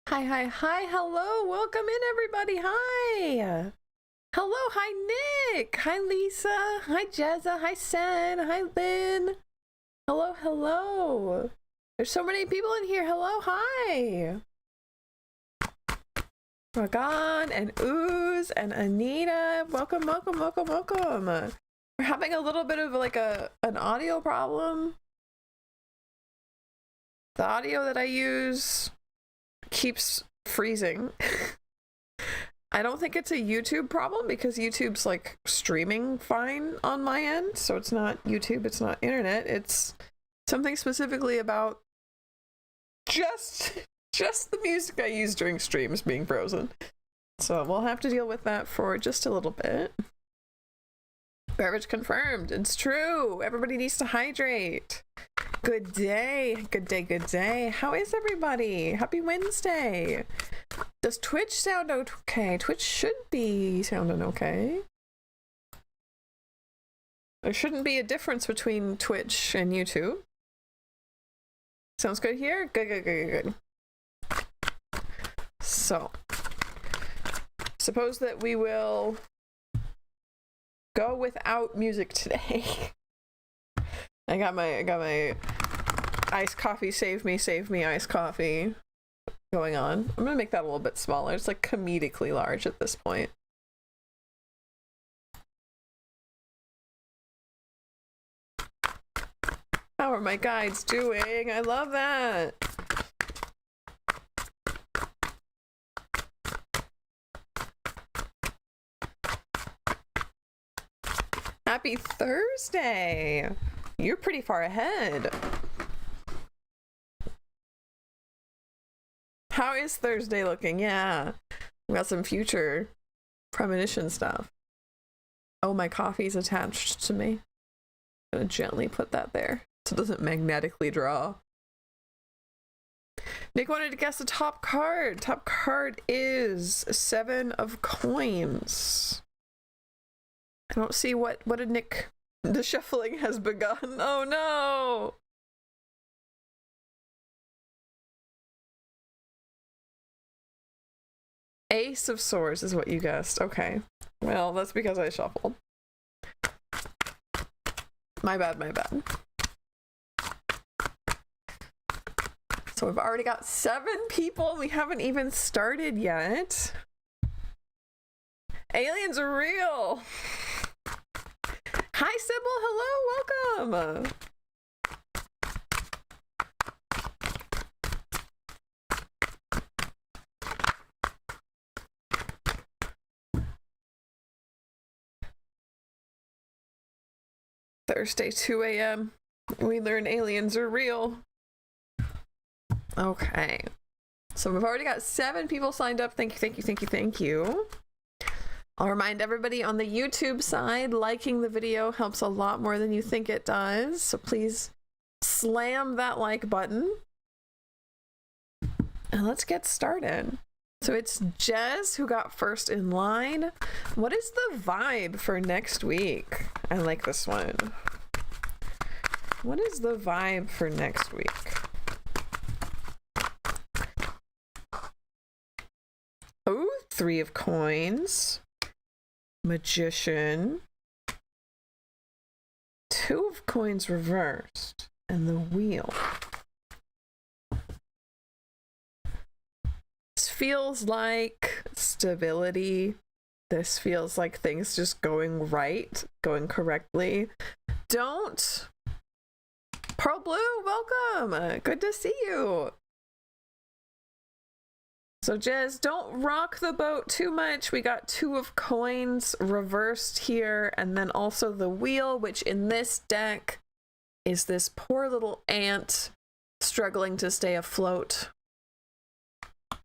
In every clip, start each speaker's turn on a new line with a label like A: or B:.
A: Hi, hi, hi, hello, welcome in everybody, hi! Hello, hi Nick, hi Lisa, hi Jezza, hi Sen, hi Lynn. Hello, hello. There's so many people in here, hello, hi. Ragan and Ooze and Anita, welcome, welcome, welcome, welcome. We're having a little bit of like an audio problem. The audio that I use keeps freezing. I don't think it's a YouTube problem because YouTube's like streaming fine on my end, so it's not YouTube, it's not internet, it's something specifically about just the music I use during streams being frozen. So we'll have to deal with that for just a little bit. Beverage confirmed, it's true. Everybody needs to hydrate. Good day, good day, good day. How is everybody? Happy Wednesday. Does Twitch sound okay? Twitch should be sounding okay. There shouldn't be a difference between Twitch and YouTube. Sounds good here? Good, good, good, good, good. So, suppose that we will go without music today. I got my iced coffee, save me iced coffee going on. I'm gonna make that a little bit smaller. It's like comedically large at this point. How are my guides doing? I love that. Happy Thursday. You're pretty far ahead. How is Thursday looking? Yeah. We got some future premonition stuff. Oh, my coffee's attached to me. I'm gonna gently put that there so it doesn't magnetically draw. Nick wanted to guess the top card. Top card is 7 of coins. I don't see what did Nick... The shuffling has begun. Oh no! Ace of Swords is what you guessed. Okay. Well, that's because I shuffled. My bad, my bad. So we've already got 7 people. We haven't even started yet. Aliens are real! Hi, Sybil. Hello, welcome. Thursday, 2 a.m. We learn aliens are real. Okay. So we've already got 7 people signed up. Thank you, thank you, thank you, thank you. I'll remind everybody on the YouTube side, liking the video helps a lot more than you think it does. So please slam that like button. And let's get started. So it's Jez who got first in line. What is the vibe for next week? I like this one. What is the vibe for next week? Oh, 3 of coins. Magician. 2 of coins reversed. And the wheel. This feels like stability. This feels like things just going right, going correctly. Don't. Pearl Blue, welcome. Good to see you. So Jez, don't rock the boat too much. We got 2 of coins reversed here, and then also the wheel, which in this deck is this poor little ant struggling to stay afloat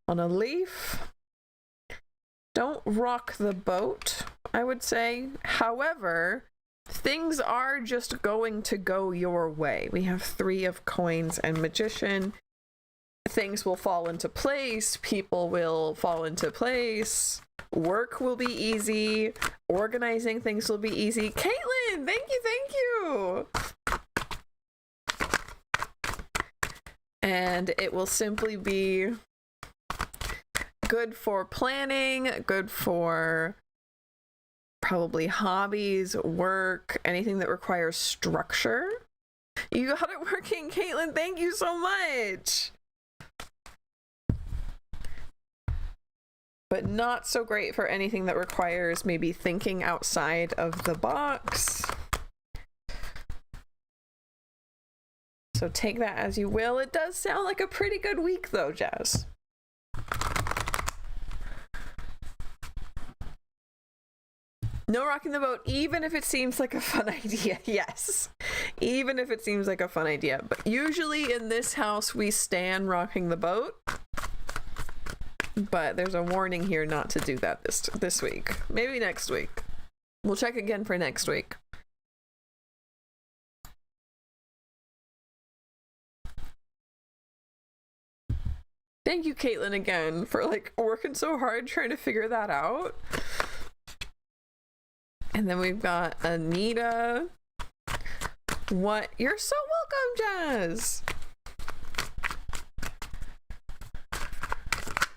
A: on a leaf. Don't rock the boat, I would say. However, things are just going to go your way. We have 3 of coins and magician. Things will fall into place, people will fall into place, work will be easy, organizing things will be easy. Caitlin, thank you, and it will simply be good for planning, good for probably hobbies, work, anything that requires structure. You got it working, Caitlin. Thank you so much. But not so great for anything that requires maybe thinking outside of the box. So take that as you will. It does sound like a pretty good week though, Jazz. No rocking the boat, even if it seems like a fun idea. Yes, even if it seems like a fun idea. But usually in this house, we stand rocking the boat. But there's a warning here not to do that this week. Maybe next week. We'll check again for next week. Thank you, Caitlin, again, for like working so hard trying to figure that out. And then we've got Anita. What? You're so welcome, Jazz.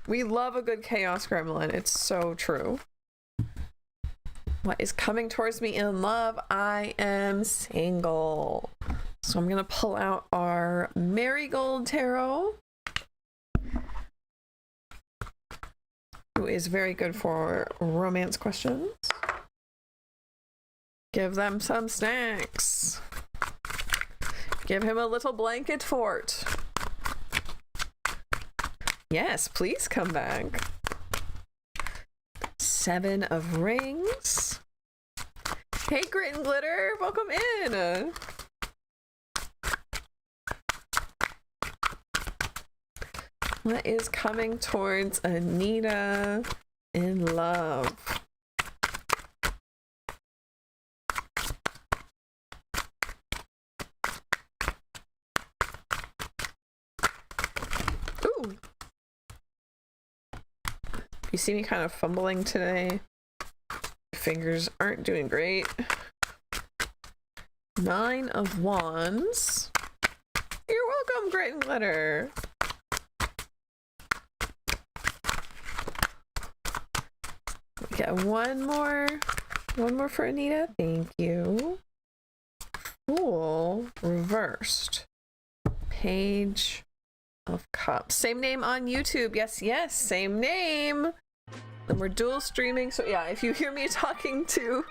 A: We love a good chaos gremlin. It's so true. What is coming towards me in love? I am single. So I'm going to pull out our Marigold Tarot, who is very good for romance questions. Give them some snacks. Give him a little blanket fort. Yes, please come back. 7 of Rings. Hey, Grit and Glitter, welcome in. What is coming towards Anita in love? Ooh. You see me kind of fumbling today. Fingers aren't doing great. 9 of Wands. You're welcome, Grit and Glitter. We got one more for Anita. Thank you. Fool reversed. Page of Cups. Same name on YouTube. Yes, yes, same name. And we're dual streaming. So yeah, if you hear me talking to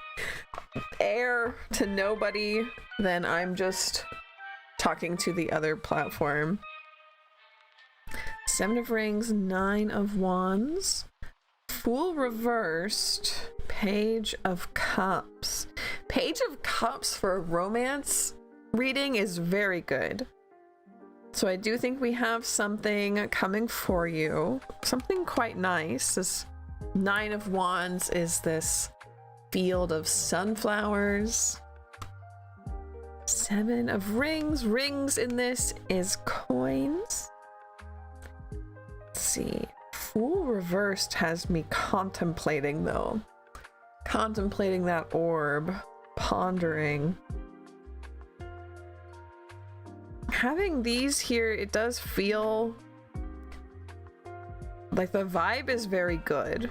A: air to nobody, then I'm just talking to the other platform. 7 of Rings, 9 of Wands. Fool reversed. Page of Cups. Page of Cups for a romance reading is very good. So I do think we have something coming for you. Something quite nice. This 9 of Wands is this field of sunflowers. 7 of Rings. Rings in this is coins. Let's see. Fool reversed has me contemplating though. Contemplating that orb. Pondering. Having these here, it does feel like the vibe is very good.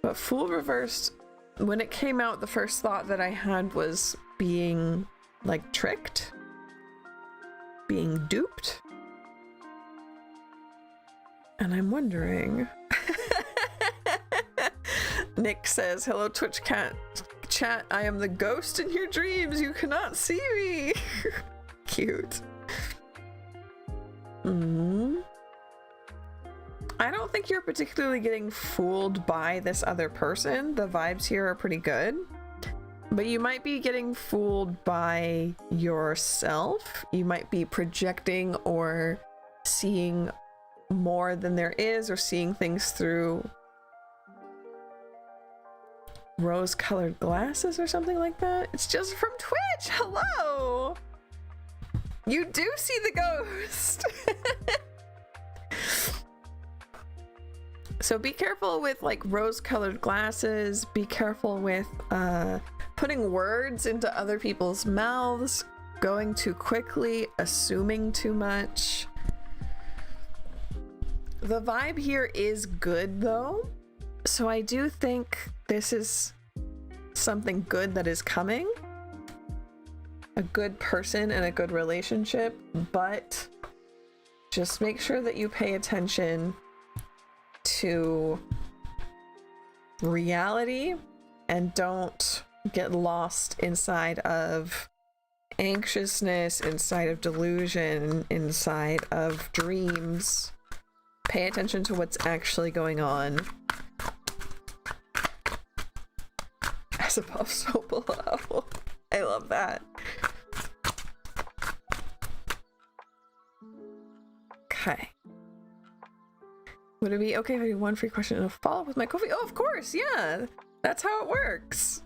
A: But Fool reversed, when it came out, the first thought that I had was being like tricked, being duped. And I'm wondering. Nick says, hello Twitch chat, I am the ghost in your dreams, you cannot see me. Cute. I don't think you're particularly getting fooled by this other person. The vibes here are pretty good. But you might be getting fooled by yourself. You might be projecting or seeing more than there is, or seeing things through rose-colored glasses or something like that. It's just from Twitch. Hello. You do see the ghost. So be careful with like rose-colored glasses. Be careful with putting words into other people's mouths, going too quickly, assuming too much. The vibe here is good though. So I do think this is something good that is coming. A good person and a good relationship, but just make sure that you pay attention to reality and don't get lost inside of anxiousness, inside of delusion, inside of dreams. Pay attention to what's actually going on. As above, so below. I love that. Okay. Would it be okay if I do one free question and a follow-up with my Ko-fi? Oh, of course, yeah. That's how it works.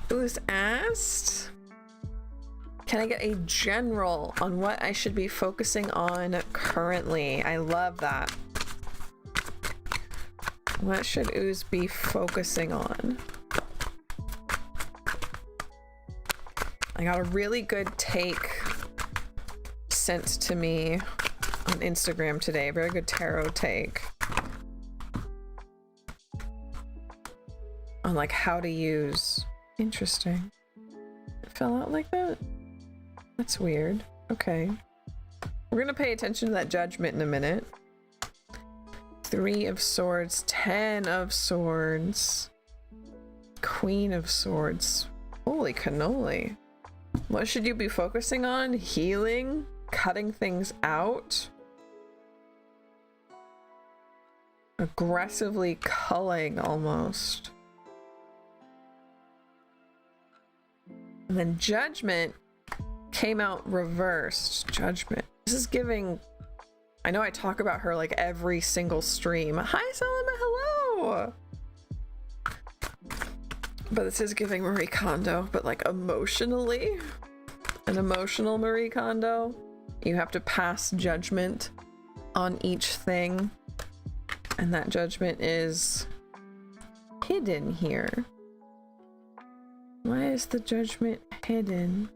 A: Who's asked? Can I get a general on what I should be focusing on currently? I love that. What should Ooze be focusing on? I got a really good take sent to me on Instagram today. Very good tarot take. On like how to use. Interesting. It fell out like that? That's weird. Okay. We're gonna pay attention to that judgment in a minute. 3 of Swords, 10 of Swords, Queen of Swords. Holy cannoli. What should you be focusing on? Healing? Cutting things out? Aggressively culling almost. And then Judgment came out reversed. Judgment. This is giving... I know I talk about her like every single stream. Hi, Salama, hello! But this is giving Marie Kondo, but like emotionally. An emotional Marie Kondo. You have to pass judgment on each thing. And that judgment is hidden here. Why is the judgment hidden?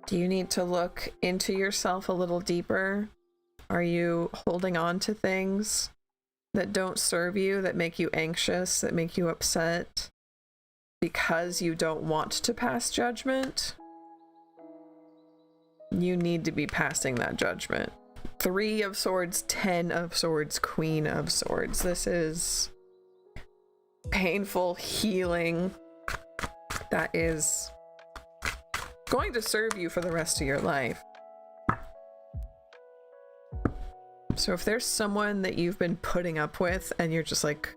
A: Do you need to look into yourself a little deeper? Are you holding on to things that don't serve you, that make you anxious, that make you upset because you don't want to pass judgment? You need to be passing that judgment. 3 of Swords, 10 of Swords, Queen of Swords. This is painful healing that is going to serve you for the rest of your life. So if there's someone that you've been putting up with and you're just like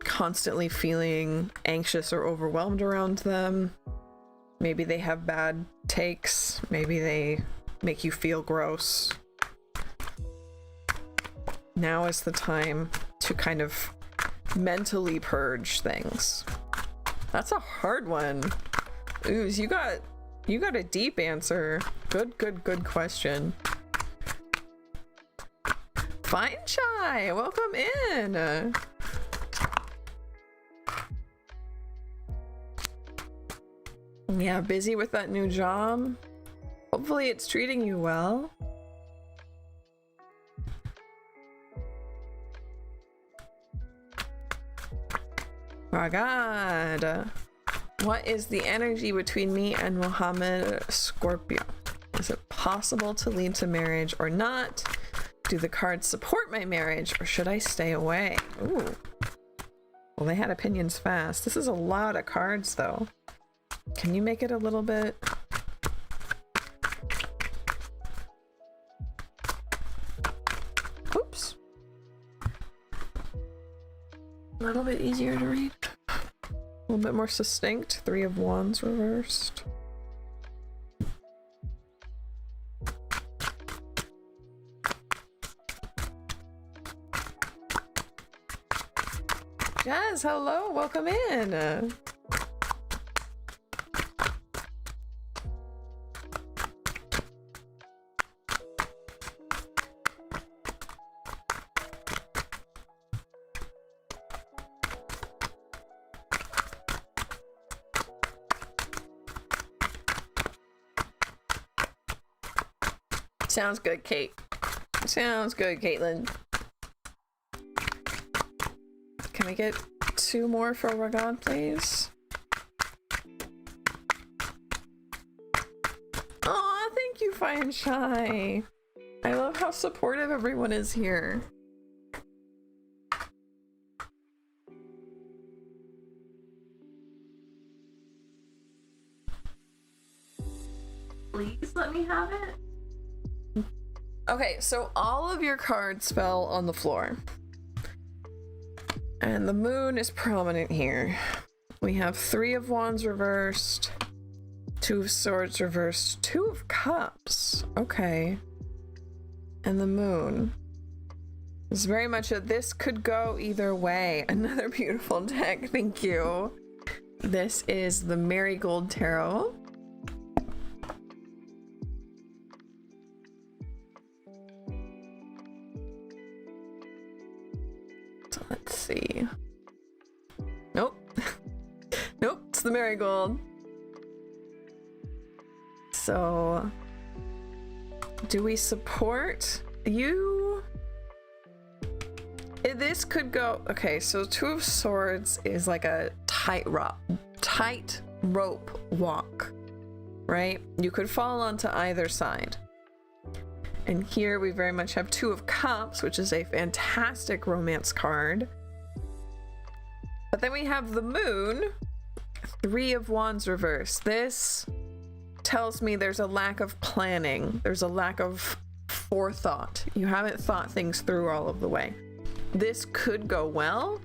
A: constantly feeling anxious or overwhelmed around them, maybe they have bad takes, maybe they make you feel gross, now is the time to kind of mentally purge things. That's a hard one. Ooze, you got a deep answer. Good question. Fine Chai, welcome in. Yeah, busy with that new job. Hopefully it's treating you well. Ragad. What is the energy between me and Mohammed Scorpio? Is it possible to lead to marriage or not? Do the cards support my marriage or should I stay away? Ooh. Well, they had opinions fast. This is a lot of cards though. Can you make it a little bit... Oops. A little bit easier to read. A little bit more succinct. 3 of Wands reversed. Jazz, hello, welcome in. Sounds good, Kate. Sounds good, Caitlin. Can I get 2 more for Ragad, please? Aw, thank you, Fine Shy. I love how supportive everyone is here. Please let me have it. Okay, so all of your cards fell on the floor. And the moon is prominent here. We have 3 of Wands reversed, 2 of Swords reversed, 2 of Cups. Okay. And the moon. It's very much a this could go either way. Another beautiful deck, thank you. This is the Marigold Tarot. So let's see. Nope. Nope, it's the Marigold. So, do we support you? This could go, okay, so 2 of Swords is like a tight rope walk, right? You could fall onto either side. And here we very much have 2 of Cups, which is a fantastic romance card. But then we have the moon, 3 of Wands reversed. This tells me there's a lack of planning. There's a lack of forethought. You haven't thought things through all of the way. This could go well,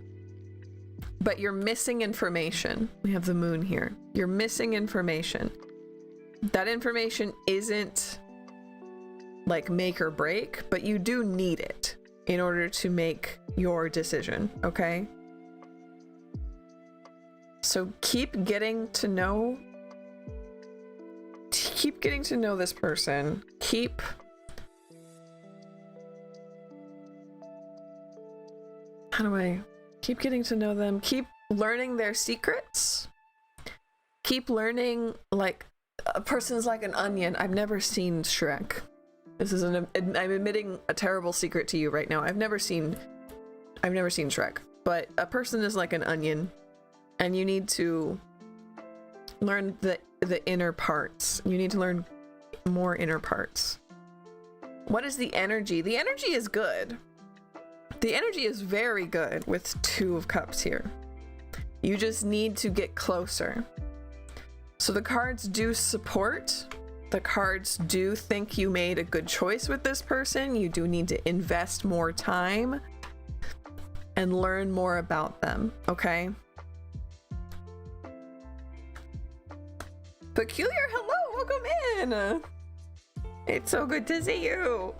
A: but you're missing information. We have the moon here. You're missing information. That information isn't like make or break, but you do need it in order to make your decision, okay? So keep getting to know this person. How do I keep getting to know them? Keep learning their secrets. Keep learning, like, a person's like an onion. I've never seen Shrek. I'm admitting a terrible secret to you right now. I've never seen Shrek, but a person is like an onion, and you need to learn the inner parts. You need to learn more inner parts. What is the energy? The energy is good. The energy is very good with 2 of Cups here. You just need to get closer. So the cards do support. The cards do think you made a good choice with this person. You do need to invest more time and learn more about them, okay? Peculiar, hello, welcome in. It's so good to see you.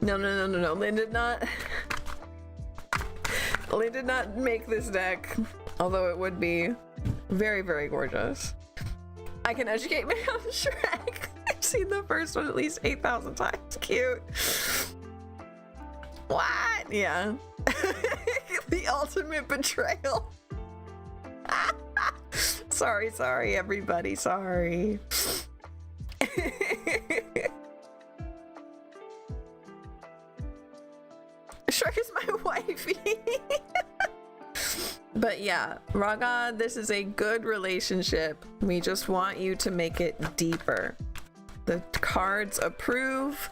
A: No. Lynn did not make this deck, although it would be very, very gorgeous. I can educate me on Shrek. I've seen the first one at least 8,000 times. Cute. What? Yeah. The ultimate betrayal. Sorry, everybody. Sorry. Shrek is my wifey. But yeah, Ragad, this is a good relationship. We just want you to make it deeper. The cards approve.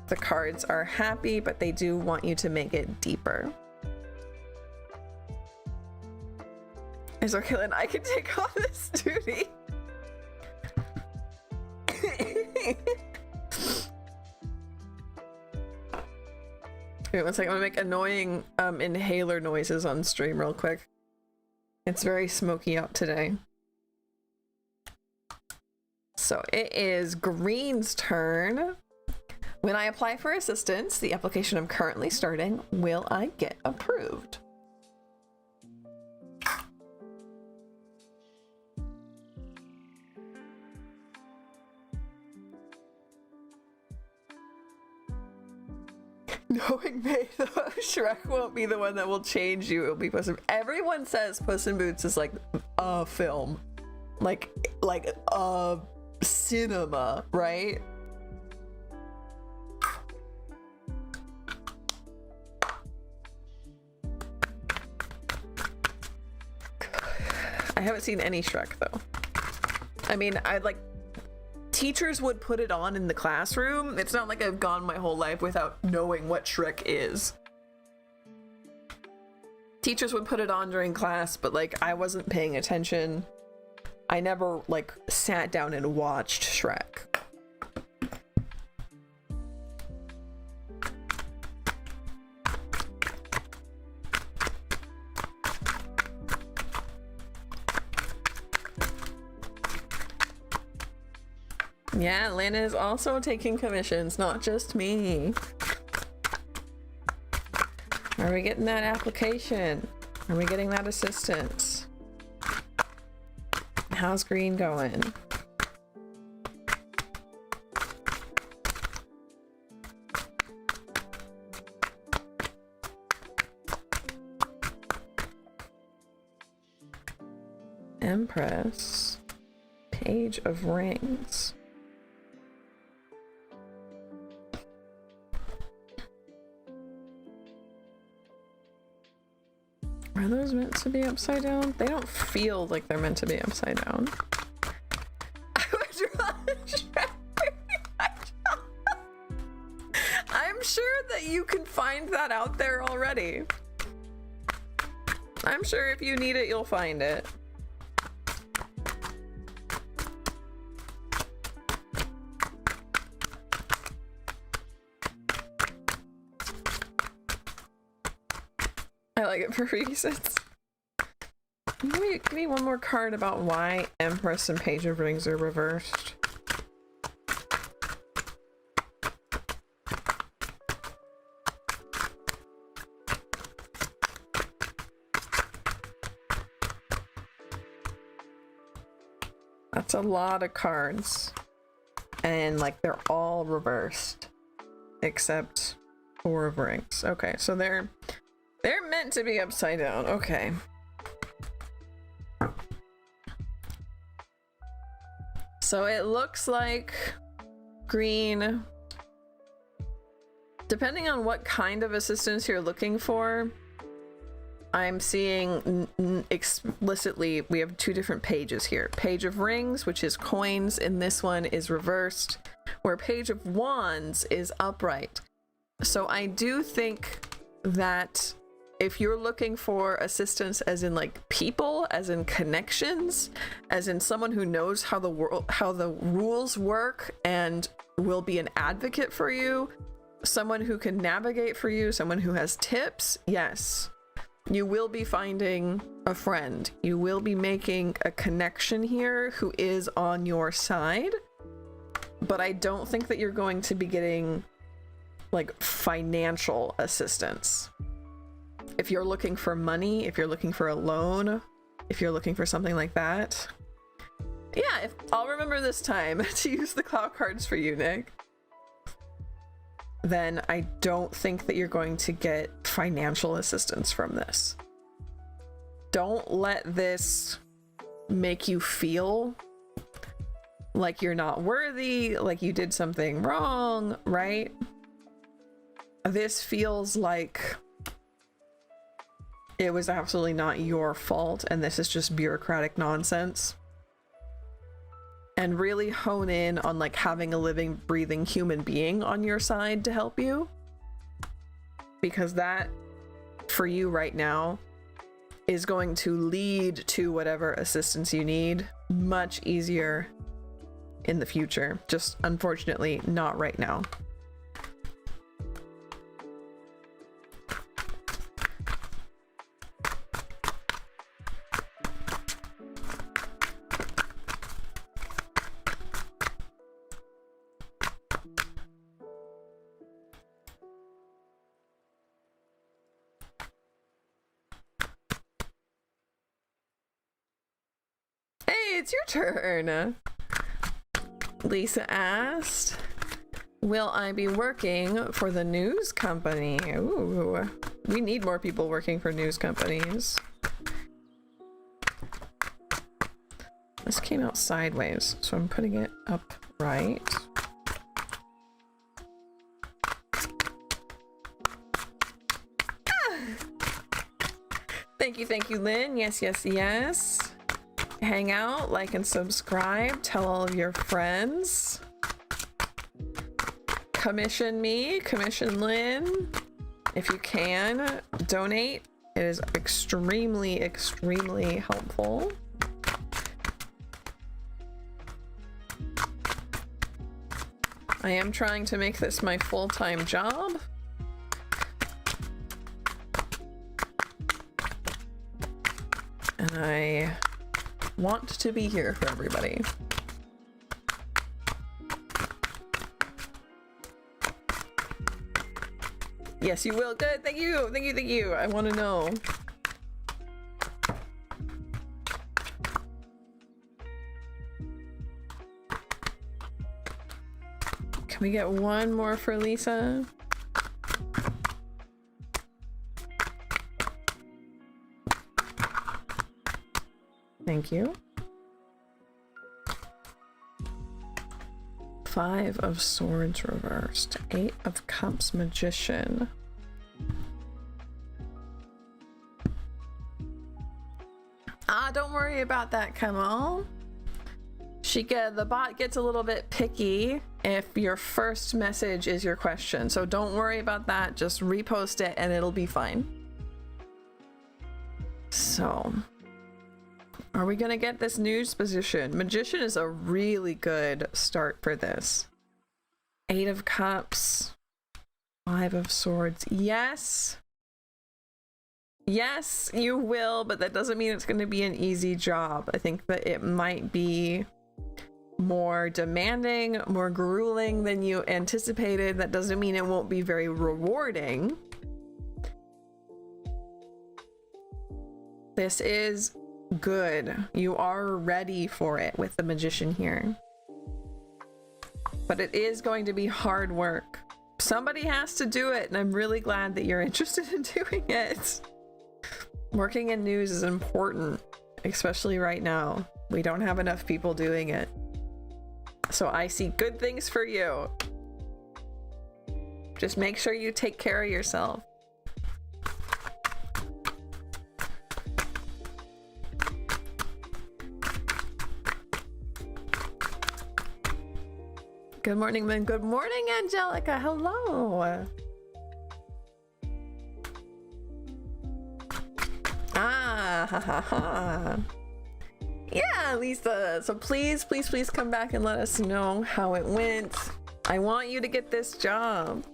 A: The cards are happy, but they do want you to make it deeper. Is okay, Lynn, I can take on this duty. Wait 1 second, I'm gonna make annoying inhaler noises on stream real quick. It's very smoky out today. So it is Green's turn. When I apply for assistance, the application I'm currently starting, will I get approved? Knowing me, though, Shrek won't be the one that will change you. It'll be Puss in Boots. Everyone says Puss in Boots is like a film, like a cinema, right? I haven't seen any Shrek though. I mean, teachers would put it on in the classroom. It's not like I've gone my whole life without knowing what Shrek is. Teachers would put it on during class, but like I wasn't paying attention. I never like sat down and watched Shrek. Yeah, Lynn is also taking commissions, not just me. Are we getting that application? Are we getting that assistance? How's Green going? Empress. Page of Rings. Are those meant to be upside down? They don't feel like they're meant to be upside down. I would rather I'm sure that you can find that out there already. I'm sure if you need it, you'll find it. I like it for reasons. Give me one more card about why Empress and Page of Rings are reversed. That's a lot of cards. And like they're all reversed. Except Four of Rings. Okay, so they're meant to be upside down. Okay. So it looks like Green, depending on what kind of assistance you're looking for, I'm seeing explicitly we have two different pages here. Page of Rings, which is coins, and this one is reversed, where Page of Wands is upright. So I do think that if you're looking for assistance as in like people, as in connections, as in someone who knows how the rules work and will be an advocate for you, someone who can navigate for you, someone who has tips, yes, you will be finding a friend. You will be making a connection here who is on your side, but I don't think that you're going to be getting like financial assistance. If you're looking for money, if you're looking for a loan, if you're looking for something like that, yeah, I'll remember this time to use the clout cards for you, Nick. Then I don't think that you're going to get financial assistance from this. Don't let this make you feel like you're not worthy, like you did something wrong, right? This feels like it was absolutely not your fault, and this is just bureaucratic nonsense. And really hone in on like having a living, breathing human being on your side to help you, because that for you right now is going to lead to whatever assistance you need much easier in the future. Just unfortunately not right now. It's your turn. Lisa asked, will I be working for the news company? Ooh, we need more people working for news companies. This came out sideways, so I'm putting it up right. Thank you, Lynn. Yes, yes, yes. Hang out, like and subscribe. Tell all of your friends. Commission me, commission Lynn. If you can, donate. It is extremely, extremely helpful. I am trying to make this my full-time job. And I want to be here for everybody. Yes, you will. Good. Thank you. Thank you. Thank you. I want to know. Can we get one more for Lisa? Thank you. 5 of Swords reversed. 8 of Cups Magician. Don't worry about that, Kamal. The bot gets a little bit picky if your first message is your question. So don't worry about that. Just repost it and it'll be fine. So, are we gonna get this news position? Magician is a really good start for this. 8 of Cups. 5 of Swords. Yes. Yes, you will, but that doesn't mean it's going to be an easy job. I think that it might be more demanding, more grueling than you anticipated. That doesn't mean it won't be very rewarding. This is good. You are ready for it with the Magician here. But it is going to be hard work. Somebody has to do it, and I'm really glad that you're interested in doing it. Working in news is important, especially right now. We don't have enough people doing it. So I see good things for you. Just make sure you take care of yourself. Good morning, Min. Good morning, Angelica. Hello. Ha ha ha. Yeah, Lisa. So please, please, please come back and let us know how it went. I want you to get this job.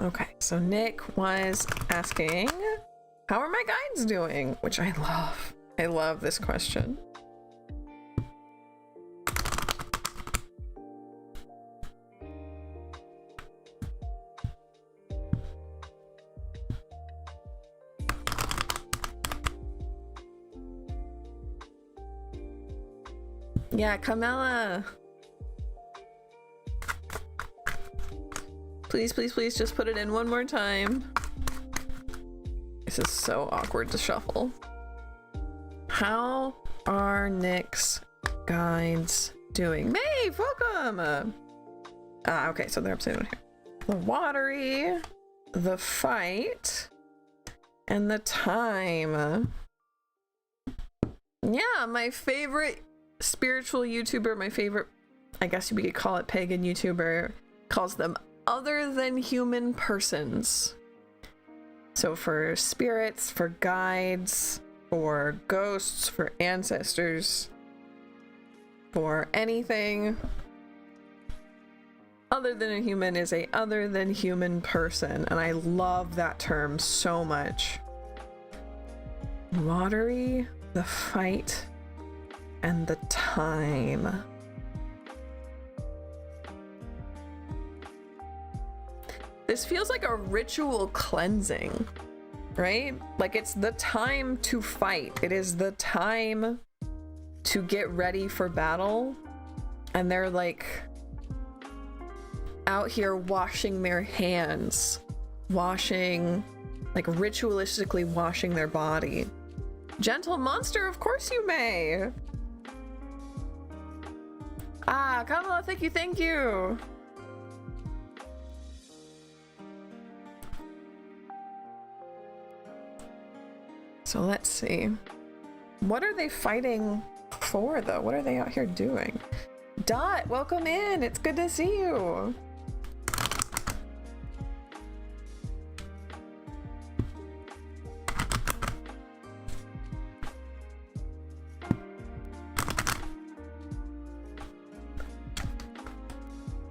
A: Okay, so Nick was asking, how are my guides doing? Which I love. I love this question. Yeah, Camilla. Please, please, please just put it in one more time. This is so awkward to shuffle. How are Nick's guides doing? Maeve, welcome! Okay, so they're upside down here. The watery, the fight, and the time. Yeah, my favorite spiritual YouTuber, my favorite, I guess we could call it pagan YouTuber, calls them other than human persons. So for spirits, for guides, for ghosts, for ancestors, for anything other than a human is a other than human person, and I love that term so much. Watery, the fight, and the time. This feels like a ritual cleansing, right? Like it's the time to fight. It is the time to get ready for battle. And they're like out here washing their hands, like ritualistically washing their body. Gentle monster, of course you may. Ah, Kamala, thank you. So let's see. What are they fighting for, though? What are they out here doing? Dot, welcome in. It's good to see you.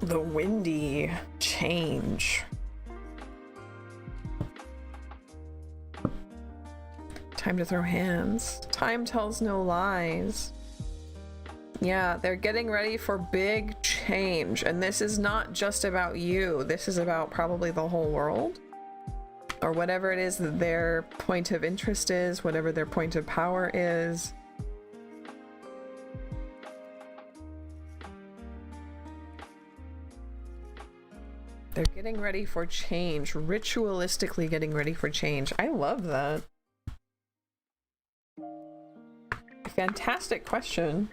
A: The windy change. Time to throw hands. Time tells no lies. Yeah, they're getting ready for big change. And this is not just about you. This is about probably the whole world. Or whatever it is that their point of interest is, whatever their point of power is. They're getting ready for change, ritualistically getting ready for change. I love that. Fantastic question.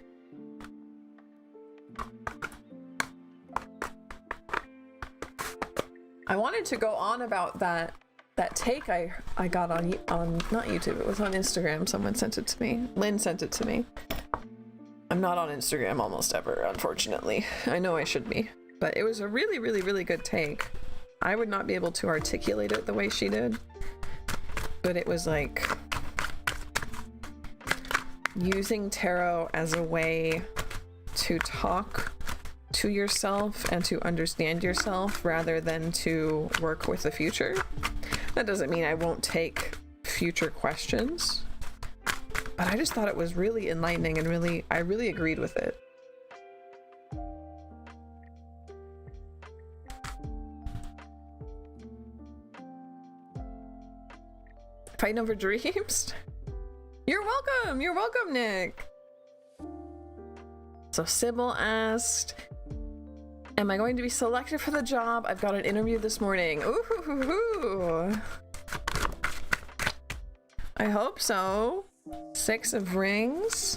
A: I wanted to go on about that take I got on not YouTube, it was on Instagram. Someone sent it to me. Lynn sent it to me. I'm not on Instagram almost ever, unfortunately. I know I should be. But it was a really, really, really good take. I would not be able to articulate it the way she did. But it was like using tarot as a way to talk to yourself and to understand yourself rather than to work with the future. That doesn't mean I won't take future questions. But I just thought it was really enlightening and I really agreed with it. Fighting over dreams? You're welcome, Nick. So Sybil asked, am I going to be selected for the job? I've got an interview this morning. Ooh. I hope so. 6 of rings.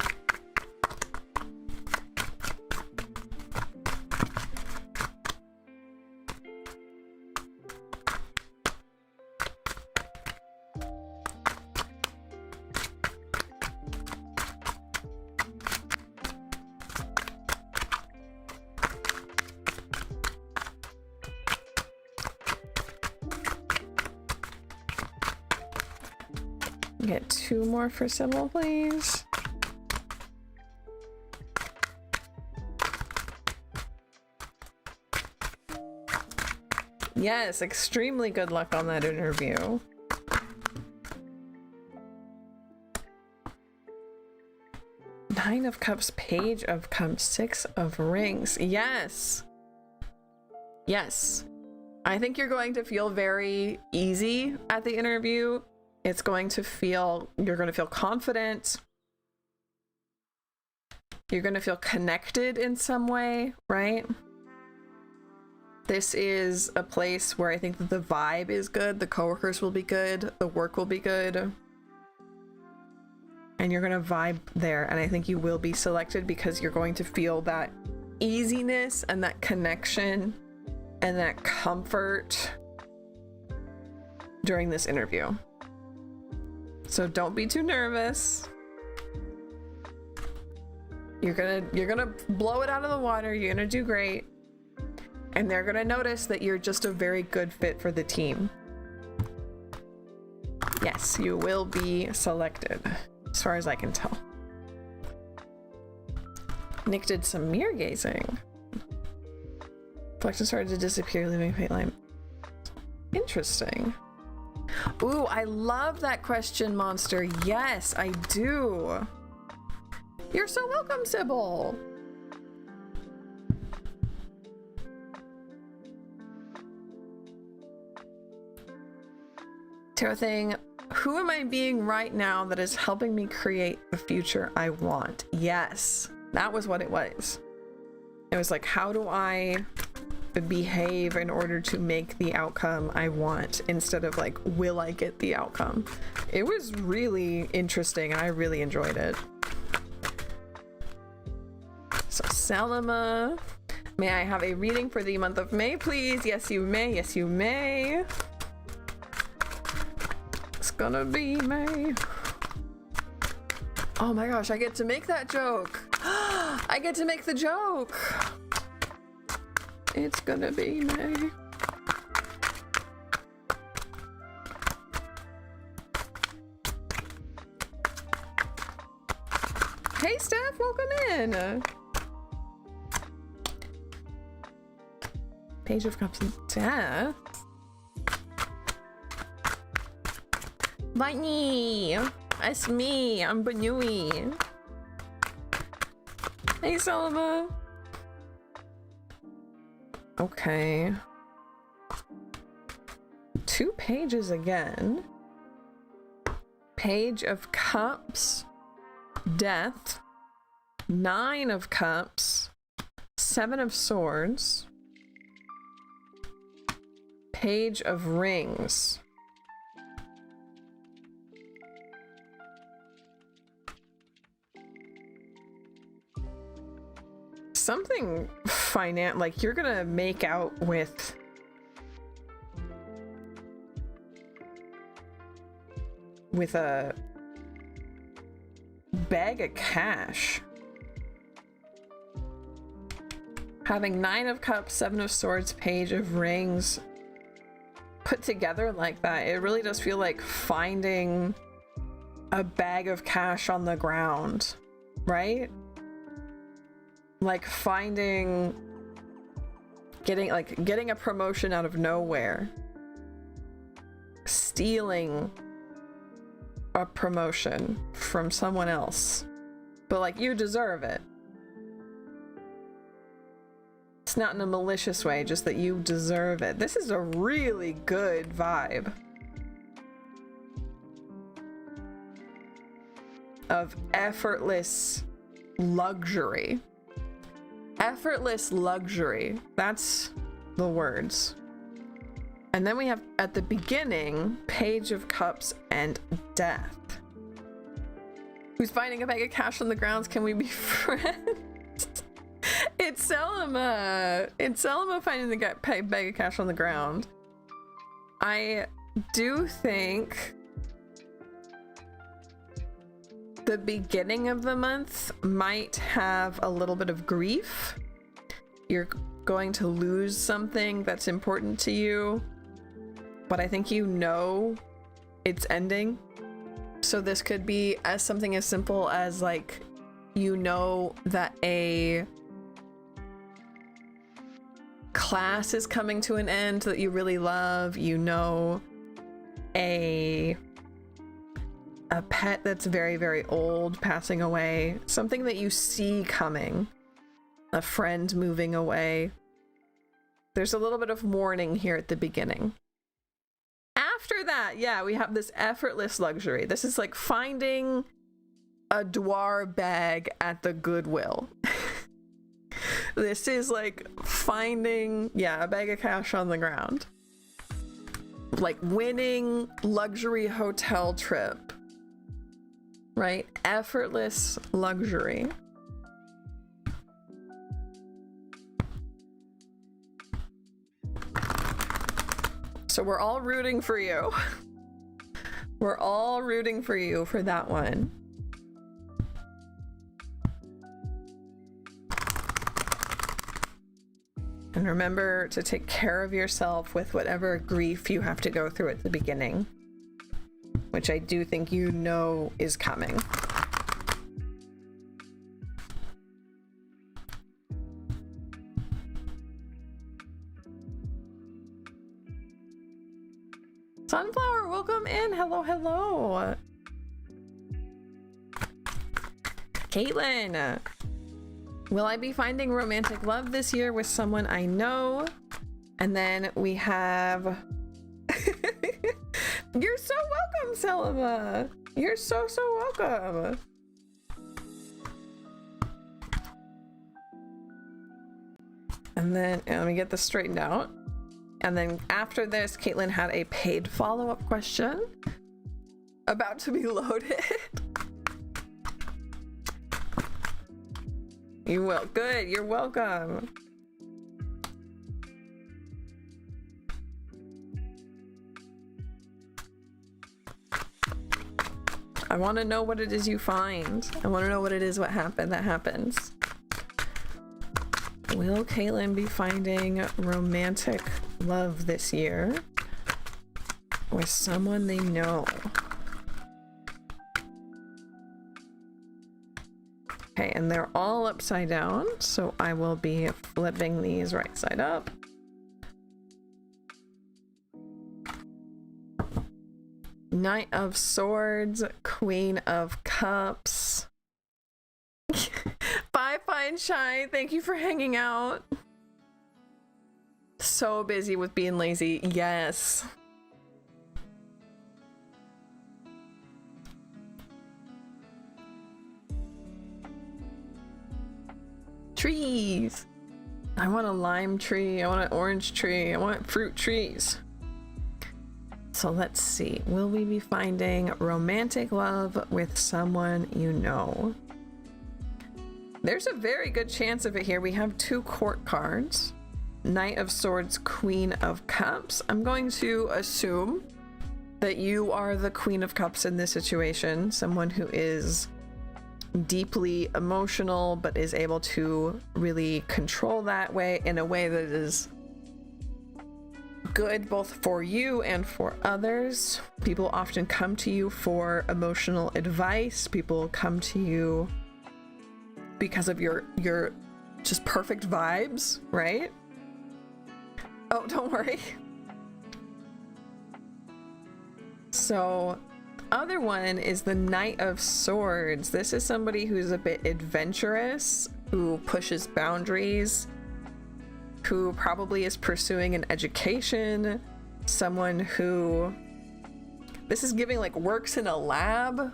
A: Get 2 more for Sybil, please. Yes, extremely good luck on that interview. Nine of Cups, Page of Cups, 6 of Rings. Yes. Yes. I think you're going to feel very easy at the interview. It's going to feel, you're going to feel confident. You're going to feel connected in some way, right? This is a place where I think that the vibe is good. The coworkers will be good. The work will be good. And you're going to vibe there. And I think you will be selected because you're going to feel that easiness and that connection and that comfort during this interview. So don't be too nervous. You're gonna blow it out of the water. You're gonna do great. And they're gonna notice that you're just a very good fit for the team. Yes, you will be selected, as far as I can tell. Nick did some mirror gazing. Reflection started to disappear, leaving faint line. Interesting. Ooh, I love that question, Monster. Yes, I do. You're so welcome, Sybil. Tarot thing. Who am I being right now that is helping me create the future I want? Yes, that was what it was. It was like, how do I behave in order to make the outcome I want, instead of like, will I get the outcome? It was really interesting and I really enjoyed it. So Selma, may I have a reading for the month of May, please? Yes, you may. Yes, you may. It's gonna be May. Oh my gosh, I get to make that joke. I get to make the joke. It's gonna be May. Hey Steph, welcome in. Page of Cups and Death. Bunny, it's me. I'm Banui. Hey Selma. Okay. 2 pages again. Page of Cups, Death, 9 of Cups, 7 of Swords, Page of Rings. Something like you're gonna make out with a bag of cash. Having 9 of Cups, 7 of Swords, Page of Rings put together like that, it really does feel like finding a bag of cash on the ground, right? Like getting a promotion out of nowhere, stealing a promotion from someone else, but like you deserve it. It's not in a malicious way, just that you deserve it. This is a really good vibe of effortless luxury. Effortless luxury. That's the words. And then we have at the beginning, Page of Cups and Death. Who's finding a bag of cash on the grounds? Can we be friends? It's Selma. It's Selma finding the bag of cash on the ground. I do think the beginning of the month might have a little bit of grief. You're going to lose something that's important to you, but I think you know it's ending. So this could be as something as simple as like, you know that a class is coming to an end that you really love, you know a pet that's very, very old passing away, something that you see coming, a friend moving away. There's a little bit of mourning here at the beginning. After that, yeah, we have this effortless luxury. This is like finding a Dwar bag at the Goodwill. This is like finding, yeah, a bag of cash on the ground. Like winning luxury hotel trip. Right? Effortless luxury. So we're all rooting for you. We're all rooting for you for that one. And remember to take care of yourself with whatever grief you have to go through at the beginning, which I do think you know is coming. Sunflower, welcome in. Hello, hello. Caitlin, will I be finding romantic love this year with someone I know? And then we have You're so welcome, Selma. You're so welcome. And then let me get this straightened out. And then after this, Caitlin had a paid follow-up question about to be loaded. You will. Good. You're welcome. I want to know what it is you find. I want to know what it is that happens. Will Caitlin be finding romantic love this year with someone they know? Okay, and they're all upside down, so I will be flipping these right side up. Knight of Swords, Queen of Cups. Bye, Fine Shy. Thank you for hanging out. So busy with being lazy. Yes. Trees. I want a lime tree. I want an orange tree. I want fruit trees. So let's see. Will we be finding romantic love with someone you know? There's a very good chance of it here. We have 2 court cards. Knight of Swords, Queen of Cups. I'm going to assume that you are the Queen of Cups in this situation. Someone who is deeply emotional, but is able to really control that way in a way that is good both for you and for others. People often come to you for emotional advice. People come to you because of your just perfect vibes, right? Oh, don't worry. So, other one is the Knight of Swords. This is somebody who's a bit adventurous, who pushes boundaries, who probably is pursuing an education, someone who, this is giving like works in a lab,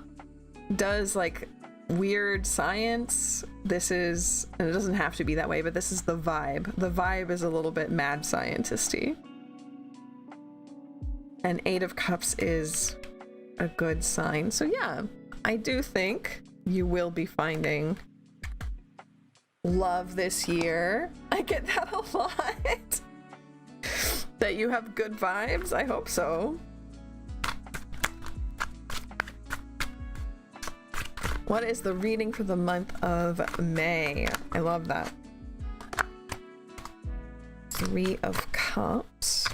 A: does like weird science. This is, and it doesn't have to be that way, but this is the vibe. The vibe is a little bit mad scientist-y. And 8 of Cups is a good sign. So yeah, I do think you will be finding love this year. I get that a lot. That you have good vibes. I hope so. What is the reading for the month of May? I love that. 3 of Cups.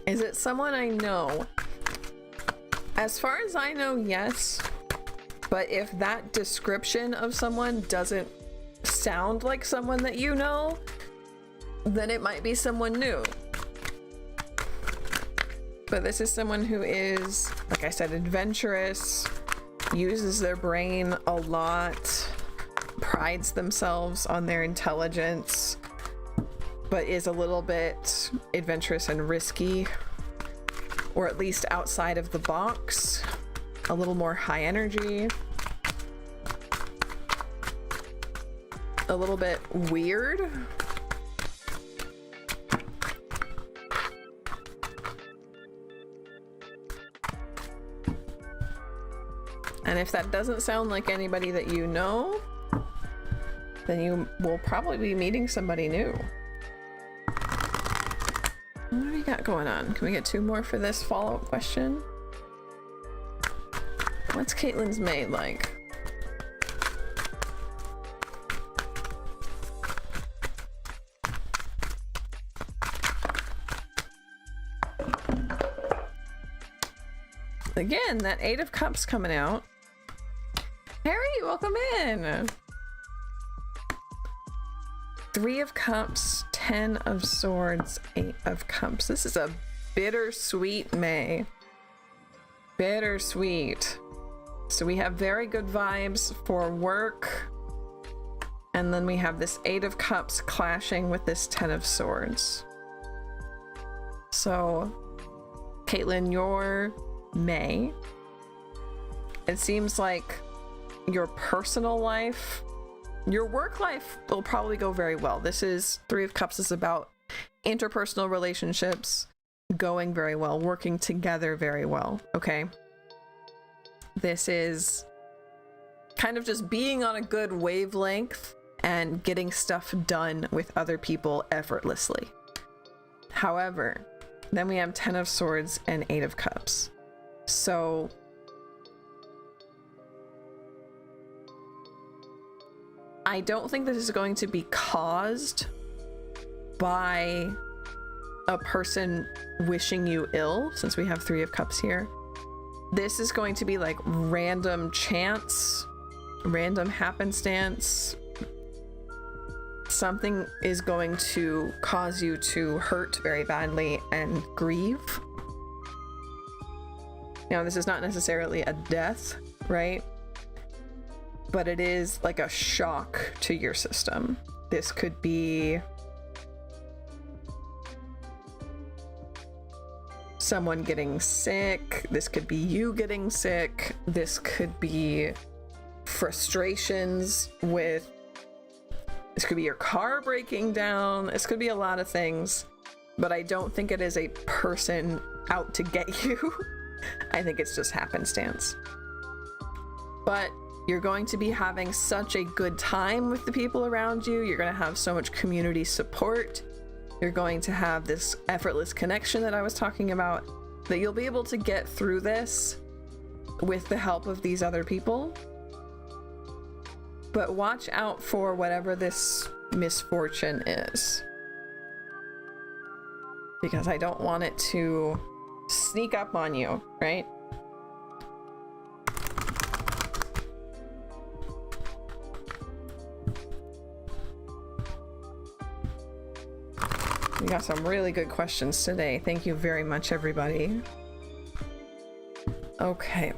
A: Is it someone I know? As far as I know, yes. But if that description of someone doesn't sound like someone that you know, then it might be someone new. But this is someone who is, like I said, adventurous, uses their brain a lot, prides themselves on their intelligence, but is a little bit adventurous and risky, or at least outside of the box, a little more high energy, a little bit weird. And if that doesn't sound like anybody that you know, then you will probably be meeting somebody new. What do we got going on? Can we get 2 more for this follow-up question? What's Caitlin's maid like? Again, that 8 of Cups coming out. Harry, welcome in. 3 of Cups, 10 of Swords, 8 of Cups. This is a bittersweet May. Bittersweet. So we have very good vibes for work. And then we have this 8 of Cups clashing with this 10 of Swords. So, Caitlin, your May. It seems like your personal life, your work life will probably go very well. This is 3 of Cups is about interpersonal relationships going very well, working together very well, okay? This is kind of just being on a good wavelength and getting stuff done with other people effortlessly. However, then we have 10 of Swords and 8 of Cups. So I don't think this is going to be caused by a person wishing you ill, since we have 3 of Cups here. This is going to be like random chance, random happenstance. Something is going to cause you to hurt very badly and grieve. Now, this is not necessarily a death, right? But it is like a shock to your system. This could be someone getting sick. This could be you getting sick. This could be frustrations with, this could be your car breaking down. This could be a lot of things, but I don't think it is a person out to get you. I think it's just happenstance. But you're going to be having such a good time with the people around you. You're going to have so much community support. You're going to have this effortless connection that I was talking about, that you'll be able to get through this with the help of these other people. But watch out for whatever this misfortune is, because I don't want it to sneak up on you, right? We got some really good questions today. Thank you very much, everybody. Okay.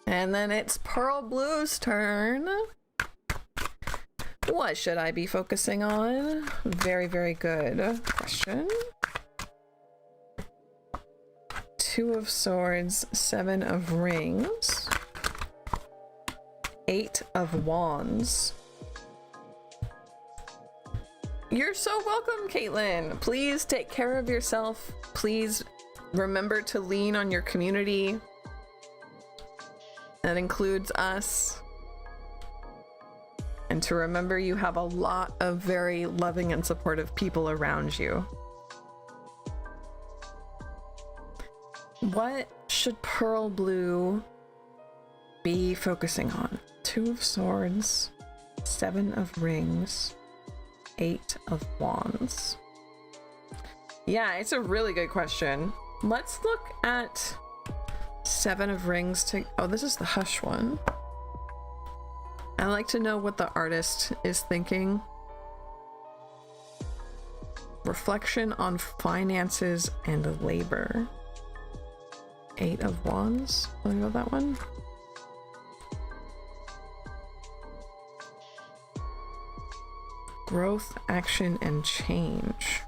A: And then it's Pearl Blue's turn. What should I be focusing on? Very, very good question. 2 of Swords, 7 of Rings, 8 of Wands. You're so welcome, Caitlin. Please take care of yourself. Please remember to lean on your community. That includes us. And to remember you have a lot of very loving and supportive people around you. What should Pearl Blue be focusing on? 2 of Swords, 7 of Rings, 8 of Wands. Yeah, it's a really good question. Let's look at 7 of Rings to... Oh, this is the Hush one. I like to know what the artist is thinking. Reflection on finances and labor. 8 of Wands. Want to go with that one? Growth, action, and change.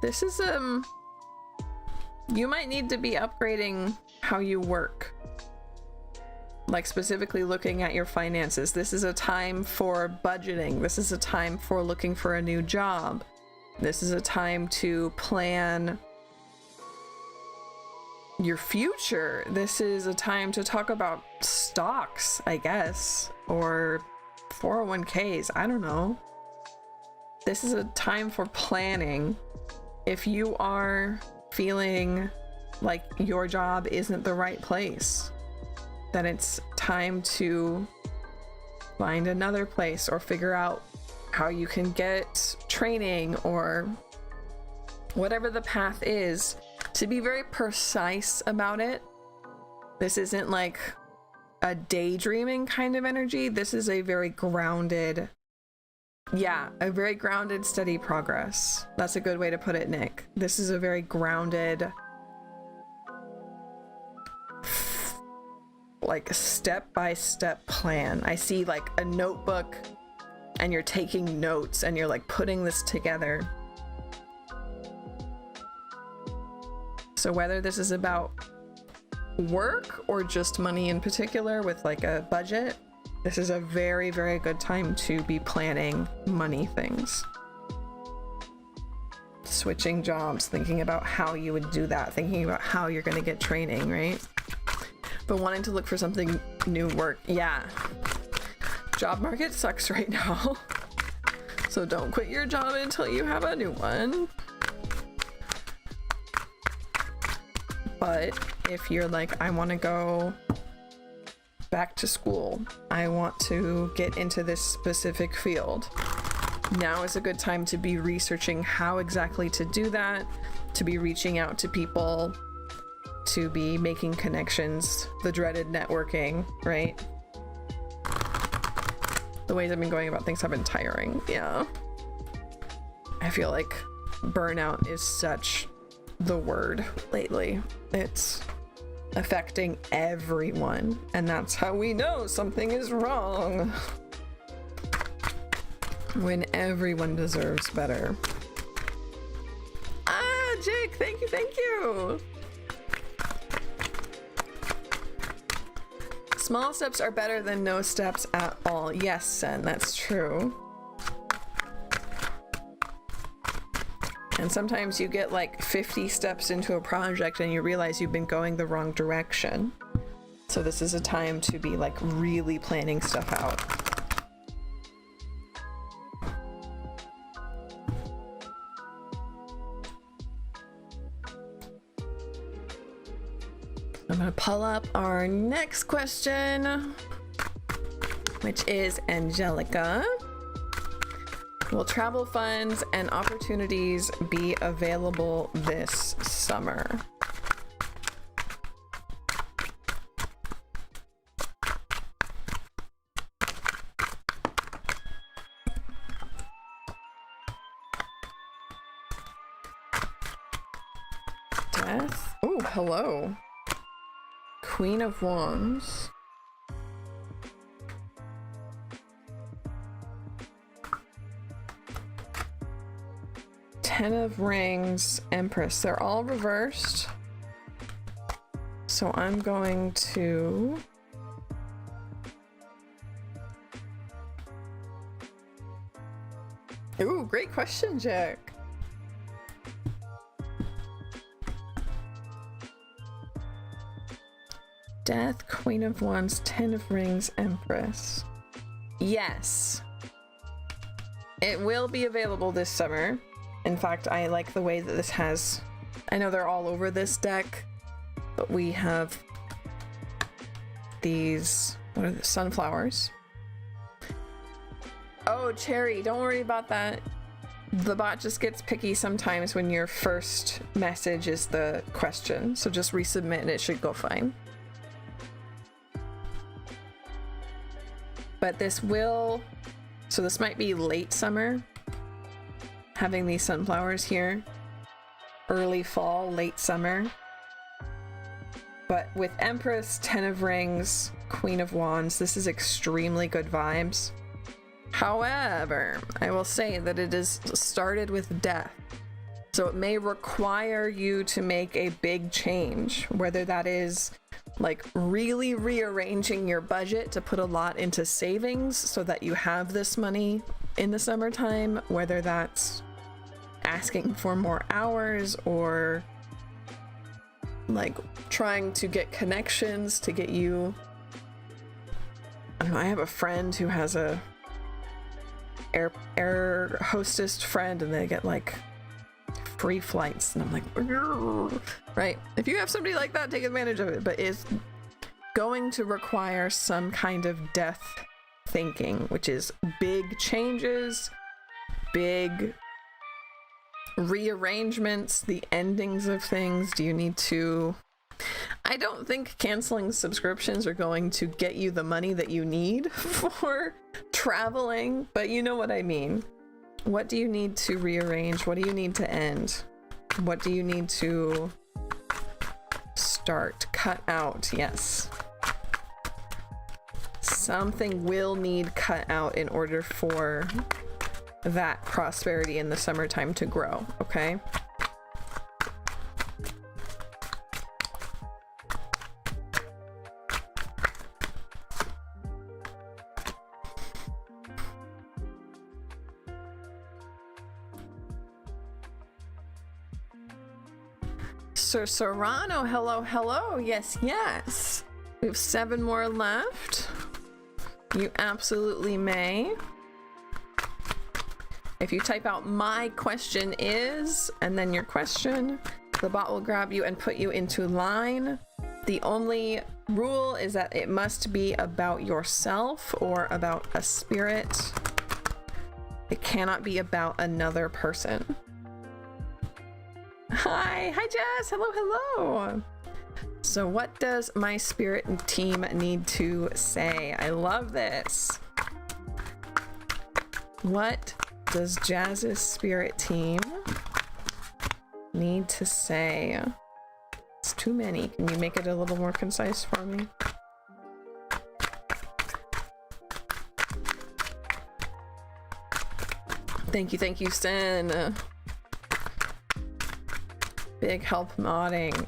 A: This is, you might need to be upgrading how you work. Like specifically looking at your finances. This is a time for budgeting. This is a time for looking for a new job. This is a time to plan your future. This is a time to talk about stocks, I guess, or 401ks. I don't know. This is a time for planning. If you are feeling like your job isn't the right place, then it's time to find another place or figure out how you can get training or whatever the path is, to be very precise about it. This isn't like a daydreaming kind of energy. This is a very grounded, a very grounded, steady progress. That's a good way to put it, Nick. This is a very grounded, like step-by-step plan. I see like a notebook and you're taking notes and you're like putting this together. So whether this is about work or just money in particular with like a budget, this is a very, very good time to be planning money things. Switching jobs, thinking about how you would do that, thinking about how you're going to get training, right? But wanting to look for something new work. Yeah. Job market sucks right now. So don't quit your job until you have a new one. But if you're like, I want to go back to school, I want to get into this specific field, now is a good time to be researching how exactly to do that, to be reaching out to people, to be making connections, the dreaded networking, right? The ways I've been going about things have been tiring. Yeah. I feel like burnout is such the word lately. It's affecting everyone, and that's how we know something is wrong. When everyone deserves better. Ah, Jake, thank you. Small steps are better than no steps at all. Yes, Sen, that's true. And sometimes you get like 50 steps into a project and you realize you've been going the wrong direction. So this is a time to be like really planning stuff out. I'm gonna pull up our next question, which is Angelica. Will travel funds and opportunities be available this summer? Death? Oh, hello. Queen of Wands. Ten of Rings, Empress. They're all reversed. So I'm going to... Ooh, great question, Jack. Death, Queen of Wands, Ten of Rings, Empress. Yes. It will be available this summer. In fact, I like the way that this has... I know they're all over this deck, but we have these... What are the sunflowers? Oh, Cherry, don't worry about that. The bot just gets picky sometimes when your first message is the question. So just resubmit and it should go fine. But this will... So this might be late summer. Having these sunflowers here. Early fall, late summer. But with Empress, Ten of Rings, Queen of Wands, this is extremely good vibes. However, I will say that it is started with death. So it may require you to make a big change, whether that is like really rearranging your budget to put a lot into savings so that you have this money in the summertime, whether that's asking for more hours or like trying to get connections to get you... I don't know, I have a friend who has a air hostess friend and they get like free flights and I'm like, "Urgh." Right? If you have somebody like that, take advantage of it, but it's going to require some kind of death thinking, which is big changes, big rearrangements, the endings of things? Do you need to... I don't think canceling subscriptions are going to get you the money that you need for traveling, but you know what I mean. What do you need to rearrange? What do you need to end? What do you need to start? Cut out, yes. Something will need cut out in order for that prosperity in the summertime to grow, okay? Sir Serrano, hello, hello. Yes, yes. We have 7 more left. You absolutely may. If you type out "my question is" and then your question, the bot will grab you and put you into line. The only rule is that it must be about yourself or about a spirit. It cannot be about another person. Hi Jess, hello, hello. So what does my spirit team need to say? I love this. What does Jazz's spirit team need to say? It's too many. Can you make it a little more concise for me? Thank you, Sen. Big help modding.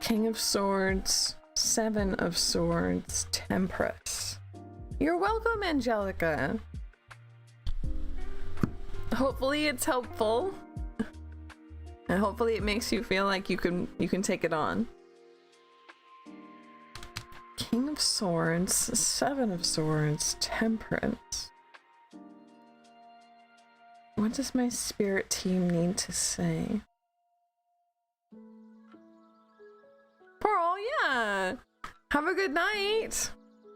A: King of Swords, 7 of Swords, Temperance. You're welcome, Angelica. Hopefully it's helpful. And hopefully it makes you feel like you can take it on. King of Swords, 7 of Swords, Temperance. What does my spirit team need to say? Pearl, yeah. Have a good night.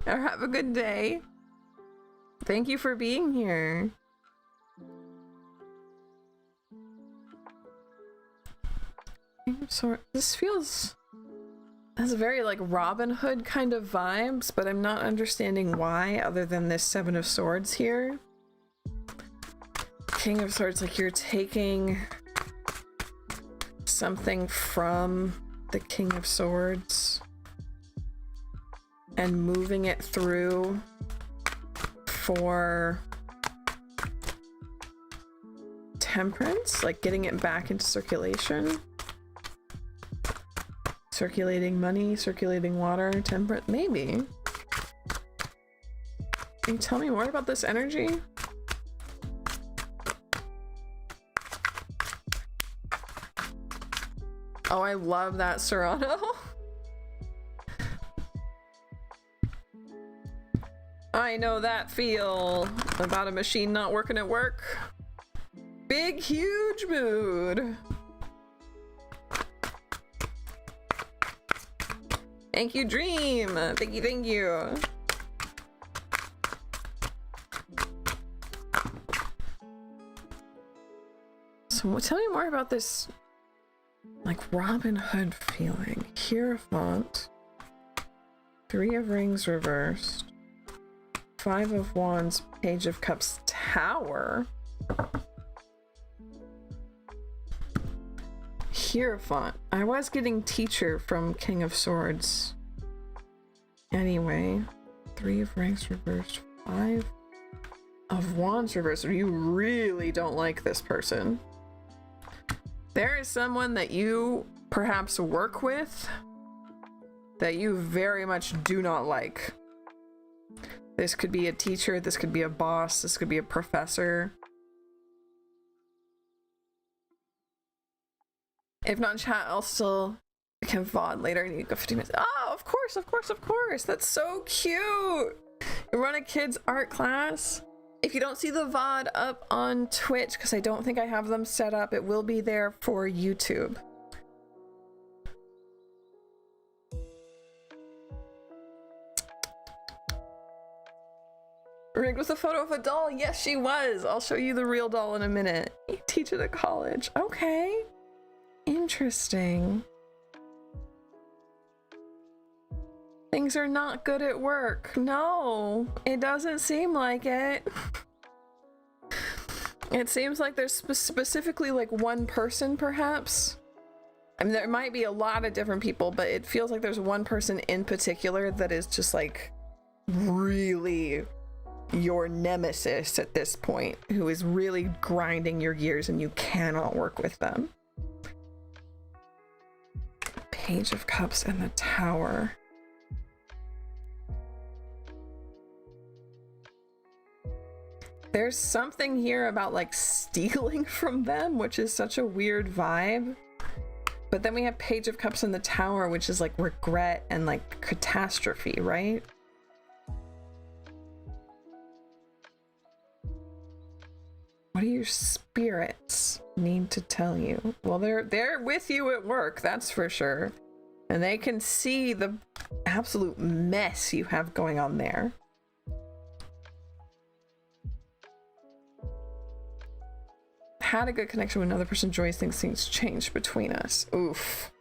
A: Or have a good day. Thank you for being here. So this feels... has very like Robin Hood kind of vibes, but I'm not understanding why other than this 7 of Swords here. King of Swords, like you're taking something from the King of Swords and moving it through for Temperance, like getting it back into circulation. Circulating money, circulating water, temperate, maybe. Can you tell me more about this energy? Oh, I love that, Serrano. I know that feel about a machine not working at work. Big, huge mood. Thank you, Dream. Thank you. So tell me more about this, like, Robin Hood feeling. Hierophant. 3 of Rings reversed. 5 of Wands, Page of Cups, Tower. Hierophant. I was getting Teacher from King of Swords. Anyway, 3 of Rings reversed, 5 of Wands reversed. You really don't like this person. There is someone that you perhaps work with that you very much do not like. This could be a teacher, this could be a boss, this could be a professor. If not in chat, I'll still can VOD later. I need to go 15 minutes. Oh, of course. That's so cute. You run a kid's art class. If you don't see the VOD up on Twitch, because I don't think I have them set up, it will be there for YouTube. Rigged with a photo of a doll. Yes, she was. I'll show you the real doll in a minute. You teach it at college. Okay. Interesting. Things are not good at work. No, it doesn't seem like it. It seems like there's specifically like one person, perhaps. I mean, there might be a lot of different people, but it feels like there's one person in particular that is just like really your nemesis at this point, who is really grinding your gears and you cannot work with them. Page of Cups and the Tower. There's something here about like stealing from them, which is such a weird vibe. But then we have Page of Cups in the Tower, which is like regret and like catastrophe, right? What do your spirits need to tell you? Well, they're with you at work, that's for sure. And they can see the absolute mess you have going on there. Had a good connection with another person. Joyous things changed between us. Oof.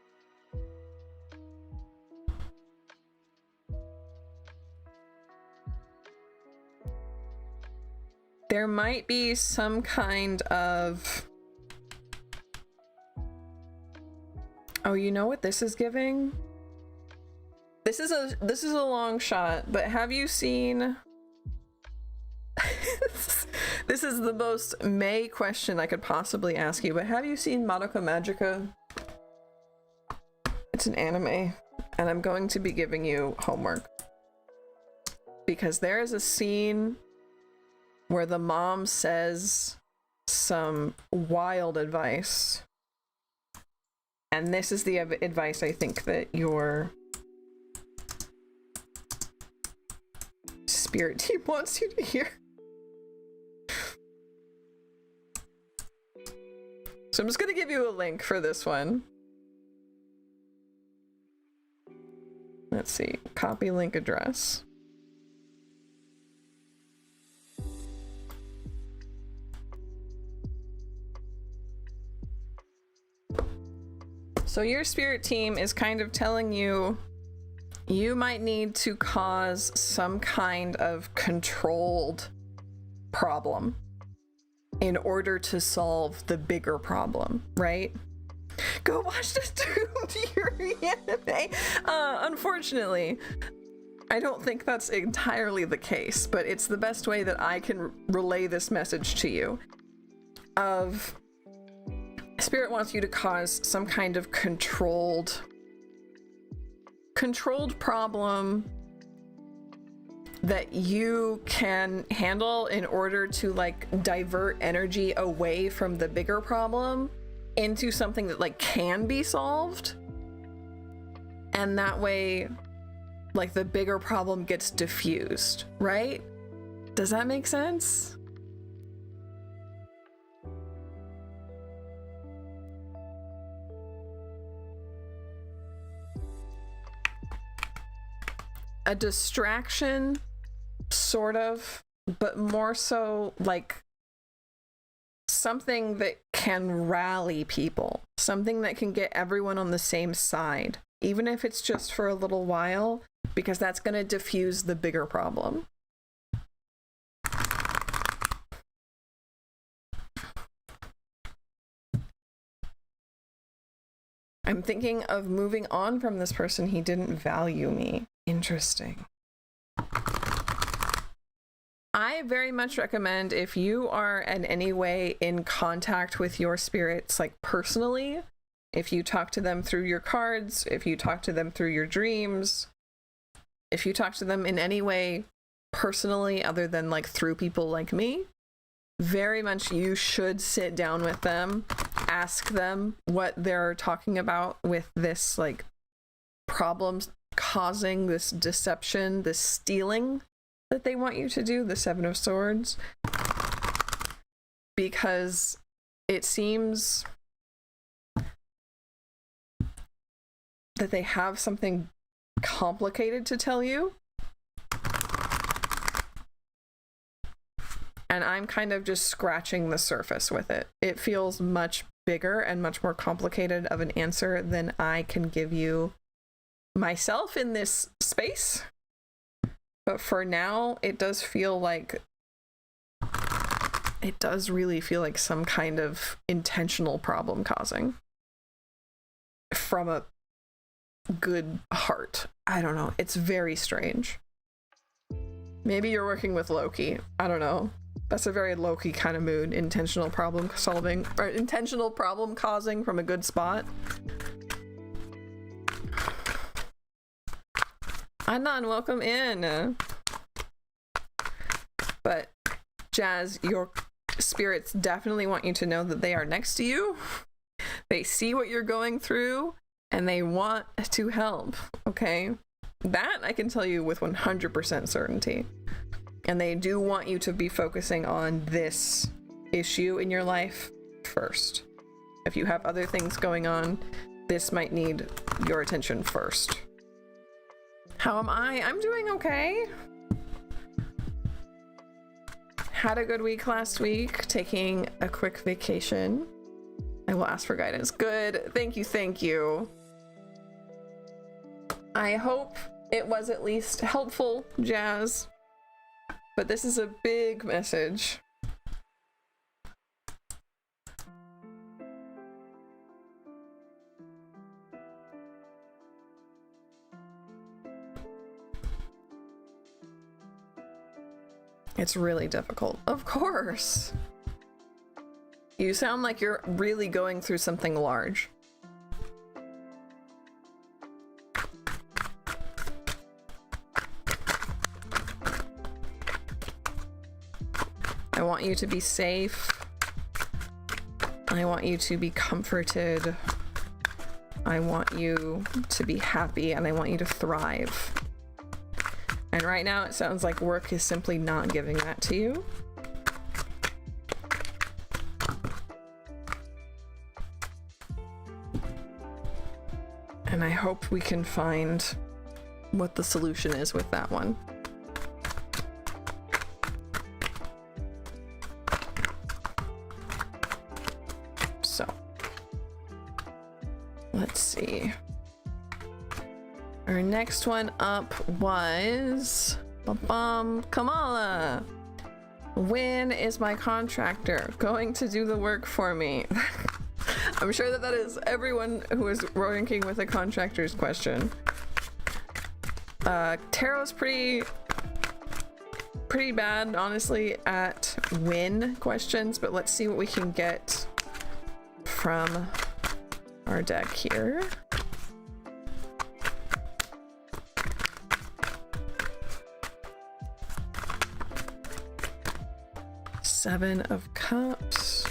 A: There might be some kind of... Oh, you know what this is giving? This is a long shot, but have you seen... This is the most May question I could possibly ask you, but have you seen Madoka Magica? It's an anime, and I'm going to be giving you homework. Because there is a scene where the mom says some wild advice. And this is the advice I think that your spirit team wants you to hear. So I'm just gonna give you a link for this one. Let's see, copy link address. So your spirit team is kind of telling you you might need to cause some kind of controlled problem in order to solve the bigger problem, right? Go watch this Doomed Yuri anime. Unfortunately, I don't think that's entirely the case, but it's the best way that I can relay this message to you. Of Spirit wants you to cause some kind of controlled problem that you can handle in order to like divert energy away from the bigger problem into something that like can be solved. And that way, like the bigger problem gets diffused, right? Does that make sense? A distraction, sort of, but more so like something that can rally people, something that can get everyone on the same side, even if it's just for a little while, because that's going to diffuse the bigger problem. I'm thinking of moving on from this person. He didn't value me. Interesting. I very much recommend, if you are in any way in contact with your spirits, like personally, if you talk to them through your cards, if you talk to them through your dreams, if you talk to them in any way personally other than like through people like me, very much you should sit down with them, ask them what they're talking about with this like problems causing this deception, this stealing that they want you to do, the Seven of Swords, because it seems that they have something complicated to tell you. and I'm kind of just scratching the surface with it. It feels much bigger and much more complicated of an answer than I can give you myself in this space. But for now, it does feel like, it does really feel like some kind of intentional problem causing from a good heart. I don't know. It's very strange. Maybe you're working with Loki. I don't know. That's a very Loki kind of mood. Intentional problem solving, or intentional problem causing from a good spot. Adnan, welcome in. But Jazz, your spirits definitely want you to know that they are next to you. They see what you're going through and they want to help, okay? That I can tell you with 100% certainty. And they do want you to be focusing on this issue in your life first. If you have other things going on, this might need your attention first. How am I? I'm doing okay. Had a good week last week, taking a quick vacation. I will ask for guidance. Good. Thank you. Thank you. I hope it was at least helpful, Jazz. But this is a big message. It's really difficult. Of course. You sound like you're really going through something large. I want you to be safe. I want you to be comforted. I want you to be happy, and I want you to thrive. And right now it sounds like work is simply not giving that to you. And I hope we can find what the solution is with that one. So, let's see. Our next one up was Kamala. When is my contractor going to do the work for me? I'm sure that that is everyone who is working with a contractor's question. Tarot's pretty bad, honestly, at when questions, but let's see what we can get from our deck here. Seven of Cups.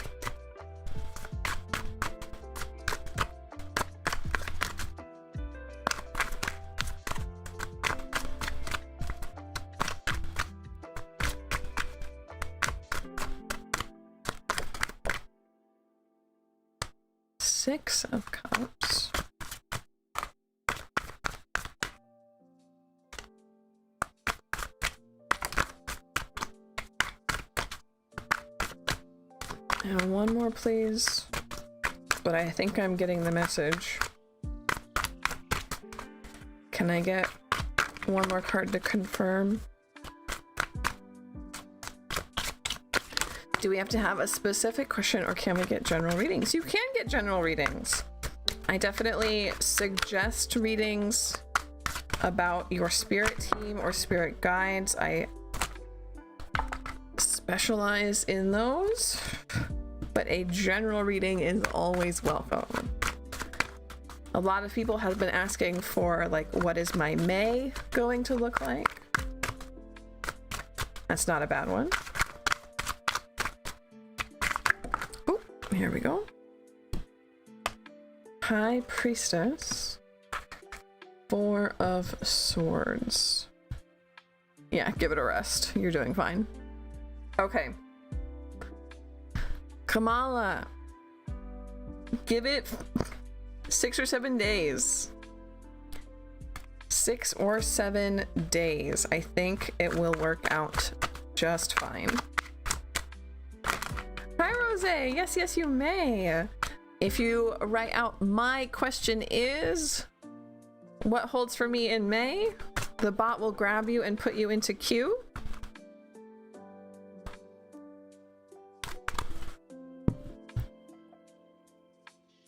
A: Six of Cups. And one more, please. But I think I'm getting the message. Can I get one more card to confirm? Do we have to have a specific question, or can we get general readings? You can get general readings. I definitely suggest readings about your spirit team or spirit guides. I specialize in those, but a general reading is always welcome. A lot of people have been asking for, like, what is my May going to look like? That's not a bad one. Oh, here we go. High Priestess. Four of Swords. Yeah, give it a rest. You're doing fine. Okay. Kamala. Give it 6 or 7 days. 6 or 7 days. I think it will work out just fine. Jose. Yes, yes, you may. If you write out my question is, what holds for me in May? The bot will grab you and put you into queue.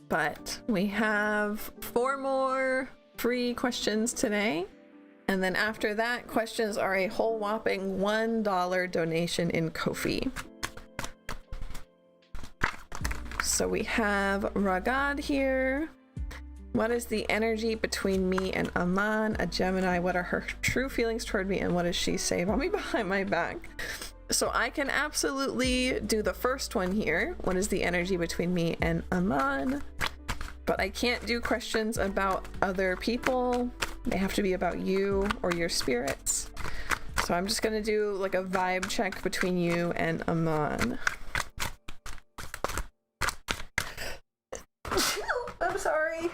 A: But we have 4 more free questions today. And then after that, questions are a whole whopping $1 donation in Ko-fi. So we have Ragad here. What is the energy between me and Aman, a Gemini? What are her true feelings toward me, and what does she say about me behind my back? So I can absolutely do the first one here. What is the energy between me and Aman? But I can't do questions about other people. They have to be about you or your spirits. So I'm just gonna do like a vibe check between you and Aman. I'm sorry.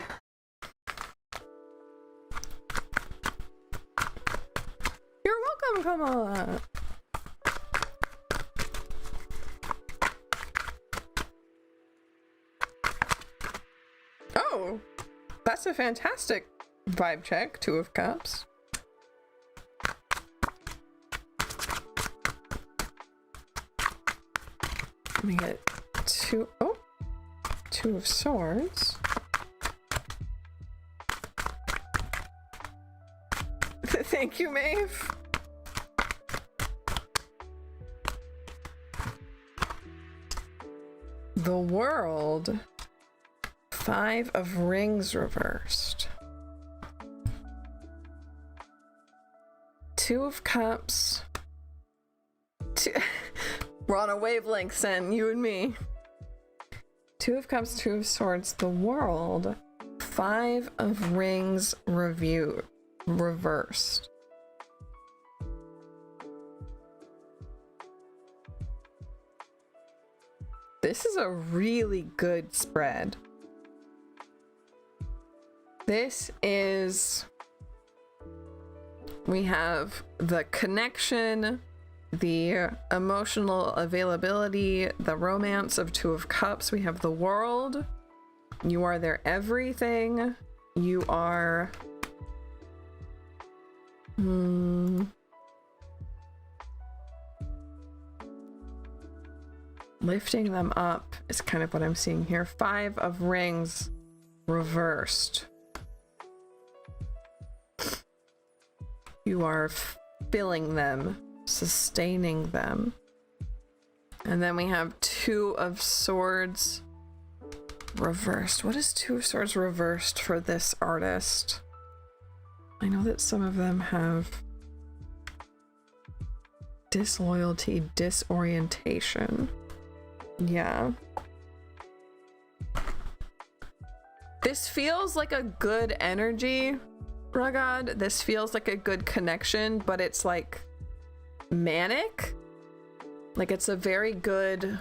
A: You're welcome, Kamala. Oh, that's a fantastic vibe check. 2 of Cups. Let me get 2. Oh, 2 of Swords. Thank you, Maeve. The World. 5 of Rings reversed. 2 of Cups. We're on a wavelength, Sen, you and me. 2 of Cups, 2 of Swords, the World. 5 of Rings reversed. This is a really good spread. This is, we have the connection, the emotional availability, the romance of 2 of Cups. We have the World. You are their everything. You are lifting them up is kind of what I'm seeing here. 5 of Rings reversed. You are filling them, sustaining them. And then we have 2 of Swords reversed. What is 2 of Swords reversed for this artist? I know that some of them have disloyalty, disorientation. Yeah. This feels like a good energy, Ragad. This feels like a good connection, but it's like manic. Like it's a very good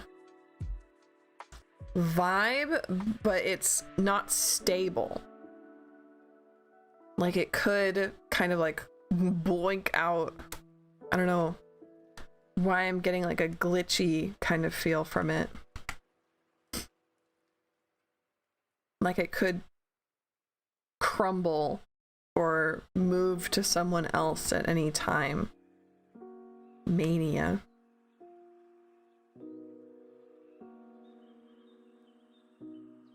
A: vibe, but it's not stable. Like it could kind of like blink out. I don't know why I'm getting like a glitchy kind of feel from it. Like it could crumble or move to someone else at any time. Mania.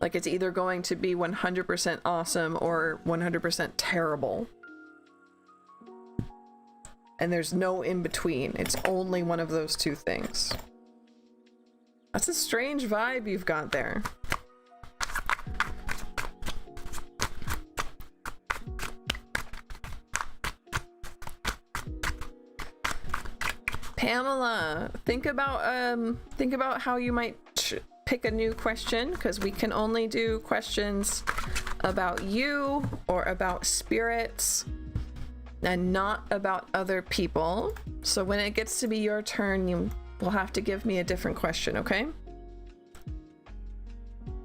A: Like it's either going to be 100% awesome or 100% terrible. And there's no in between. It's only one of those 2 things. That's a strange vibe you've got there. Pamela, think about how you might pick a new question, because we can only do questions about you or about spirits and not about other people. So when it gets to be your turn, you will have to give me a different question, okay?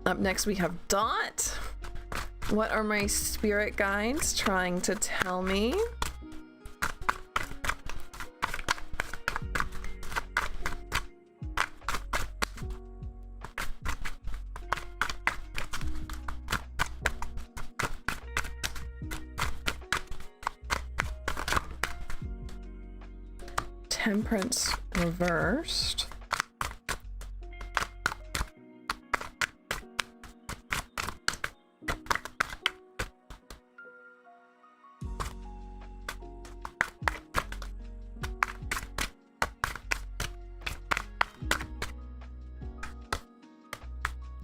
A: Up next we have Dot. What are my spirit guides trying to tell me? Temperance reversed.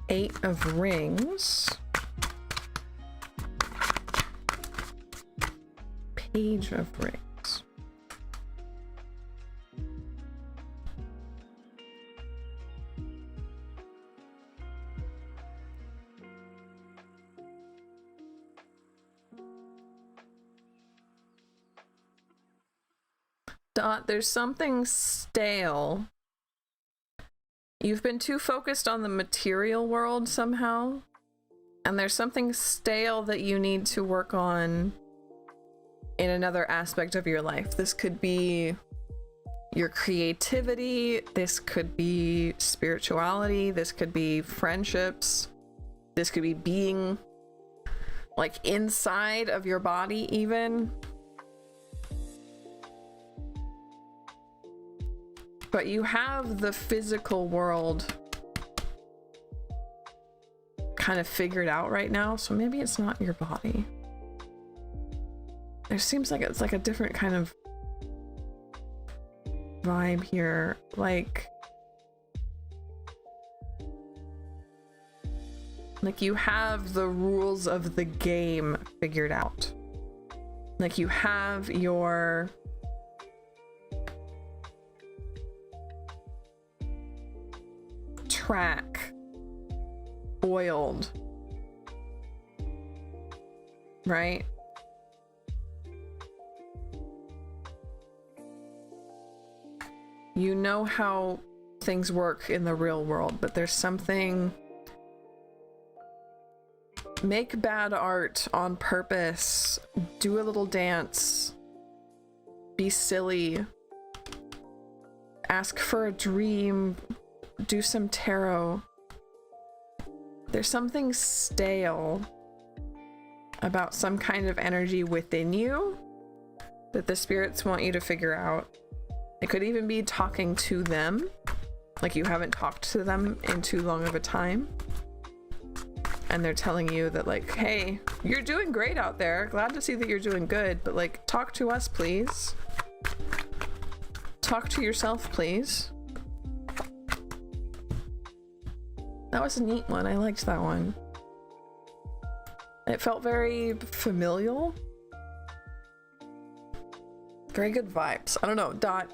A: Eight of Rings. Page of Rings. Dot, there's something stale. You've been too focused on the material world somehow, and there's something stale that you need to work on in another aspect of your life. This could be your creativity, this could be spirituality, this could be friendships, this could be being like inside of your body even. But you have the physical world kind of figured out right now, so maybe it's not your body. There seems like it's like a different kind of vibe here. Like you have the rules of the game figured out. Like you have your track oiled, right? You know how things work in the real world, but there's something. Make bad art on purpose, do a little dance, be silly, ask for a dream, do some tarot. There's something stale about some kind of energy within you that the spirits want you to figure out. It could even be talking to them, like you haven't talked to them in too long of a time, and they're telling you that like, hey, you're doing great out there, glad to see that you're doing good, but like, talk to us please, talk to yourself please. That was a neat one. I liked that one. It felt very familial. Very good vibes. I don't know, Dot.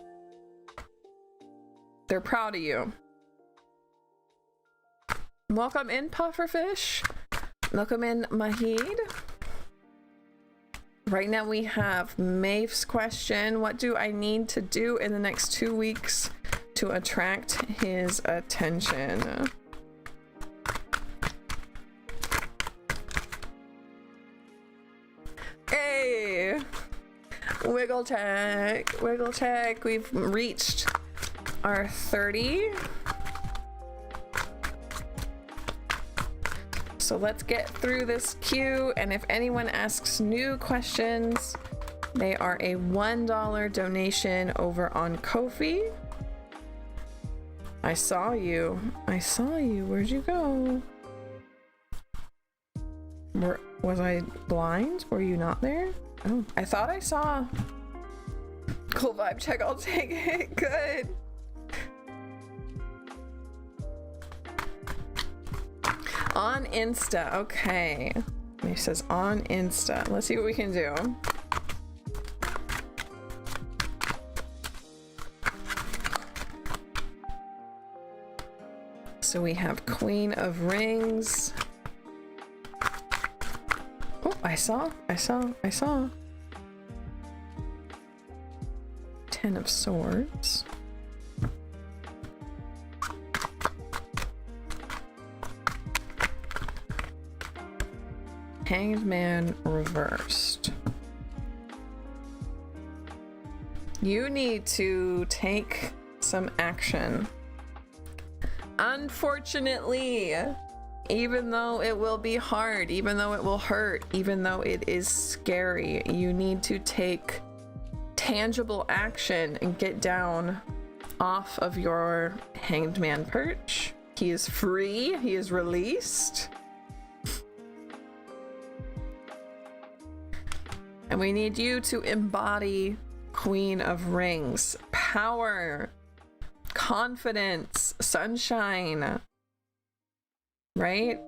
A: They're proud of you. Welcome in, Pufferfish. Welcome in, Mahid. Right now we have Mafe's question. What do I need to do in the next 2 weeks to attract his attention? Hey! Wiggle check, wiggle check. We've reached our 30. So let's get through this queue, and if anyone asks new questions, they are a $1 donation over on Ko-fi. I saw you. I saw you. Where'd you go? Was I blind? Were you not there? Oh, I thought I saw. Cool vibe check. I'll take it. Good. On Insta. Okay. He says on Insta. Let's see what we can do. So we have Queen of Rings. Oh, I saw. 10 of Swords. Hanged Man reversed. You need to take some action. Unfortunately, even though it will be hard, even though it will hurt, even though it is scary, you need to take tangible action and get down off of your hanged man perch. He is free. He is released. And we need you to embody Queen of Rings. Power, confidence, sunshine. Right?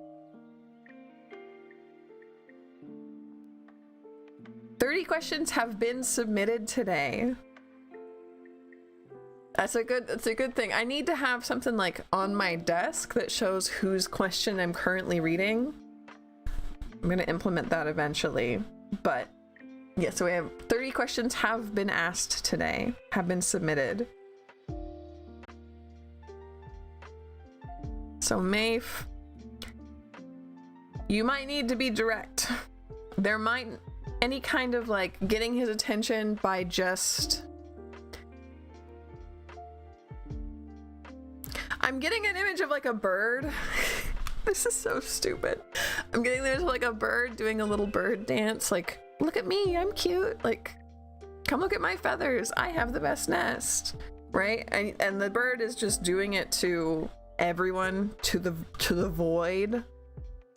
A: 30 questions have been submitted today. That's a good thing. I need to have something like on my desk that shows whose question I'm currently reading. I'm gonna implement that eventually. But yeah, so we have 30 questions have been asked today, have been submitted. So Maeve, you might need to be direct. There might any kind of like getting his attention by just, I'm getting an image of like a bird. This is so stupid. I'm getting the image of like a bird doing a little bird dance. Like, look at me, I'm cute. Like, come look at my feathers. I have the best nest, right? And the bird is just doing it to everyone, to the void.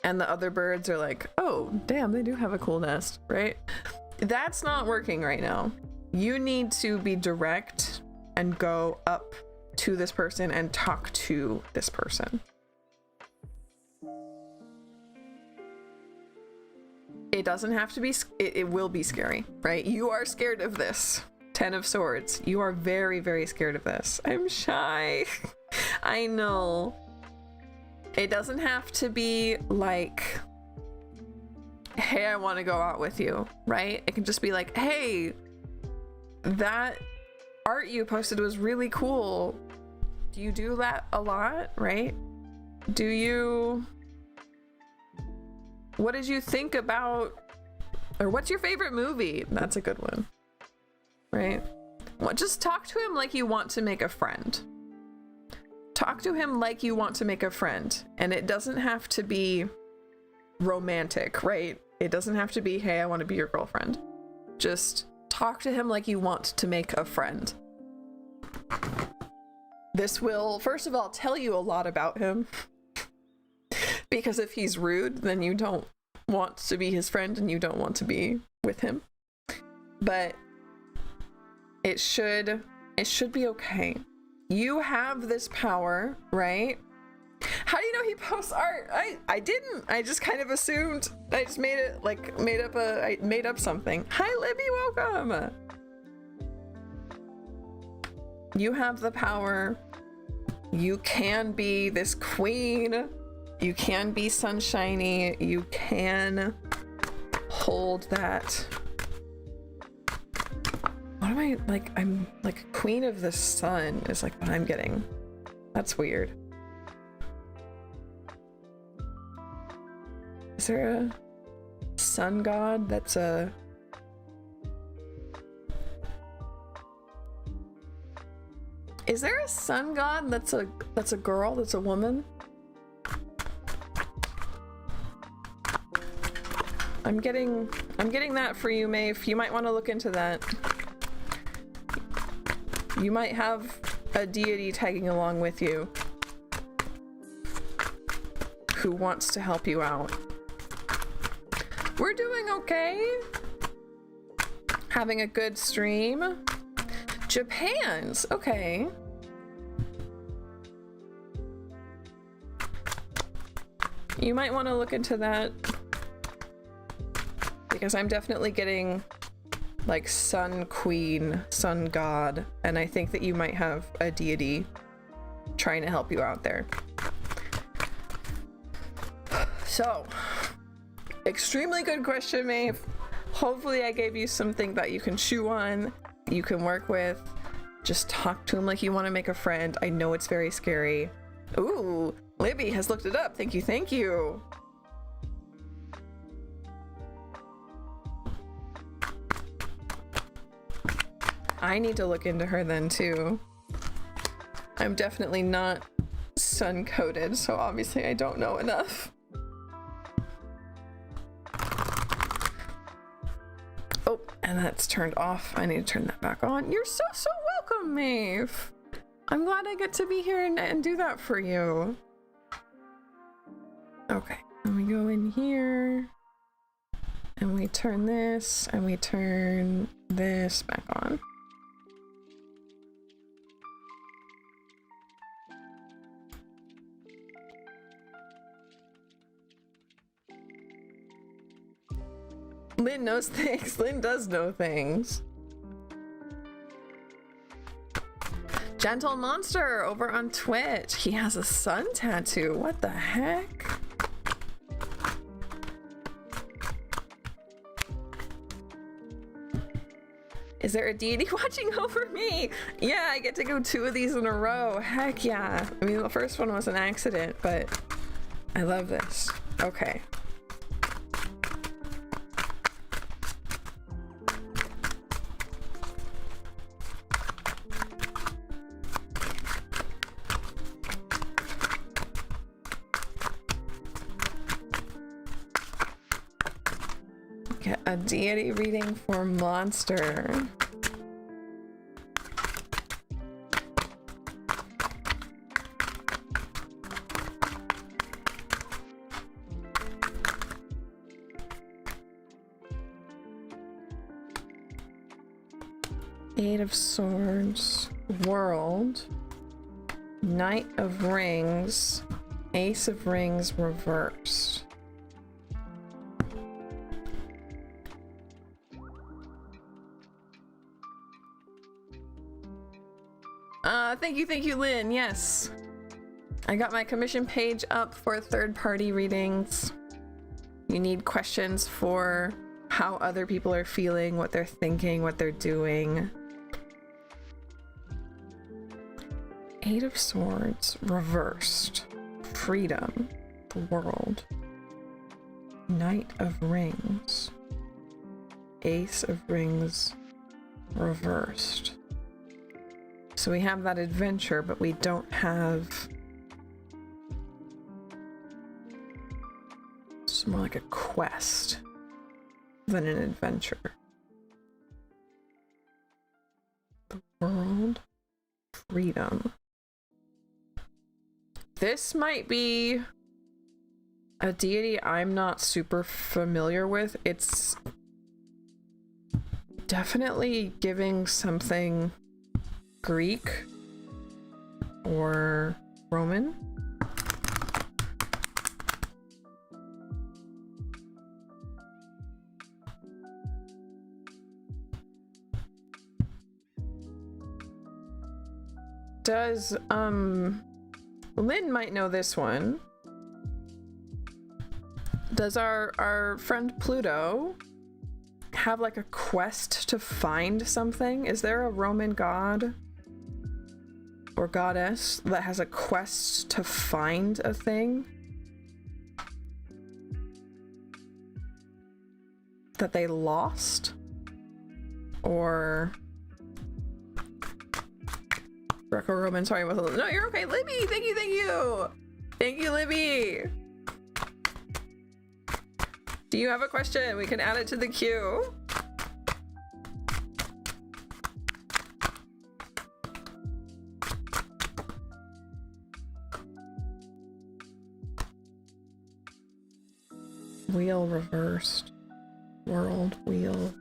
A: And the other birds are like, oh, damn, they do have a cool nest, right? That's not working right now. You need to be direct and go up to this person and talk to this person. It doesn't have to be, it will be scary, right? You are scared of this. 10 of Swords. You are very, very scared of this. I'm shy. I know. It doesn't have to be like, hey, I want to go out with you, right? It can just be like, hey, that art you posted was really cool. Do you do that a lot, right? Do you... What did you think about... Or what's your favorite movie? That's a good one, right? Well, just talk to him like you want to make a friend. Talk to him like you want to make a friend. And it doesn't have to be romantic, right? It doesn't have to be, hey, I want to be your girlfriend. Just talk to him like you want to make a friend. This will, first of all, tell you a lot about him. Because if he's rude, then you don't want to be his friend and you don't want to be with him. But it should be okay. You have this power, right? How do you know he posts art? I didn't. I just kind of assumed. I just made it like I made up something. Hi Libby, welcome. You have the power. You can be this queen. You can be sunshiny. You can hold that. What am I like? I'm like queen of the sun is like what I'm getting. That's weird. Is there a sun god that's a... Is there a sun god that's a girl, that's a woman? I'm getting that for you, Maeve. You might want to look into that. You might have a deity tagging along with you who wants to help you out. We're doing okay. Having a good stream. Japan's, okay. You might want to look into that. Because I'm definitely getting like sun queen, sun god, and I think that you might have a deity trying to help you out there. So, extremely good question, Maeve. Hopefully I gave you something that you can chew on, you can work with. Just talk to him like you want to make a friend. I know it's very scary. Ooh, Libby has looked it up. Thank you, thank you. I need to look into her then too. I'm definitely not sun coded, so obviously I don't know enough. Oh, And that's turned off. I need to turn that back on. You're so welcome, Maeve. I'm glad I get to be here and do that for you. Okay, and we go in here and we turn this and we turn this back on. Lynn knows things. Lynn does know things. Gentle Monster over on Twitch. He has a sun tattoo. What the heck? Is there a deity watching over me? Yeah, I get to go 2 of these in a row. Heck yeah. I mean, the first one was an accident, but I love this. Okay. Get a deity reading for Monster. Eight of Swords, World, Knight of Rings, Ace of Rings reversed. Thank you, Lynn. Yes. I got my commission page up for third-party readings. You need questions for how other people are feeling, what they're thinking, what they're doing. Eight of Swords, reversed. Freedom, the World. Knight of Rings. Ace of Rings, reversed. So we have that adventure, but we don't have... It's more like a quest than an adventure. The World, Freedom. This might be a deity I'm not super familiar with. It's definitely giving something Greek or Roman. Does Lynn might know this one. Does our friend Pluto have like a quest to find something? Is there a Roman god or goddess that has a quest to find a thing that they lost? Or Greco-Roman, sorry, no, you're okay. Libby, thank you, Libby. Do you have a question? We can add it to the queue. Wheel reversed. World wheel.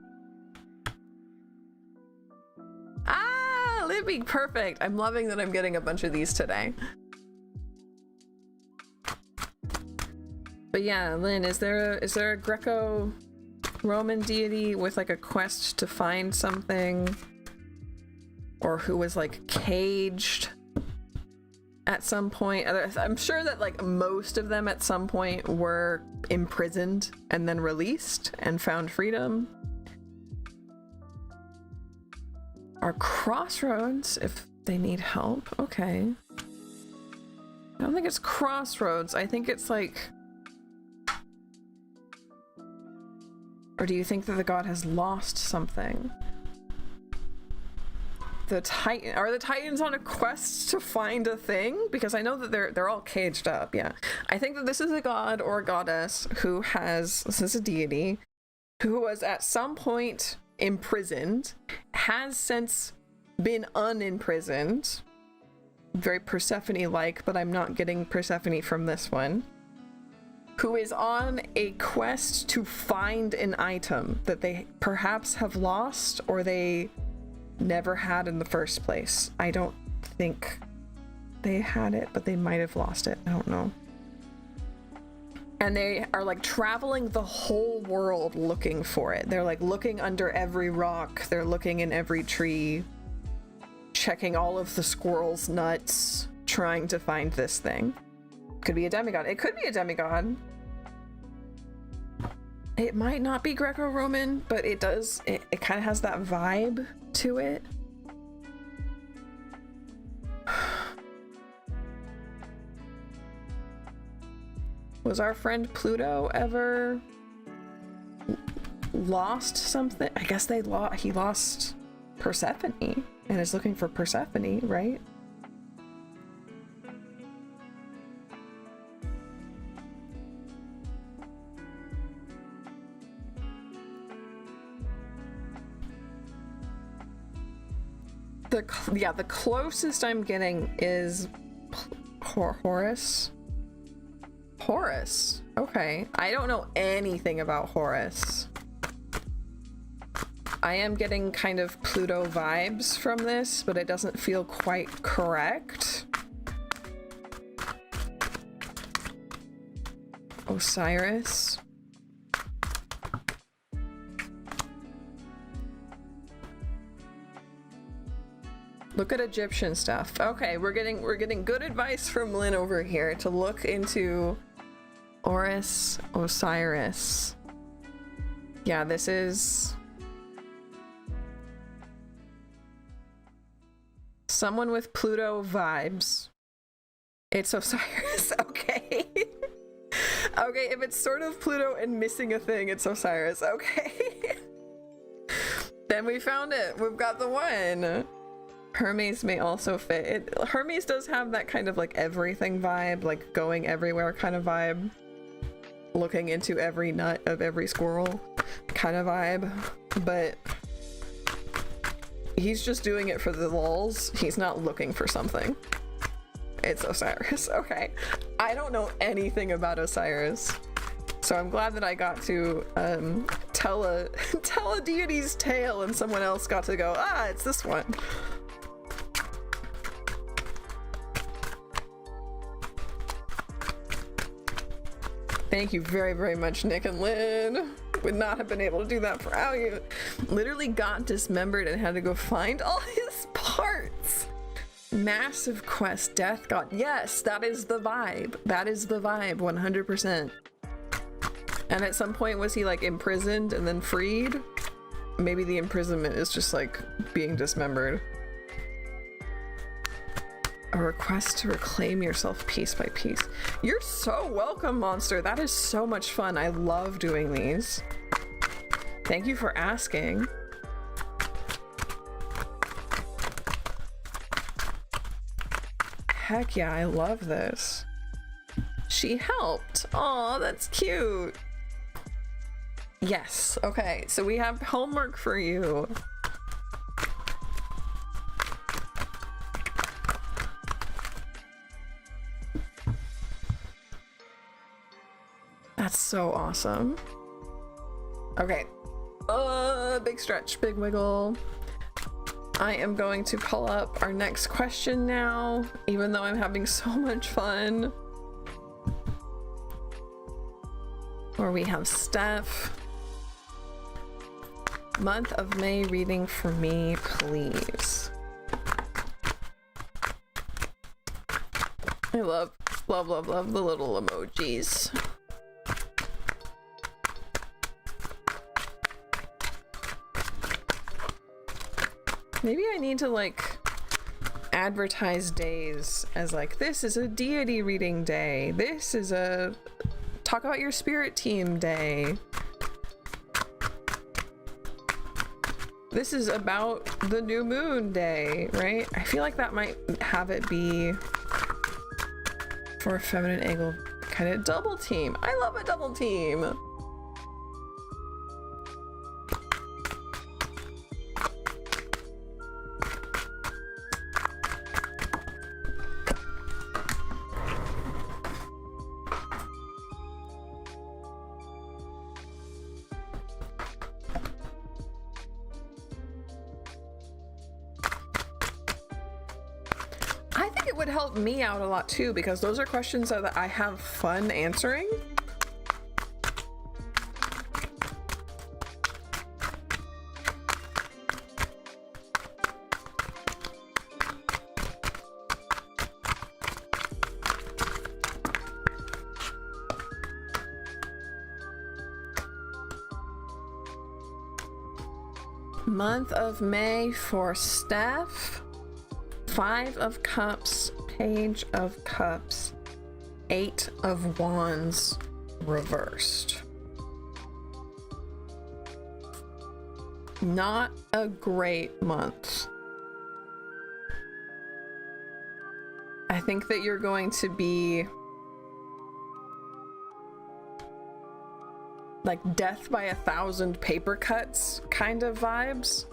A: Ah, Libby, perfect. I'm loving that I'm getting a bunch of these today. But yeah, Lynn, is there a Greco-Roman deity with like a quest to find something, or who was like caged at some point? I'm sure that like most of them at some point were imprisoned and then released and found freedom. Are crossroads if they need help? Okay. I don't think it's crossroads. I think it's like... Or do you think that the god has lost something? The Titan, are the Titans on a quest to find a thing? Because I know that they're all caged up, yeah. I think that this is a god or a goddess who has, this is a deity, who was at some point imprisoned, has since been unimprisoned. Very Persephone-like, but I'm not getting Persephone from this one. Who is on a quest to find an item that they perhaps have lost or they never had in the first place. I don't think they had it, but they might have lost it. I don't know. And they are like traveling the whole world looking for it. They're like looking under every rock. They're looking in every tree, checking all of the squirrels' nuts, trying to find this thing. Could be a demigod. It could be a demigod. It might not be Greco-Roman, but it does, it kind of has that vibe to it. Was our friend Pluto ever lost something? I guess he lost Persephone and is looking for Persephone, right? The closest I'm getting is Horus. Horus. Okay. I don't know anything about Horus. I am getting kind of Pluto vibes from this, but it doesn't feel quite correct. Osiris. Look at Egyptian stuff. Okay, we're getting good advice from Lynn over here to look into Horus, Osiris. Yeah, this is someone with Pluto vibes. It's Osiris. Okay. Okay, if it's sort of Pluto and missing a thing, it's Osiris. Okay. Then we found it. We've got the one. Hermes may also fit. Hermes does have that kind of like everything vibe, like going everywhere kind of vibe. Looking into every nut of every squirrel kind of vibe. But he's just doing it for the lulz. He's not looking for something. It's Osiris. Okay. I don't know anything about Osiris. So I'm glad that I got to tell a deity's tale and someone else got to go, ah, it's this one. Thank you very, very much, Nick and Lynn. Would not have been able to do that without you. Literally got dismembered and had to go find all his parts. Massive quest, death god. Yes, that is the vibe. That is the vibe, 100%. And at some point, was he like imprisoned and then freed? Maybe the imprisonment is just like being dismembered. A request to reclaim yourself piece by piece. You're so welcome, Monster. That is so much fun. I love doing these. Thank you for asking. Heck yeah, I love this. She helped. Aw, that's cute. Yes. Okay, so we have homework for you. That's so awesome. Okay. Big stretch, big wiggle. I am going to pull up our next question now, even though I'm having so much fun. Where we have Steph. Month of May reading for me, please. I love the little emojis. Maybe I need to like advertise days as like, this is a deity reading day. This is a talk about your spirit team day. This is about the new moon day, right? I feel like that might have it be for a feminine angle kind of double team. I love a double team. would help me out a lot too, because those are questions that I have fun answering. Month of May for Steph. 5 of Cups, Page of Cups, 8 of Wands reversed. Not a great month. I think that you're going to be like death by 1,000 paper cuts kind of vibes.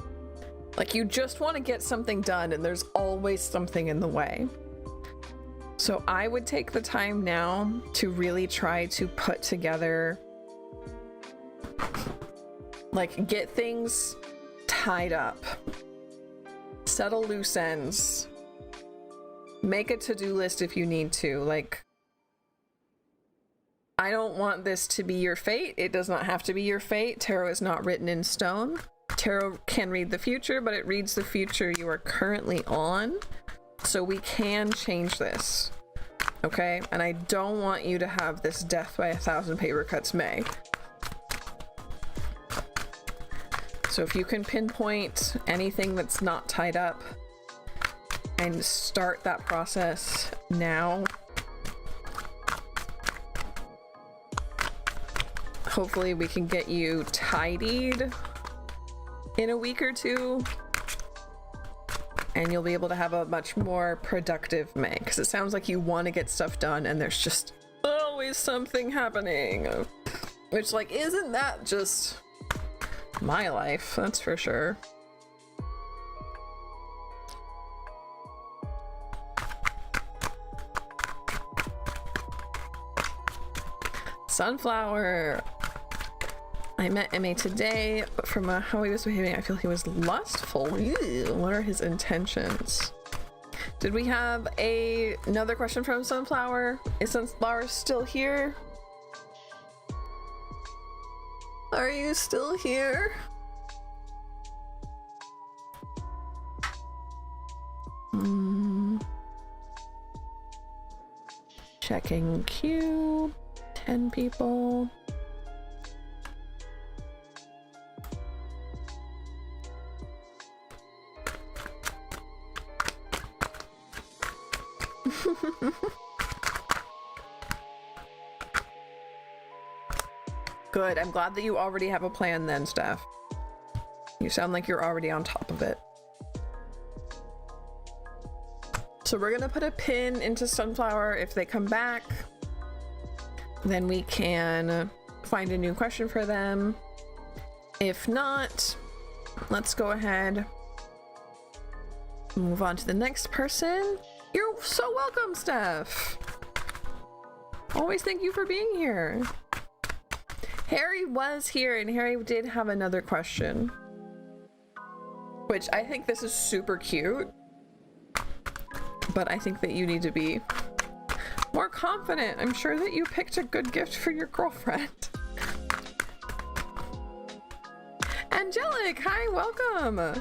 A: Like you just want to get something done and there's always something in the way. So I would take the time now to really try to put together, like get things tied up, settle loose ends, make a to-do list if you need to. Like, I don't want this to be your fate. It does not have to be your fate. Tarot is not written in stone. Tarot can read the future, but it reads the future you are currently on. So we can change this. Okay? And I don't want you to have this death by 1,000 paper cuts May. So if you can pinpoint anything that's not tied up and start that process now, hopefully we can get you tidied in a week or two, and you'll be able to have a much more productive May, because it sounds like you want to get stuff done and there's just always something happening, which, like, isn't that just my life? That's for sure. Sunflower. I met Emma today, but from how he was behaving, I feel he was lustful. Ew, what are his intentions? Did we have another question from Sunflower? Is Sunflower still here? Are you still here? Checking queue. 10 people. Good. I'm glad that you already have a plan then, Steph. You sound like you're already on top of it. So we're gonna put a pin into Sunflower. If they come back, then we can find a new question for them. If not, let's go ahead and move on to the next person. You're so welcome, Steph. Always thank you for being here. Harry was here, and Harry did have another question, which I think this is super cute, but I think that you need to be more confident. I'm sure that you picked a good gift for your girlfriend. Angelic, hi, welcome.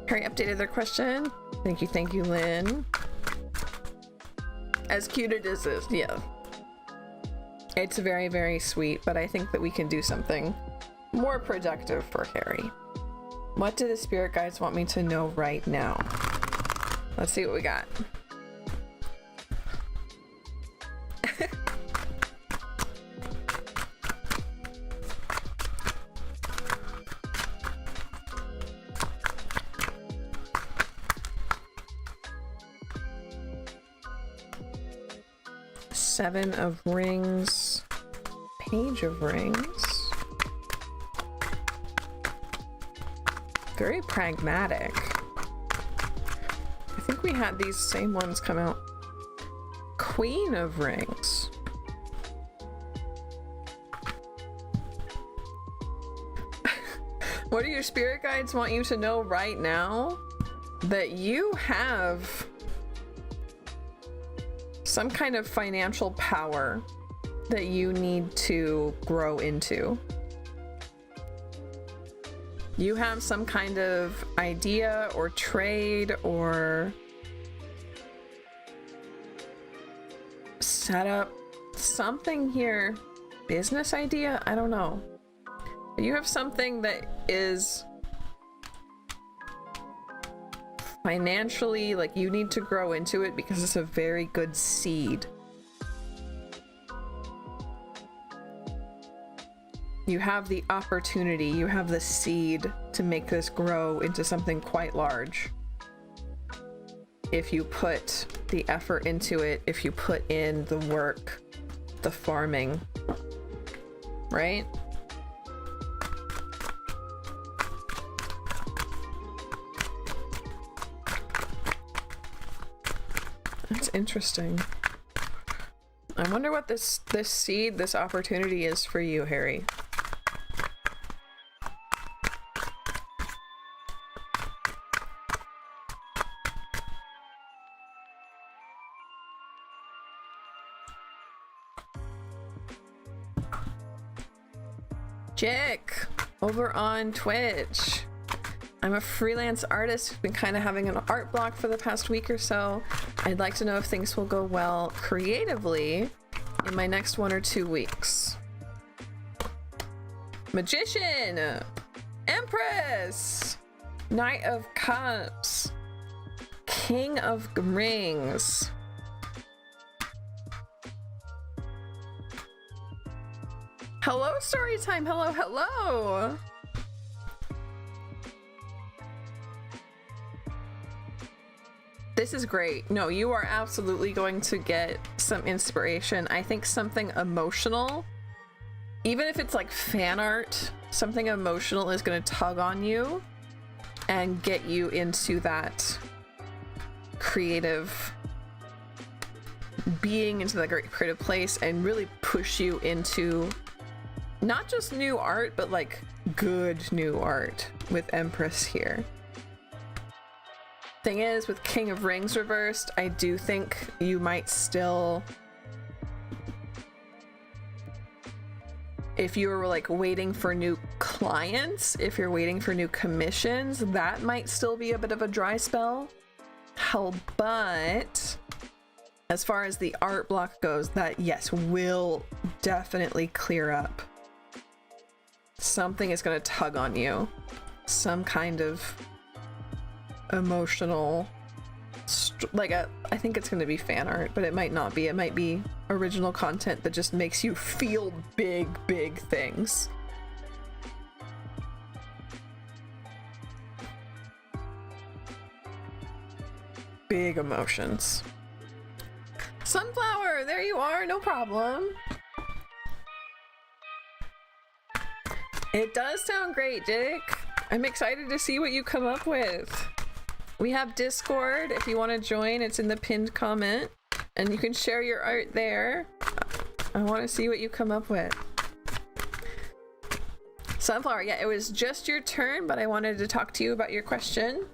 A: Harry updated their question. Thank you, Lynn. As cute as it is, yeah. It's very, very sweet, but I think that we can do something more productive for Harry. What do the spirit guides want me to know right now? Let's see what we got. Seven of Rings, Page of Rings. Very pragmatic. I think we had these same ones come out. Queen of Rings. What do your spirit guides want you to know right now? That you have some kind of financial power that you need to grow into. You have some kind of idea or trade or setup, something here, business idea, I don't know. You have something that is financially, like, you need to grow into it because it's a very good seed. You have the opportunity, you have the seed to make this grow into something quite large. If you put the effort into it, if you put in the work, the farming, right? That's interesting. I wonder what this seed, this opportunity is for you, Harry. Jick, over on Twitch. I'm a freelance artist who's been kind of having an art block for the past week or so. I'd like to know if things will go well creatively in my next 1 or 2 weeks. Magician, Empress, Knight of Cups, King of Rings. Hello, Storytime. Hello, hello. This is great. No, you are absolutely going to get some inspiration. I think something emotional, even if it's like fan art, something emotional is going to tug on you and get you into that creative being, into that great creative place, and really push you into not just new art, but like good new art with Empress here. Thing is, with King of Rings reversed, I do think you might still, if you were like waiting for new clients, if you're waiting for new commissions, that might still be a bit of a dry spell. Hell, but as far as the art block goes, that, yes, will definitely clear up. Something is going to tug on you. Some kind of emotional, I think it's going to be fan art, but it might not be. It might be original content that just makes you feel big, big things. Big emotions. Sunflower, there you are, no problem. It does sound great, Dick. I'm excited to see what you come up with. We have Discord. If you want to join, it's in the pinned comment, and you can share your art there. I want to see what you come up with. Sunflower, yeah, it was just your turn, but I wanted to talk to you about your question.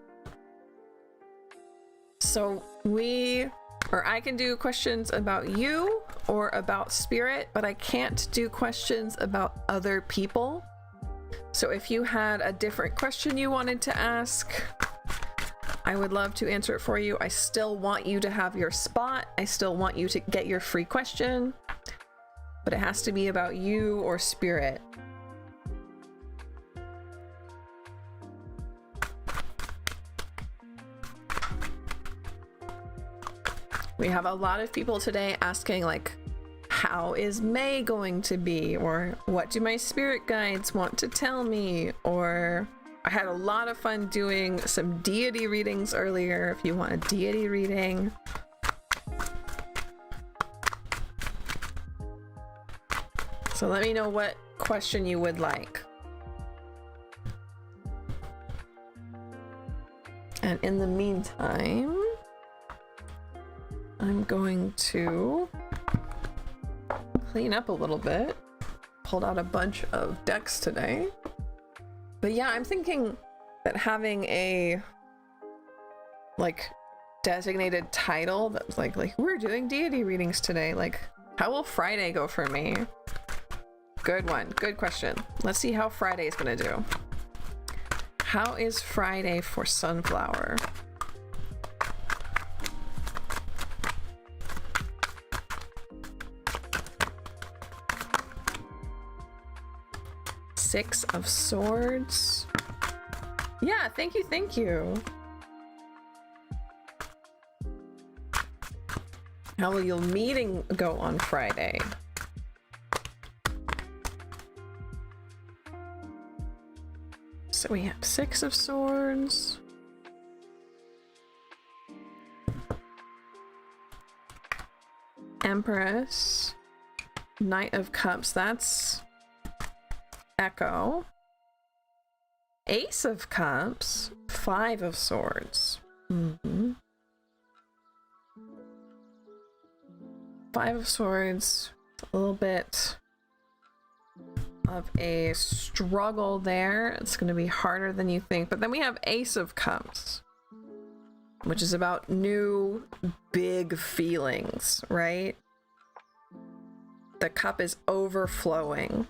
A: So I can do questions about you or about spirit, but I can't do questions about other people. So if you had a different question you wanted to ask, I would love to answer it for you. I still want you to have your spot. I still want you to get your free question, but it has to be about you or spirit. We have a lot of people today asking, like, how is May going to be? Or what do my spirit guides want to tell me? Or I had a lot of fun doing some deity readings earlier. If you want a deity reading, so let me know what question you would like. And in the meantime, I'm going to clean up a little bit. Pulled out a bunch of decks today. But yeah, I'm thinking that having a, like, designated title that's like we're doing deity readings today. Like, how will Friday go for me? Good one. Good question. Let's see how Friday is gonna do. How is Friday for Sunflower? Six of Swords. Yeah, thank you, thank you. How will your meeting go on Friday? So we have Six of Swords. Empress. Knight of Cups, that's Echo. Ace of Cups. Five of Swords. Five of Swords. A little bit of a struggle there. It's going to be harder than you think. But then we have Ace of Cups, which is about new big feelings, right? The cup is overflowing.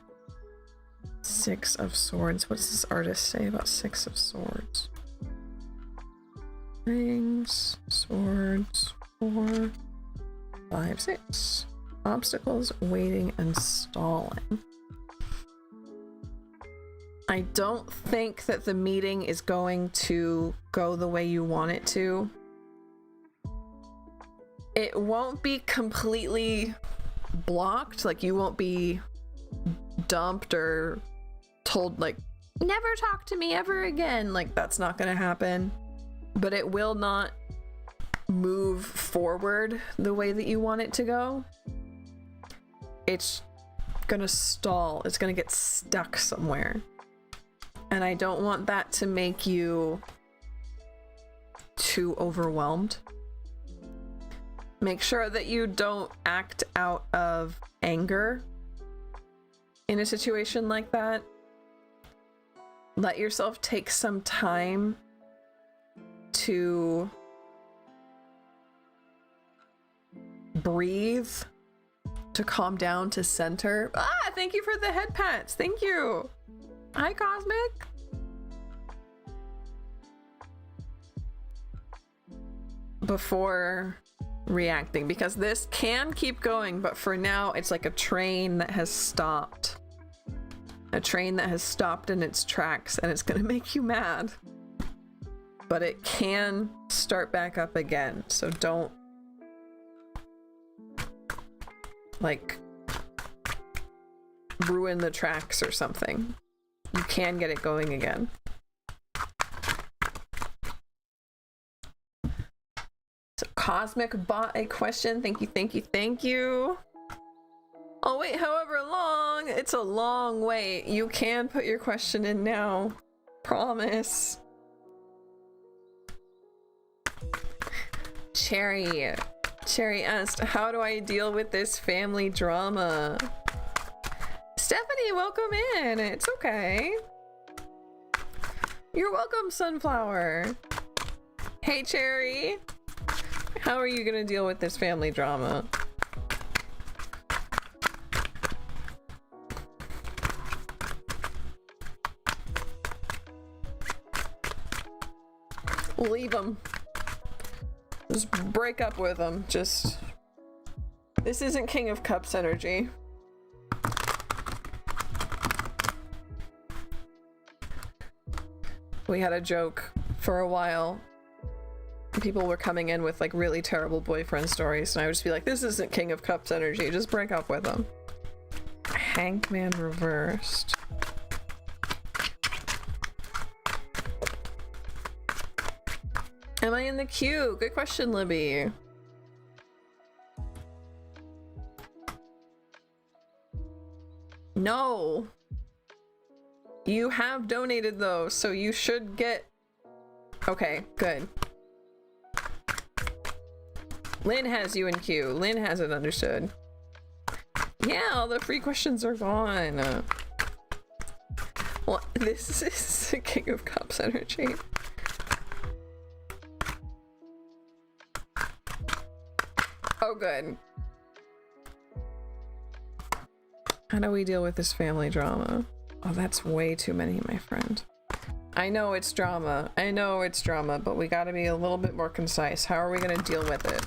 A: Six of Swords. What does this artist say about Six of Swords? Rings, swords, 4, 5, 6. Obstacles, waiting, and stalling. I don't think that the meeting is going to go the way you want it to. It won't be completely blocked, like you won't be dumped or told like never talk to me ever again. Like, that's not gonna happen. But it will not move forward the way that you want it to go. It's gonna stall. It's gonna get stuck somewhere. And I don't want that to make you too overwhelmed. Make sure that you don't act out of anger in a situation like that. Let yourself take some time to breathe, to calm down, to center. Ah, thank you for the head pats. Thank you. Hi, Cosmic. Before reacting, because this can keep going, but for now it's like a train that has stopped. A train that has stopped in its tracks, and it's gonna make you mad. But it can start back up again, so don't like ruin the tracks or something. You can get it going again. So Cosmic bought a question. Thank you, thank you, thank you. I'll wait however long. It's a long wait. You can put your question in now. Promise. Cherry asked, how do I deal with this family drama? Stephanie, welcome in. It's okay. You're welcome, Sunflower. Hey, Cherry. How are you gonna deal with this family drama? Leave him. Just break up with him. Just... This isn't King of Cups energy. We had a joke for a while. People were coming in with like really terrible boyfriend stories, and I would just be like, this isn't King of Cups energy. Just break up with him. Hangman reversed. Am I in the queue? Good question, Libby. No. You have donated though, so you should get... Okay, good. Lynn has you in queue. Lynn has it understood. Yeah, all the free questions are gone. Well, this is the King of Cups energy. so good. How do we deal with this family drama? Oh, that's way too many, my friend. I know it's drama. I know it's drama, but we gotta be a little bit more concise. How are we gonna deal with it?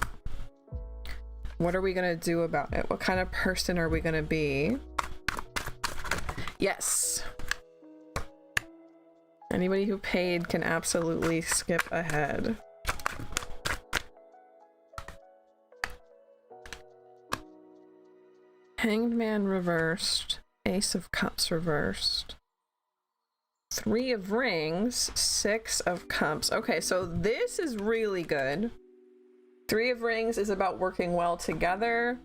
A: What are we gonna do about it? What kind of person are we gonna be? Yes. Anybody who paid can absolutely skip ahead. Hanged Man reversed. Ace of Cups reversed. 3 of Rings. 6 of Cups. Okay, so this is really good. 3 of Rings is about working well together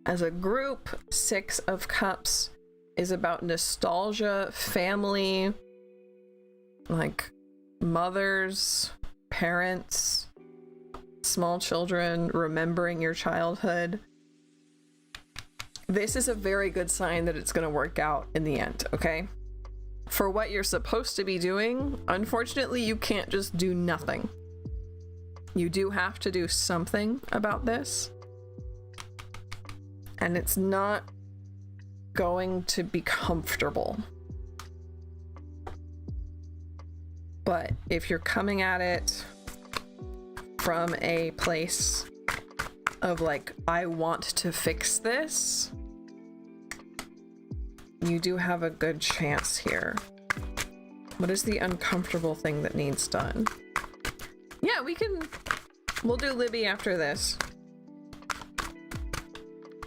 A: as a group. 6 of Cups is about nostalgia, family, like mothers, parents, small children, remembering your childhood. This is a very good sign that it's going to work out in the end, okay? For what you're supposed to be doing, unfortunately, you can't just do nothing. You do have to do something about this. And it's not going to be comfortable. But if you're coming at it from a place of like, I want to fix this, you do have a good chance here. What is the uncomfortable thing that needs done? Yeah, we'll do Libby after this.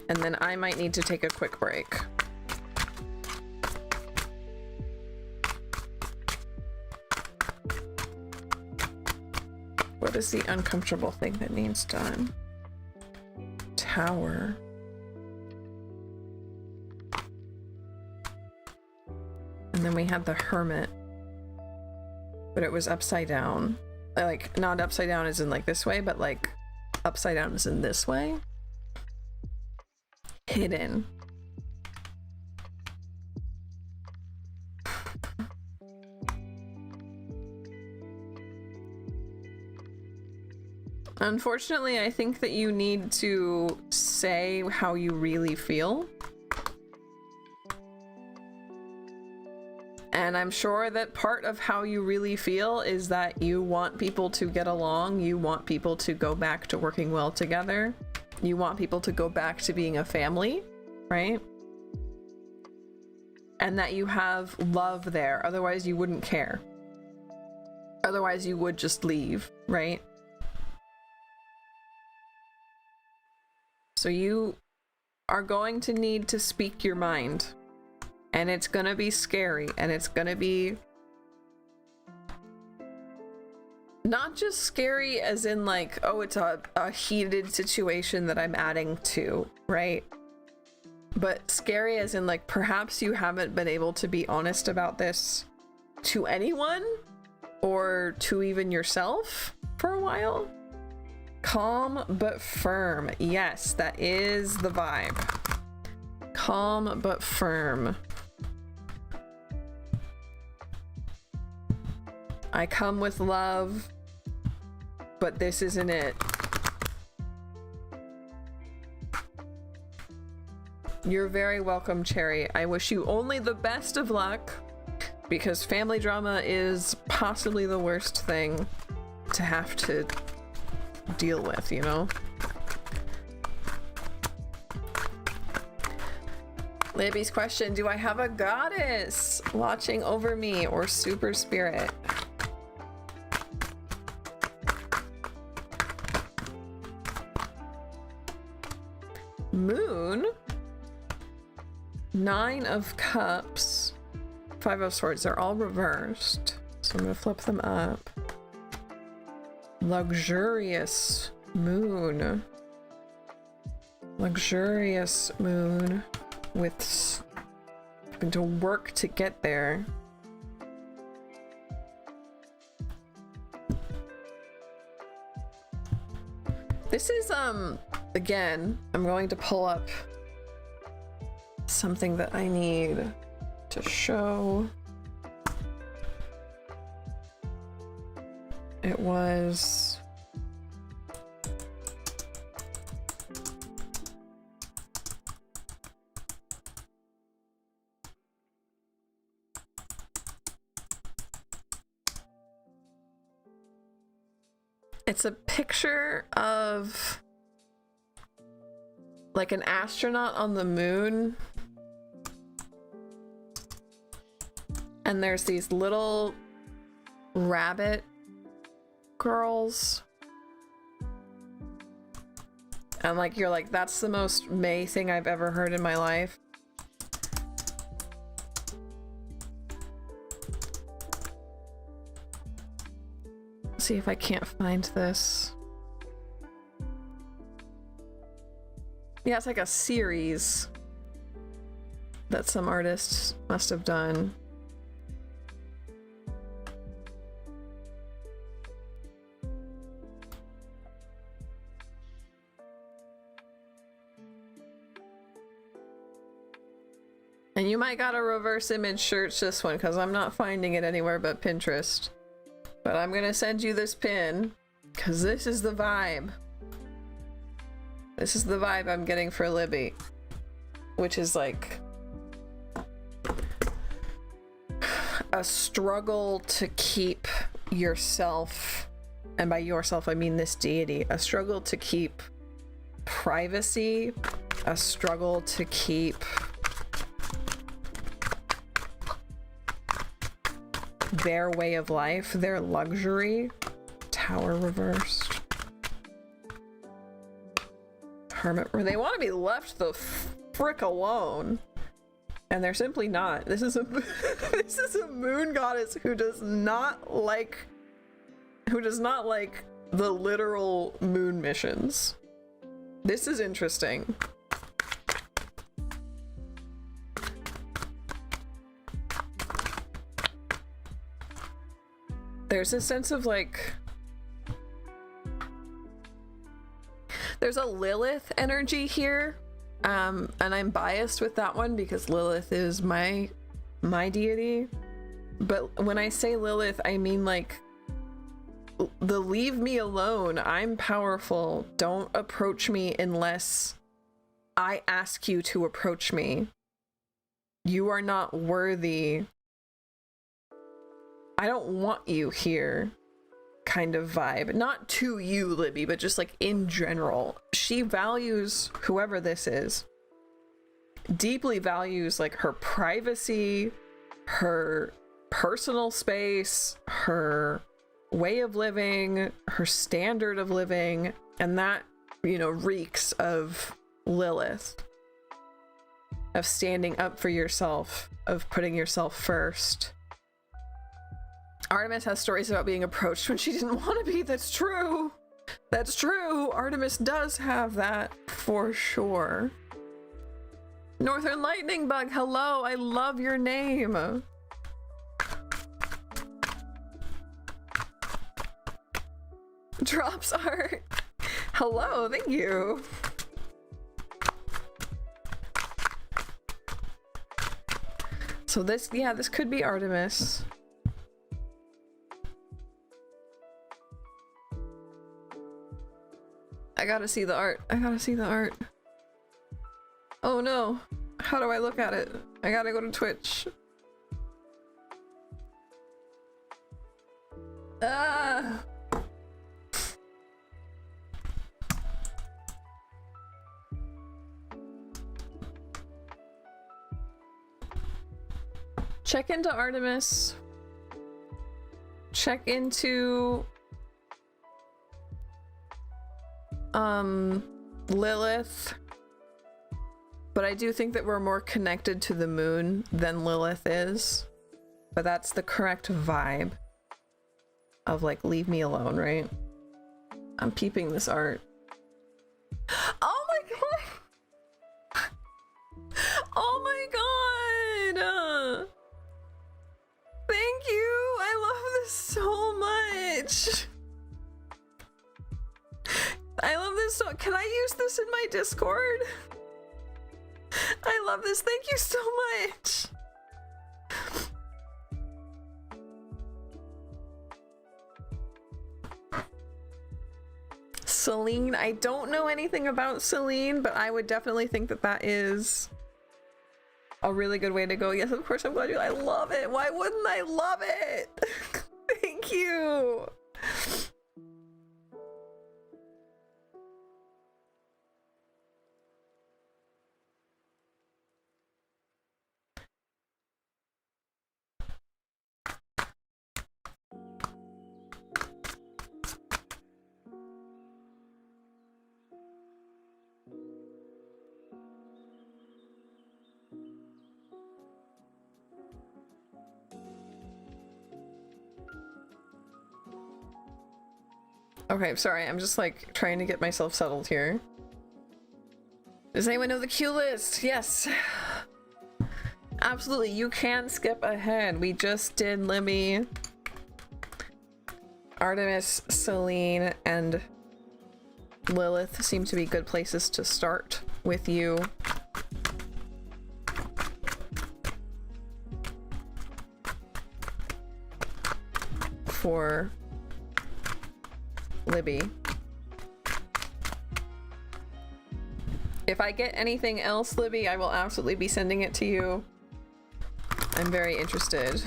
A: And then I might need to take a quick break. What is the uncomfortable thing that needs done? Tower. And then we had the Hermit. But it was upside down. Like, not upside down as in like this way, but like upside down as in this way. Hidden. Unfortunately, I think that you need to say how you really feel. And I'm sure that part of how you really feel is that you want people to get along, you want people to go back to working well together, you want people to go back to being a family, right? And that you have love there, otherwise you wouldn't care. Otherwise you would just leave, right? So you are going to need to speak your mind. And it's gonna be scary, and it's gonna be not just scary as in like, oh, it's a heated situation that I'm adding to, right? But scary as in like, perhaps you haven't been able to be honest about this to anyone or to even yourself for a while. Calm but firm. Yes, that is the vibe. Calm but firm. I come with love, but this isn't it. You're very welcome, Cherry. I wish you only the best of luck, because family drama is possibly the worst thing to have to deal with, you know? Libby's question, do I have a goddess watching over me or super spirit? Moon, 9 of Cups, 5 of Swords. They're all reversed, so I'm gonna flip them up. Luxurious moon. Luxurious moon with having to work to get there. This is again, I'm going to pull up something that I need to show. It was It's a picture of like an astronaut on the moon. And there's these little rabbit girls. And like, you're like, that's the most May thing I've ever heard in my life. Let's see if I can't find this. Yeah, it's like a series that some artists must have done. And you might gotta reverse image search this one because I'm not finding it anywhere but Pinterest. But I'm gonna send you this pin because this is the vibe. This is the vibe I'm getting for Libby, which is like a struggle to keep yourself, and by yourself I mean this deity, a struggle to keep privacy, a struggle to keep their way of life, their luxury. Tower reversed. Hermit, where they want to be left the frick alone, and they're simply not. This is a this is a moon goddess who does not like the literal moon missions. This is interesting. There's a sense of like, there's a Lilith energy here, and I'm biased with that one because Lilith is my deity. But when I say Lilith, I mean like the leave me alone, I'm powerful, don't approach me unless I ask you to approach me. You are not worthy. I don't want you here kind of vibe. Not to you, Libby, but just like in general. She values, whoever this is, deeply values like her privacy, her personal space, her way of living, her standard of living, and that, you know, reeks of Lilith, of standing up for yourself, of putting yourself first. Artemis has stories about being approached when she didn't want to be. That's true. That's true. Artemis does have that for sure. Northern Lightning Bug, hello. I love your name. Drops art. Hello, thank you. So this, yeah, this could be Artemis. I gotta see the art. I gotta see the art. Oh no. How do I look at it? I gotta go to Twitch. Ah! Check into Artemis. Check into Lilith. But I do think that we're more connected to the moon than Lilith is. But that's the correct vibe of like, leave me alone, right? I'm peeping this art. Oh my god! Oh my god! Thank you! I love this so much! I love this so— can I use this in my Discord? I love this, thank you so much! Celine, I don't know anything about Celine, but I would definitely think that that is a really good way to go. Yes, of course, I'm glad you— I love it! Why wouldn't I love it? Thank you! Okay, sorry, I'm just like trying to get myself settled here. Does anyone know the cue list? Yes. Absolutely, you can skip ahead. We just did Libby, Artemis, Celine, and Lilith seem to be good places to start with you. For Libby. If I get anything else, Libby, I will absolutely be sending it to you. I'm very interested.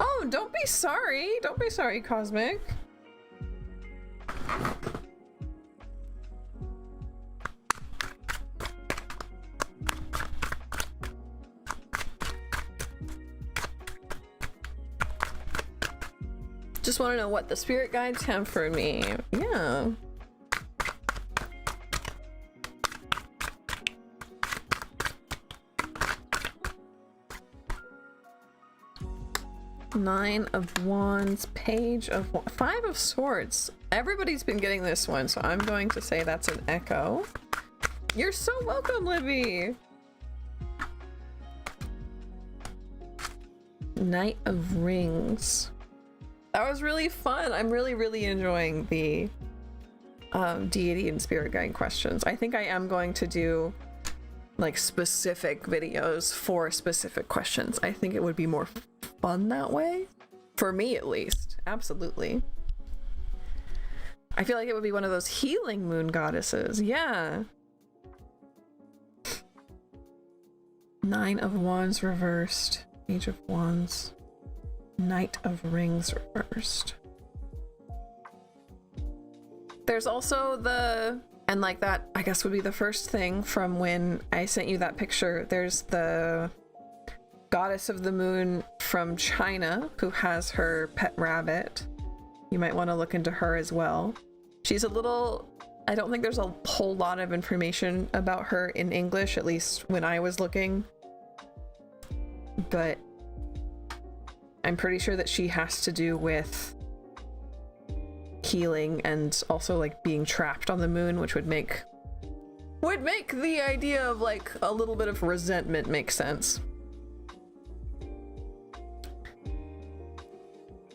A: Oh, don't be sorry. Don't be sorry, Cosmic. Just want to know what the spirit guides have for me. Yeah. Nine of Wands, Page of Five of Swords. Everybody's been getting this one, so I'm going to say that's an echo. You're so welcome, Libby. Knight of Rings. That was really fun. I'm really enjoying the deity and spirit guide questions. I think I am going to do like specific videos for specific questions. I think it would be more fun that way. For me, at least. Absolutely. I feel like it would be one of those healing moon goddesses. Yeah. Nine of Wands reversed. Page of Wands. Knight of Rings reversed. There's also the, and like that I guess would be the first thing from when I sent you that picture. There's the goddess of the moon from China who has her pet rabbit. You might want to look into her as well. She's a little, I don't think there's a whole lot of information about her in English, at least when I was looking, but I'm pretty sure that she has to do with healing and also like being trapped on the moon, which would make the idea of like a little bit of resentment make sense.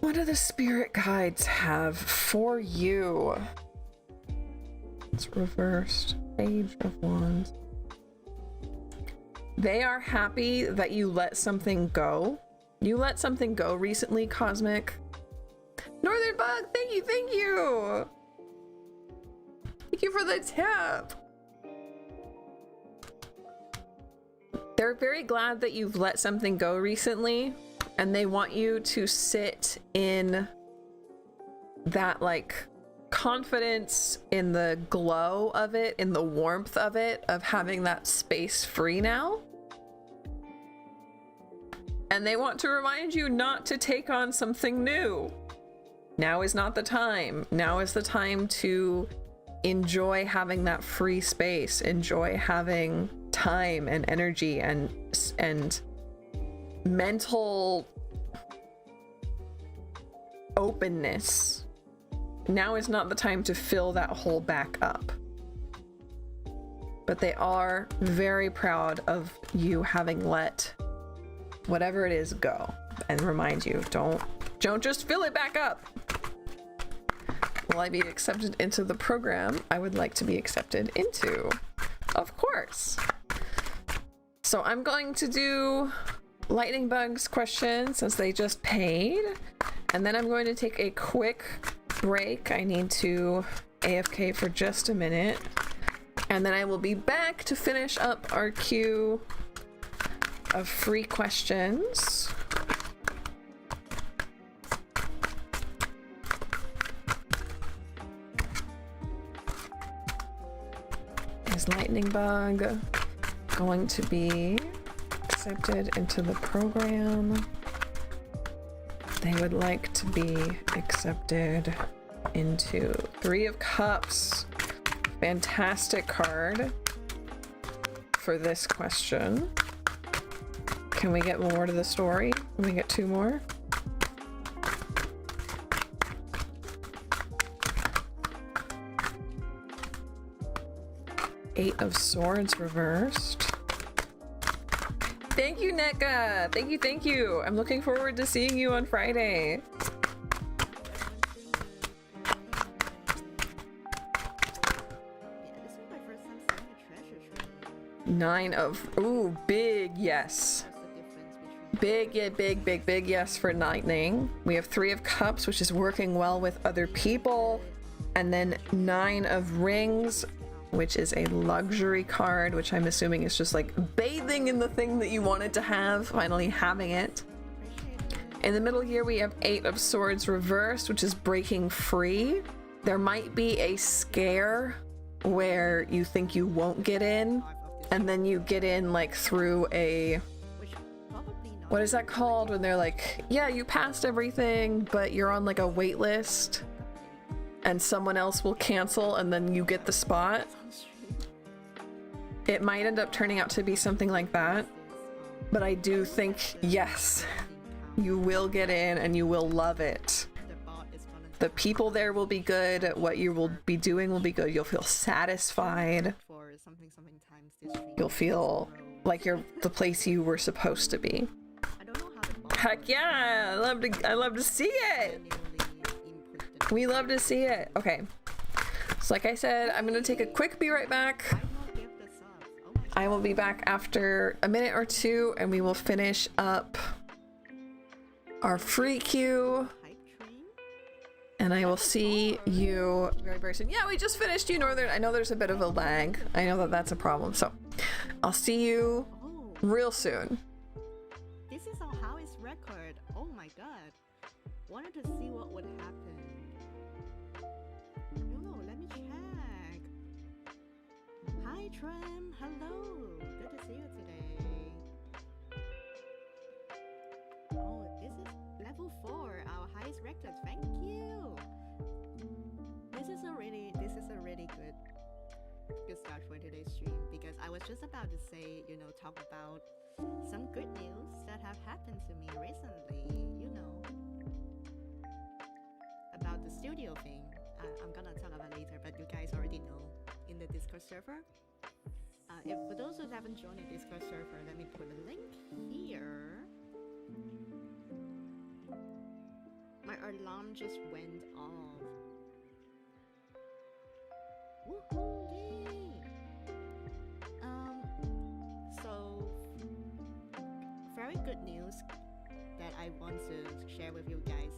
A: What do the spirit guides have for you? It's reversed. Page of Wands. They are happy that you let something go. You let something go recently, Cosmic. Northern Bug, thank you, thank you! Thank you for the tap! They're very glad that you've let something go recently, and they want you to sit in that, like, confidence, in the glow of it, in the warmth of it, of having that space free now. And they want to remind you not to take on something new. Now is not the time. Now is the time to enjoy having that free space, enjoy having time and energy and mental openness. Now is not the time to fill that hole back up. But they are very proud of you having let whatever it is go, and remind you, don't just fill it back up. Will I be accepted into the program I would like to be accepted into? Of course. So I'm going to do Lightning Bugs questions since they just paid, and then I'm going to take a quick break. I need to AFK for just a minute, and then I will be back to finish up our queue of free questions. Is Lightning Bug going to be accepted into the program? They would like to be accepted into Three of Cups. Fantastic card for this question. Can we get more to the story? Can we get two more? Eight of Swords reversed. Thank you, Neka. Thank you, thank you. I'm looking forward to seeing you on Friday. Nine of, ooh, big yes. Big, yeah, big yes for Lightning. We have Three of Cups, which is working well with other people. And then Nine of Rings, which is a luxury card, which I'm assuming is just like bathing in the thing that you wanted to have, finally having it. In the middle here, we have Eight of Swords reversed, which is breaking free. There might be a scare where you think you won't get in, and then you get in like through a, what is that called? When they're like, yeah, you passed everything, but you're on like a wait list and someone else will cancel and then you get the spot. It might end up turning out to be something like that, but I do think, yes, you will get in and you will love it. The people there will be good. What you will be doing will be good. You'll feel satisfied. You'll feel like you're the place you were supposed to be. Heck yeah! I love to see it. We love to see it. Okay. So like I said, I'm gonna take a quick be right back. I will be back after a minute or two and we will finish up our free queue. And I will see you very, very soon. Yeah, we just finished you, Northern. I know there's a bit of a lag. I know that that's a problem. So I'll see you real soon.
B: This is our highest record. Oh my god. Wanted to see what would happen. No, let me check. Hi, Tram. Hello. Good to see you today. Oh, this is level 4, our highest record. Thank you. This is a really good start for today's stream, because I was just about to say, talk about some good news that have happened to me recently, about the studio thing. I'm gonna talk about it later, but you guys already know in the Discord server. If for those who haven't joined the Discord server, let me put a link here. My alarm just went off. Woohoo! Yay! So very good news that I want to share with you guys,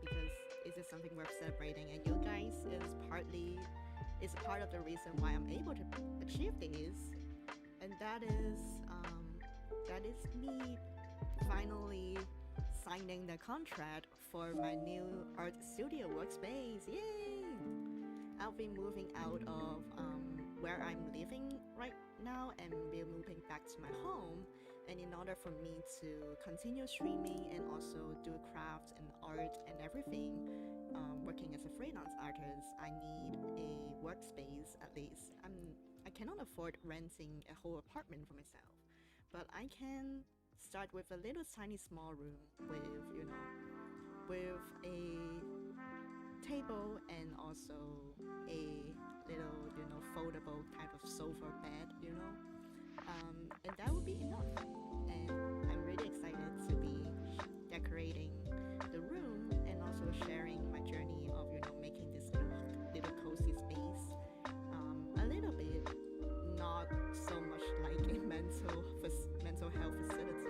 B: because this is something worth celebrating, and you guys is part of the reason why I'm able to achieve this, and that is me finally signing the contract for my new art studio workspace. Yay! I'll be moving out of where I'm living right now and be moving back to my home. And in order for me to continue streaming and also do crafts and art and everything, working as a freelance artist, I need a workspace at least. I cannot afford renting a whole apartment for myself, but I can start with a little tiny small room with a table and also a little foldable type of sofa bed, and that would be enough. And I'm really excited to be decorating the room and also sharing my journey of making this little cozy space a little bit not so much like a mental health facility,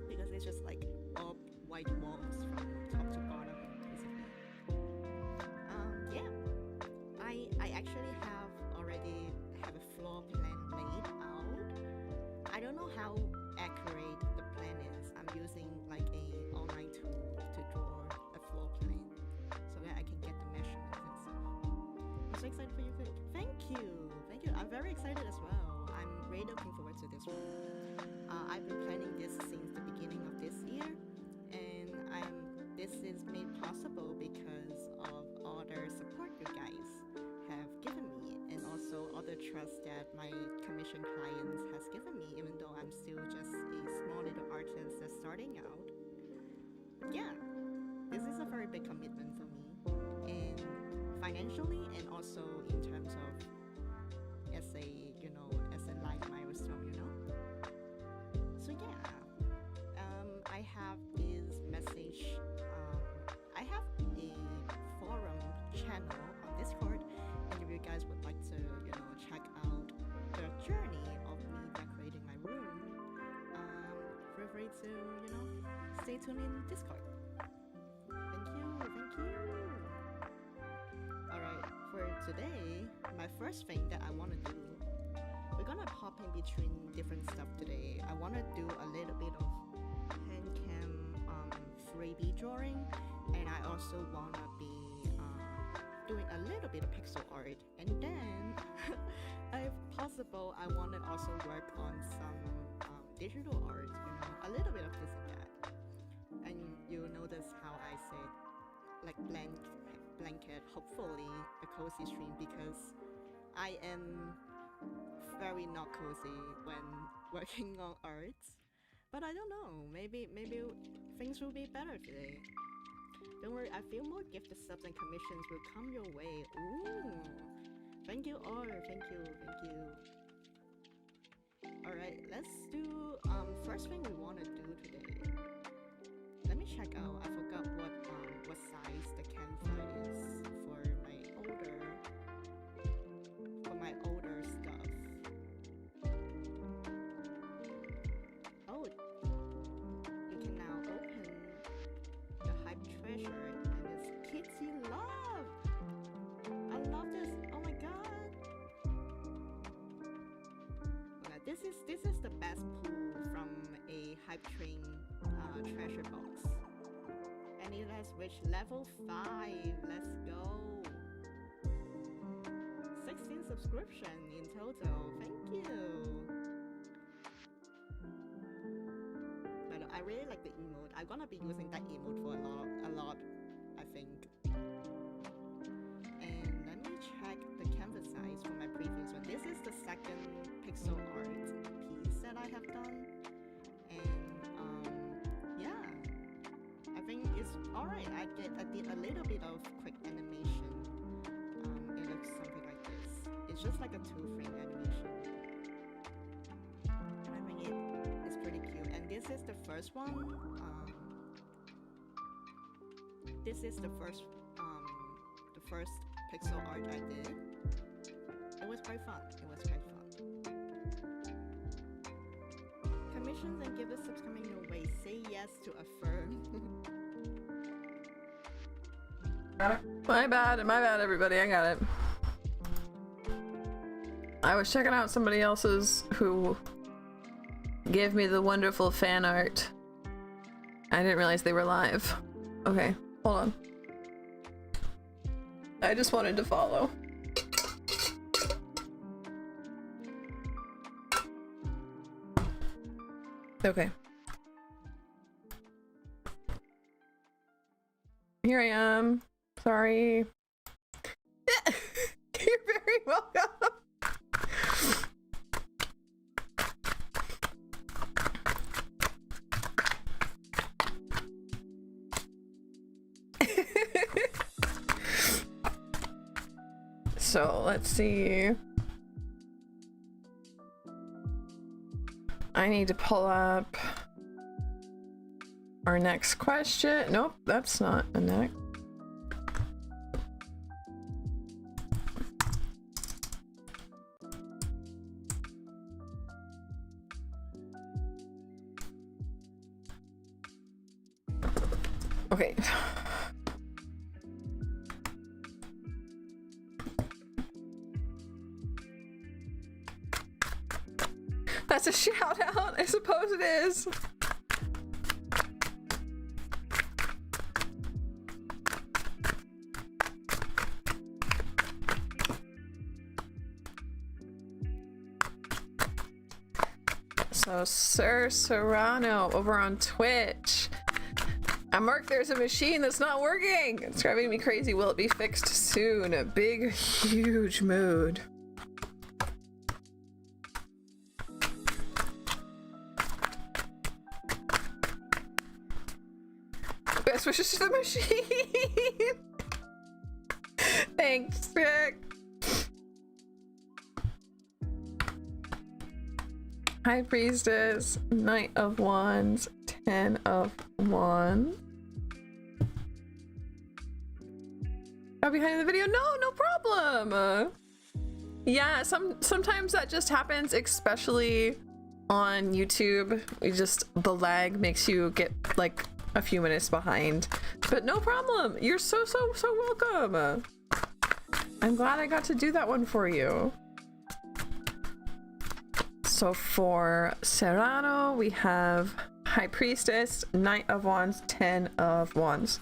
B: because it's just like all white walls from top to bottom, basically. Yeah, I actually already have a floor plan laid out. I don't know how accurate the plan is. I'm using like a online tool to draw a floor plan so that I can get the measurements and stuff. I'm so excited for you. Thank you. I'm very excited as well. I'm really looking forward to this one. I've been planning this since the beginning of this year, and this is made possible because of all the support you guys have given me, and also all the trust that my commission clients has given me, even though I'm still just a small little artist that's starting out. Yeah, this is a very big commitment for me, and financially, and also in terms of as a, you know, as a life milestone, you know. So yeah, I have this message. I have a forum channel on Discord, and if you guys would like to, you know, check out the journey of me decorating my room, feel free to, you know, stay tuned in Discord. Thank you. Alright, for today, my first thing that I want to do, we're gonna pop in between different stuff today. I want to do a little bit of handcam 3D drawing, and I also want to be doing a little bit of pixel art, and then if possible I want to also work on some digital art, you know, a little bit of this and that. And you notice how I said like blanket, hopefully a cozy stream, because I am very not cozy when working on art. But I don't know, maybe things will be better today. Don't worry, I feel more gifted subs and commissions will come your way. Ooh, thank you all, thank you. Alright, let's do first thing we want to do today. Let me check out. I forgot what size the camphor is for my older stuff. Oh, you can now open the Hype Treasure, and it's Kitty Love. I love this. Oh my god. Okay, this is the best pull from a Hype Train treasure box, and it has reached level 5. Let's go. 16 subscription in total. Thank you. But I really like the emote. I'm gonna be using that emote for a lot, I think. And let me check the canvas size for my previous one. This is the second pixel art piece that I have done, and yeah, I think it's alright. I did a little bit of quick animation. It looks something like this. It's just like a 2-frame animation, and I think it is pretty cute. And this is the first one. This is the first pixel art I did. It was quite fun. Commissions and gift subs coming your way. Say yes to affirm.
A: My bad, everybody. I got it. I was checking out somebody else's who gave me the wonderful fan art. I didn't realize they were live. Okay, hold on. I just wanted to follow. Okay. Here I am. Sorry. You're very welcome. So let's see. I need to pull up our next question. Nope, that's not a next. Okay. That's a shout out, I suppose it is. So Sir Serrano over on Twitch. Mark, there's a machine that's not working. It's driving me crazy. Will it be fixed soon? A big, huge mood. Best wishes to the machine. Thanks, Rick. High Priestess, Knight of Wands, 10 of Wands. Oh, behind the video? No, no problem. Yeah, sometimes that just happens, especially on YouTube. The lag makes you get like a few minutes behind. But no problem. You're so welcome. I'm glad I got to do that one for you. So for Serrano, we have High Priestess, Knight of Wands, 10 of Wands.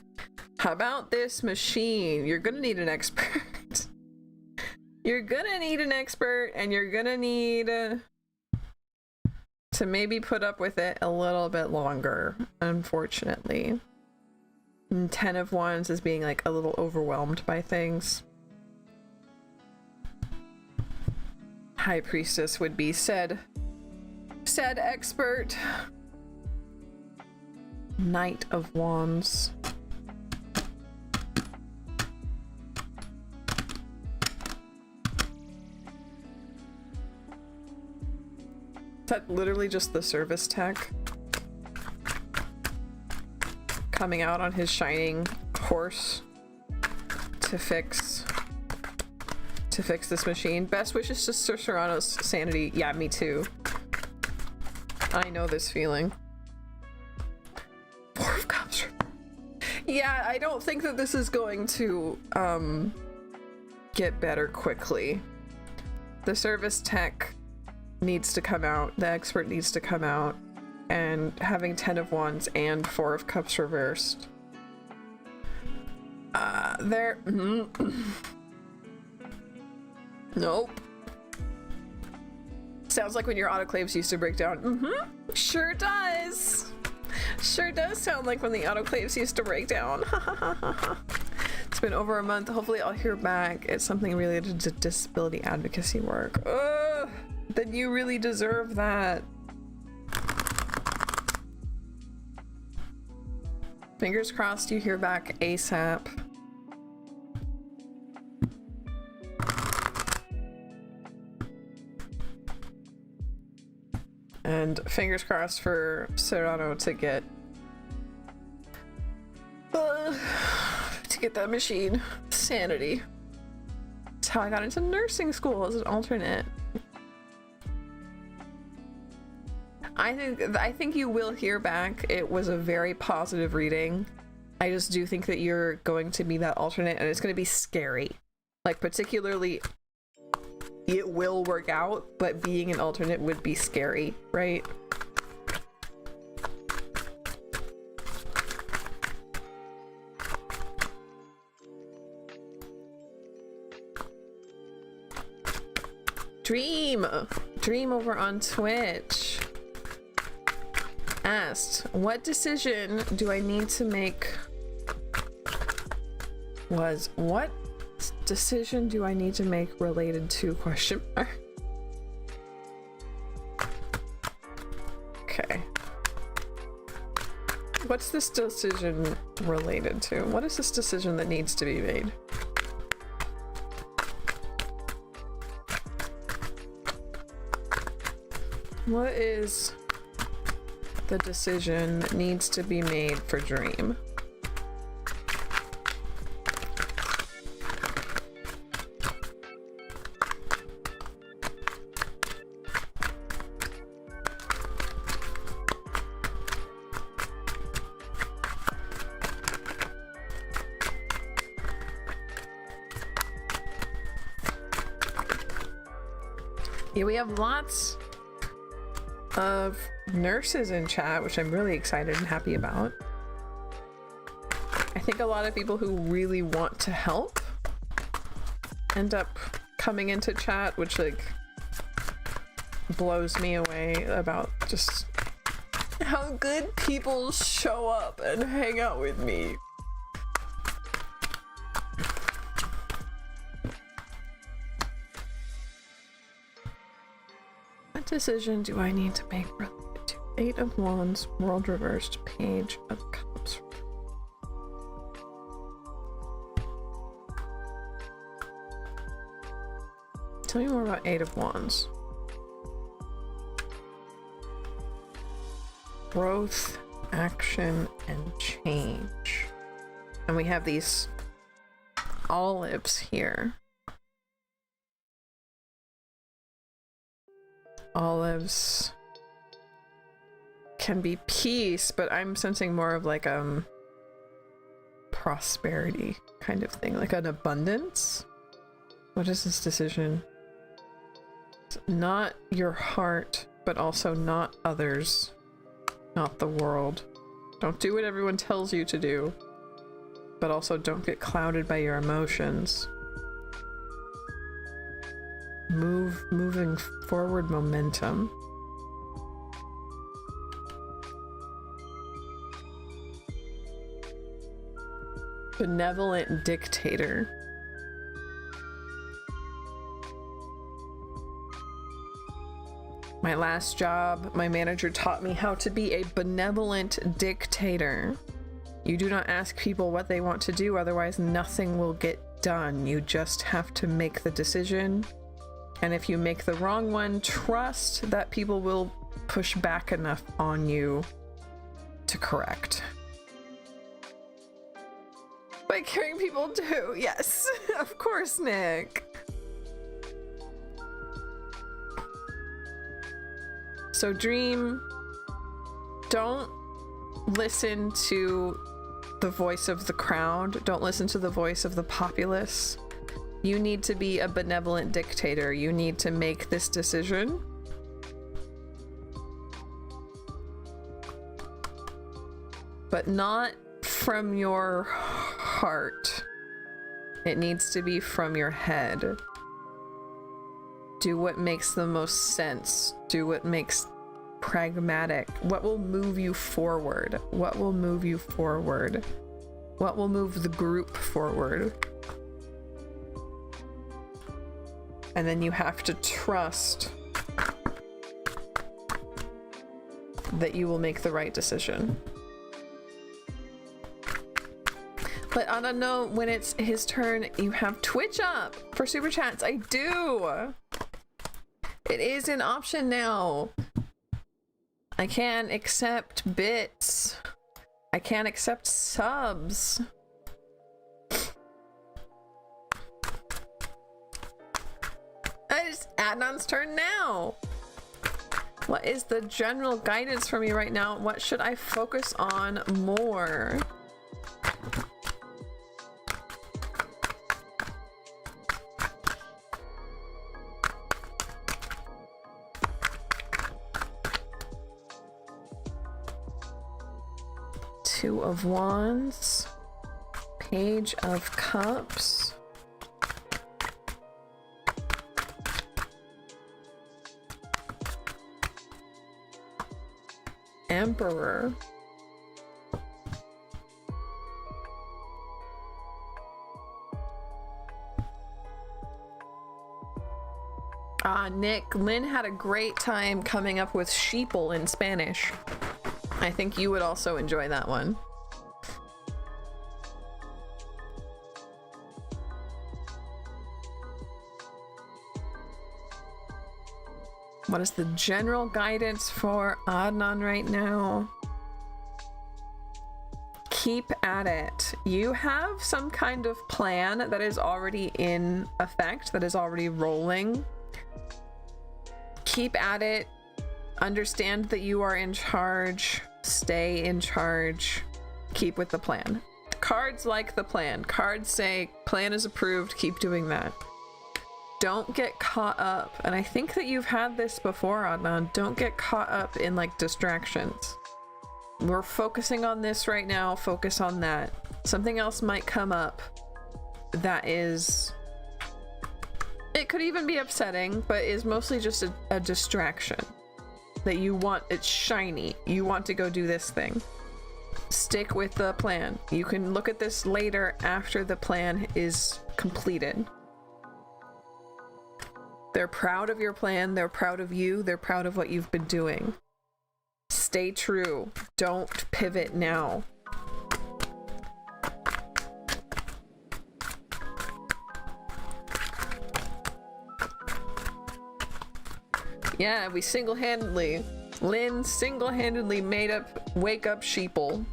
A: How about this machine? You're gonna need an expert. You're gonna need an expert, and you're gonna need to maybe put up with it a little bit longer, unfortunately. And 10 of Wands is being like a little overwhelmed by things. High Priestess would be said expert. Knight of Wands. Is that literally just the service tech coming out on his shining horse to fix this machine? Best wishes to Sir Serrano's sanity. Yeah, me too. I know this feeling. Four of Cups. Yeah, I don't think that this is going to get better quickly. The service tech needs to come out, the expert needs to come out, and having 10 of Wands and 4 of Cups reversed. Nope. Sounds like when your autoclaves used to break down. Sure does. Sure does sound like when the autoclaves used to break down. It's been over a month. Hopefully I'll hear back. It's something related to disability advocacy work. Ugh, then you really deserve that. Fingers crossed you hear back ASAP. And fingers crossed for Serrano to get that machine. Sanity. That's how I got into nursing school as an alternate. I think you will hear back. It was a very positive reading. I just do think that you're going to be that alternate, and it's going to be scary. Like, particularly, it will work out, but being an alternate would be scary, right? Dream over on Twitch asked, what decision do I need to make? What decision do I need to make related to question mark? Okay. What's this decision related to? What is this decision that needs to be made? What is the decision that needs to be made for Dream? Yeah, we have lots of nurses in chat, which I'm really excited and happy about. I think a lot of people who really want to help end up coming into chat, which like blows me away about just how good people show up and hang out with me. What decision do I need to make related to 8 of Wands, World Reversed, Page of Cups? Tell me more about 8 of Wands. growth, action, and change. And we have these olives here. Olives can be peace, but I'm sensing more of like prosperity kind of thing, like an abundance. What is this decision? It's not your heart, but also not others, not the world. Don't do what everyone tells you to do, but also don't get clouded by your emotions. Moving forward momentum. Benevolent dictator. My last job, my manager taught me how to be a benevolent dictator. You do not ask people what they want to do, otherwise nothing will get done. You just have to make the decision. And if you make the wrong one, trust that people will push back enough on you to correct. By caring people do, yes, of course, Nick. So Dream, don't listen to the voice of the crowd. Don't listen to the voice of the populace. You need to be a benevolent dictator. You need to make this decision. But not from your heart. It needs to be from your head. Do what makes the most sense. Do what makes pragmatic. What will move you forward? What will move you forward? What will move the group forward? And then you have to trust that you will make the right decision. But I don't know, when it's his turn, you have Twitch up for super chats. I do. It is an option now. I can't accept bits. I can't accept subs. It's Adnan's turn now. What is the general guidance for me right now? What should I focus on more? Two of Wands, Page of Cups, Emperor, Nick, Lynn had a great time coming up with sheeple in Spanish. I think you would also enjoy that one. What is the general guidance for Adnan right now? Keep at it. You have some kind of plan that is already in effect, that is already rolling. Keep at it. Understand that you are in charge. Stay in charge. Keep with the plan. Cards like the plan. Cards say, plan is approved, keep doing that. Don't get caught up. And I think that you've had this before, Adnan. Don't get caught up in like distractions. We're focusing on this right now. Focus on that. Something else might come up that is... It could even be upsetting, but is mostly just a distraction. That you want, it's shiny. You want to go do this thing. Stick with the plan. You can look at this later after the plan is completed. They're proud of your plan. They're proud of you. They're proud of what you've been doing. Stay true. Don't pivot now. Yeah, we single-handedly Lynn single-handedly made up wake up sheeple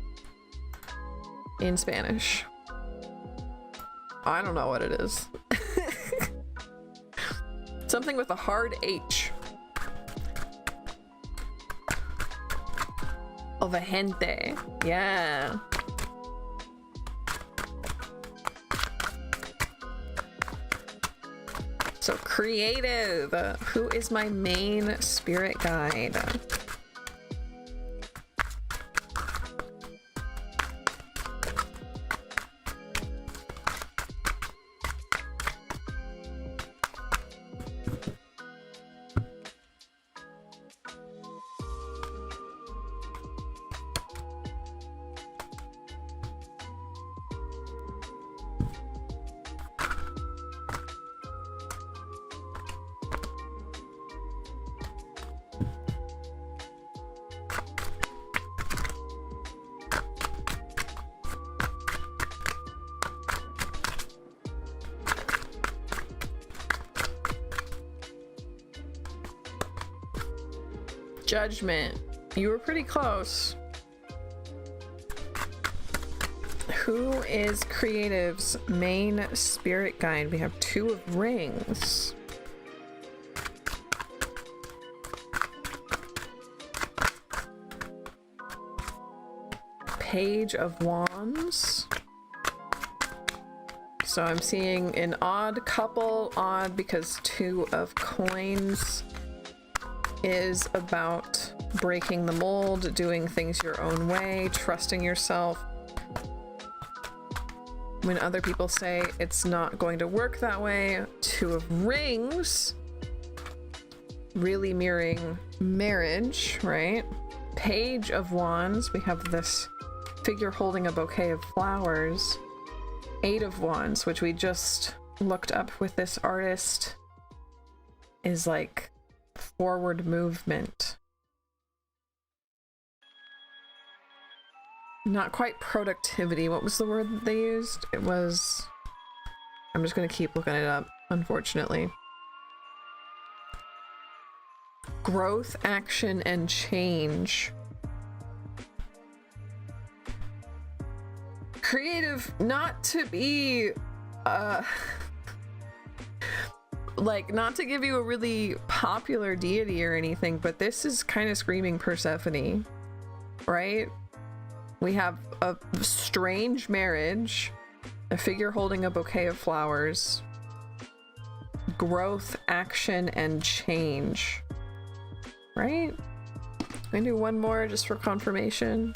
A: in Spanish. I don't know what it is. Something with a hard H. Of a gente. Yeah. So creative. Who is my main spirit guide? Judgment. You were pretty close. Who is Creative's main spirit guide? We have 2 of Rings. Page of Wands. So I'm seeing an odd couple. Odd because 2 of Coins is about breaking the mold, doing things your own way, trusting yourself. When other people say it's not going to work that way. 2 of Rings, really mirroring marriage, right? Page of Wands, we have this figure holding a bouquet of flowers. 8 of Wands, which we just looked up with this artist, is like forward movement. Not quite productivity. What was the word that they used? It was... I'm just gonna keep looking it up, unfortunately. Growth, action, and change. Creative, not to be... like, not to give you a really popular deity or anything, but this is kind of screaming Persephone, right? We have a strange marriage, a figure holding a bouquet of flowers, growth, action, and change, right? I'm gonna do one more just for confirmation.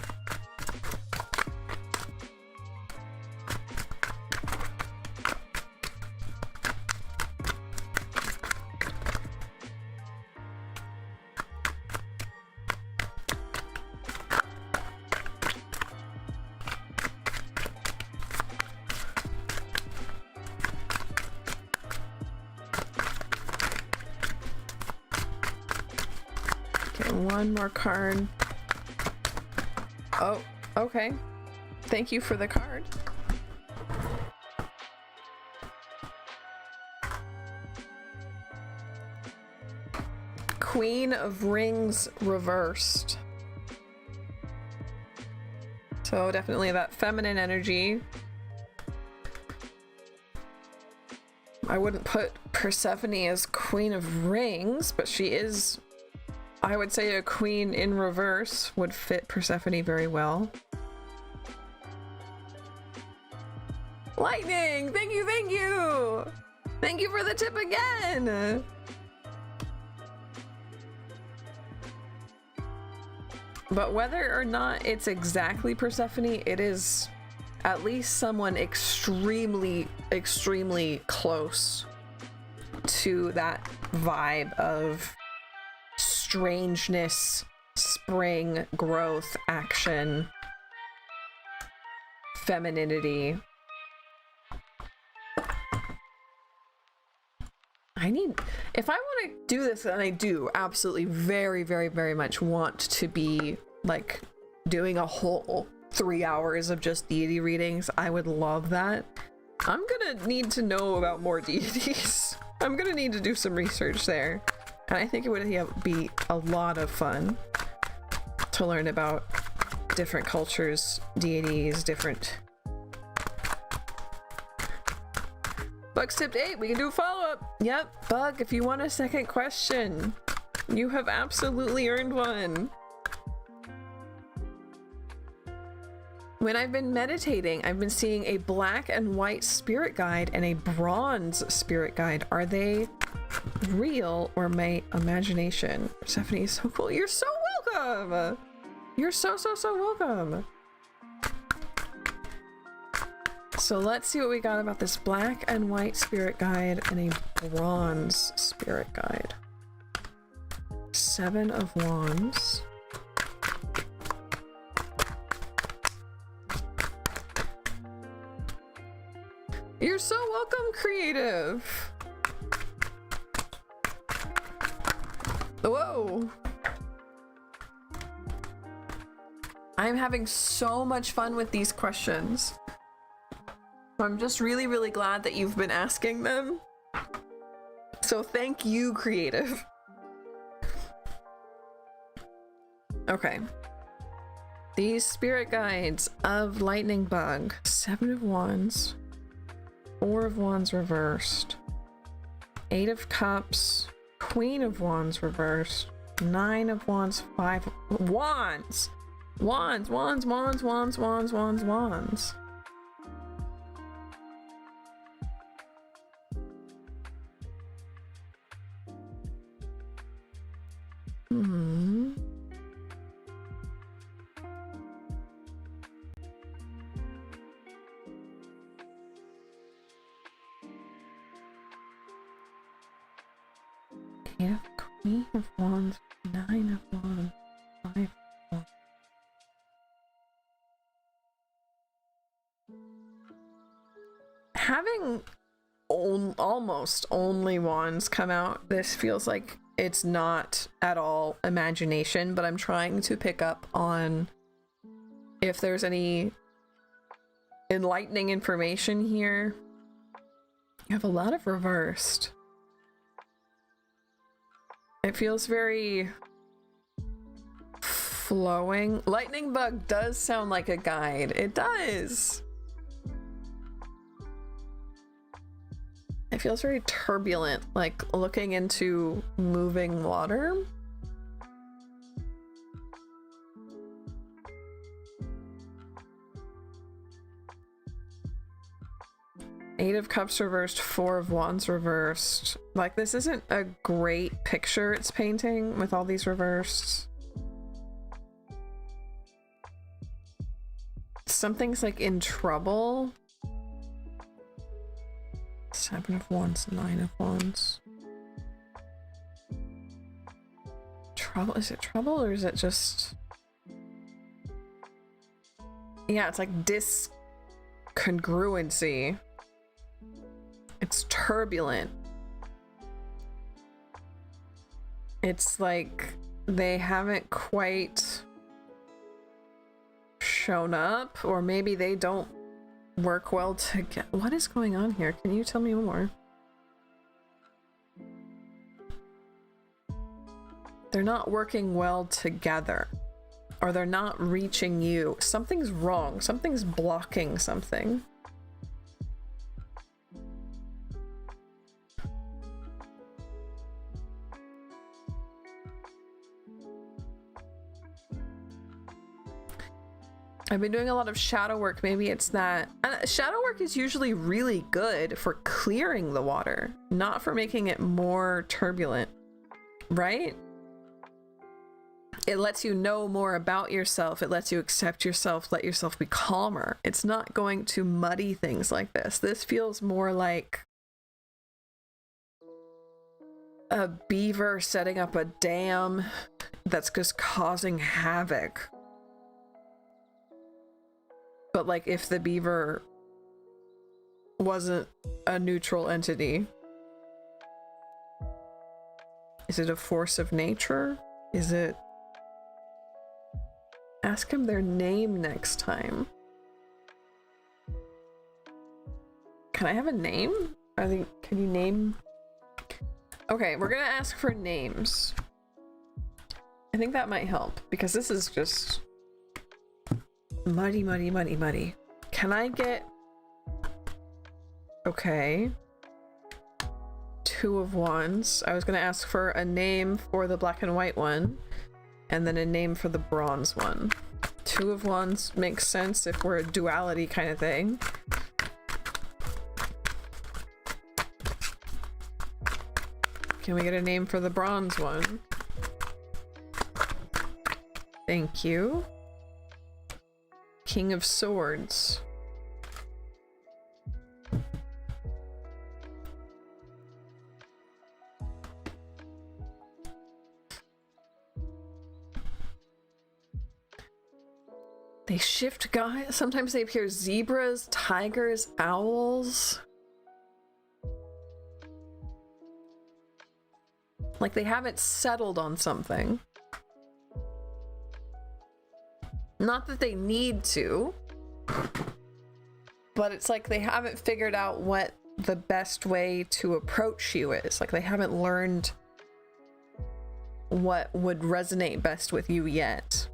A: One more card. Oh, okay. Thank you for the card. Queen of Rings reversed. So definitely that feminine energy. I wouldn't put Persephone as Queen of Rings, but she is... I would say a queen in reverse would fit Persephone very well. Lightning! Thank you, thank you! Thank you for the tip again! But whether or not it's exactly Persephone, it is at least someone extremely, extremely close to that vibe of strangeness, spring, growth, action, femininity. If I want to do this, and I do absolutely very, very, very much want to be like doing a whole 3 hours of just deity readings, I would love that. I'm gonna need to know about more deities. I'm gonna need to do some research there. And I think it would be a lot of fun. to learn about different cultures, deities, different... Bug's tipped 8, we can do a follow-up. Yep, Bug, if you want a second question, you have absolutely earned one. When I've been meditating, I've been seeing a black and white spirit guide and a bronze spirit guide. Are they real or my imagination? Stephanie is so cool. You're so welcome. You're so welcome. So let's see what we got about this black and white spirit guide and a bronze spirit guide. 7 of Wands. You're so welcome, creative. Whoa. I'm having so much fun with these questions. I'm just really glad that you've been asking them. So thank you, creative. Okay. These spirit guides of Lightning Bug. 7 of Wands. 4 of Wands reversed. 8 of Cups. Queen of Wands reversed. 9 of Wands. 5 of Wands. Wands. Yeah, Queen of Wands, 9 of Wands, 5 of Wands. Having almost only wands come out, this feels like it's not at all imagination, but I'm trying to pick up on if there's any enlightening information here. You have a lot of reversed. It feels very flowing. Lightning Bug does sound like a guide. It does. It feels very turbulent, like looking into moving water. Eight of Cups reversed, 4 of Wands reversed. Like, this isn't a great picture it's painting with all these reversed. Something's like in trouble. 7 of Wands, 9 of Wands. Trouble? Is it trouble or is it just... Yeah, it's like discongruency. It's turbulent. It's like they haven't quite shown up, or maybe they don't work well together. What is going on here? Can you tell me more? They're not working well together, or they're not reaching you. Something's wrong. Something's blocking something. I've been doing a lot of shadow work. Maybe it's that. And shadow work is usually really good for clearing the water, not for making it more turbulent, right? It lets you know more about yourself. It lets you accept yourself, let yourself be calmer. It's not going to muddy things like this. This feels more like a beaver setting up a dam that's just causing havoc. But like if the beaver wasn't a neutral entity. Is it a force of nature? Is it... Ask him their name next time. Can I have a name? I think, can you name? Okay, we're gonna ask for names. I think that might help because this is just muddy, muddy, muddy, muddy. Can I get... Okay. 2 of Wands. I was gonna ask for a name for the black and white one, and then a name for the bronze one. 2 of Wands makes sense if we're a duality kind of thing. Can we get a name for the bronze one? Thank you. King of Swords. They shift guys. Sometimes they appear zebras, tigers, owls. Like they haven't settled on something. Not that they need to, but it's like they haven't figured out what the best way to approach you is. Like they haven't learned what would resonate best with you yet.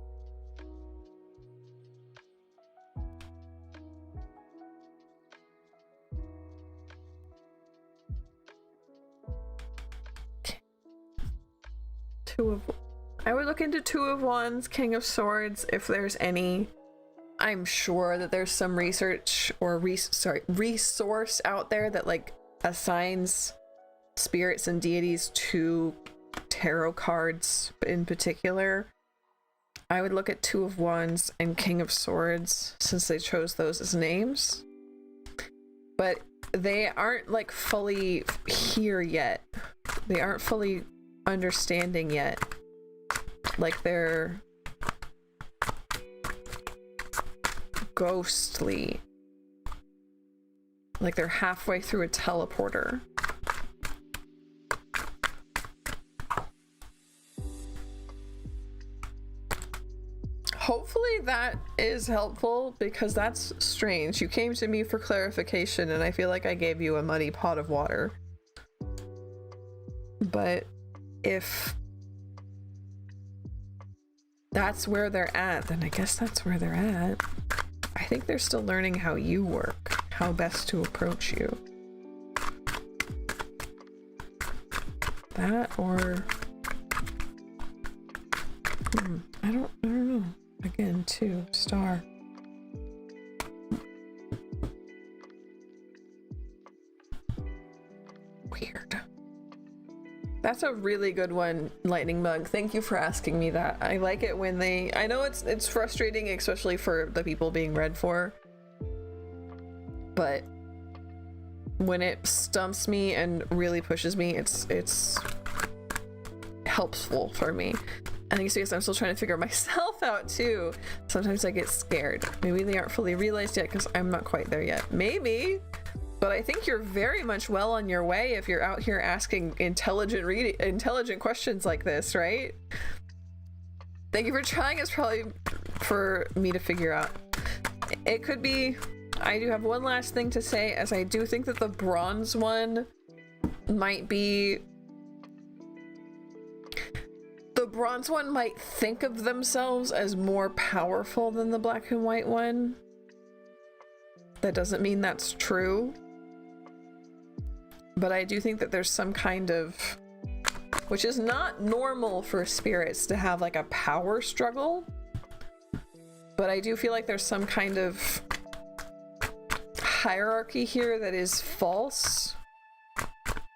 A: I would look into 2 of Wands, King of Swords, if there's any. I'm sure that there's some research or resource out there that like assigns spirits and deities to tarot cards in particular. I would look at 2 of Wands and King of Swords since they chose those as names. But they aren't like fully here yet. They aren't fully understanding yet. Like they're ghostly. Like they're halfway through a teleporter. Hopefully that is helpful because that's strange. You came to me for clarification and I feel like I gave you a muddy pot of water. But if that's where they're at, then I guess that's where they're at. I think they're still learning how you work, how best to approach you. That or I don't know. Again, 2 star. Weird. That's a really good one, Lightning Mug. Thank you for asking me that. I like it when they... I know it's frustrating, especially for the people being read for. But when it stumps me and really pushes me, it's helpful for me. And I guess I'm still trying to figure myself out too. Sometimes I get scared. Maybe they aren't fully realized yet because I'm not quite there yet. Maybe. But I think you're very much well on your way if you're out here asking intelligent questions like this, right? Thank you for trying. It's probably for me to figure out. It could be... I do have one last thing to say, as I do think that the bronze one might be... The bronze one might think of themselves as more powerful than the black and white one. That doesn't mean that's true. But I do think that there's some kind of, which is not normal for spirits to have like a power struggle. But I do feel like there's some kind of hierarchy here that is false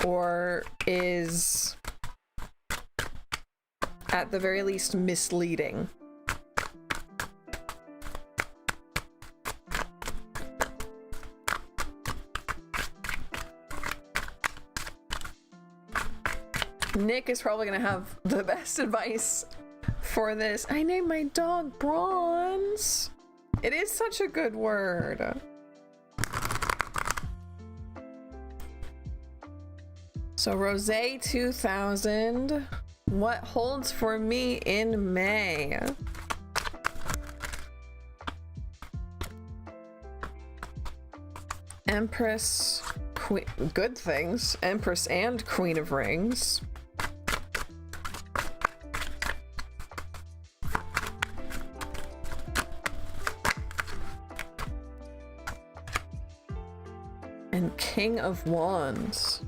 A: or is at the very least misleading. Nick is probably gonna have the best advice for this. I named my dog Bronze. It is such a good word. So Rosé 2000. What holds for me in May? Empress, Queen, good things. Empress and Queen of Rings. and King of Wands.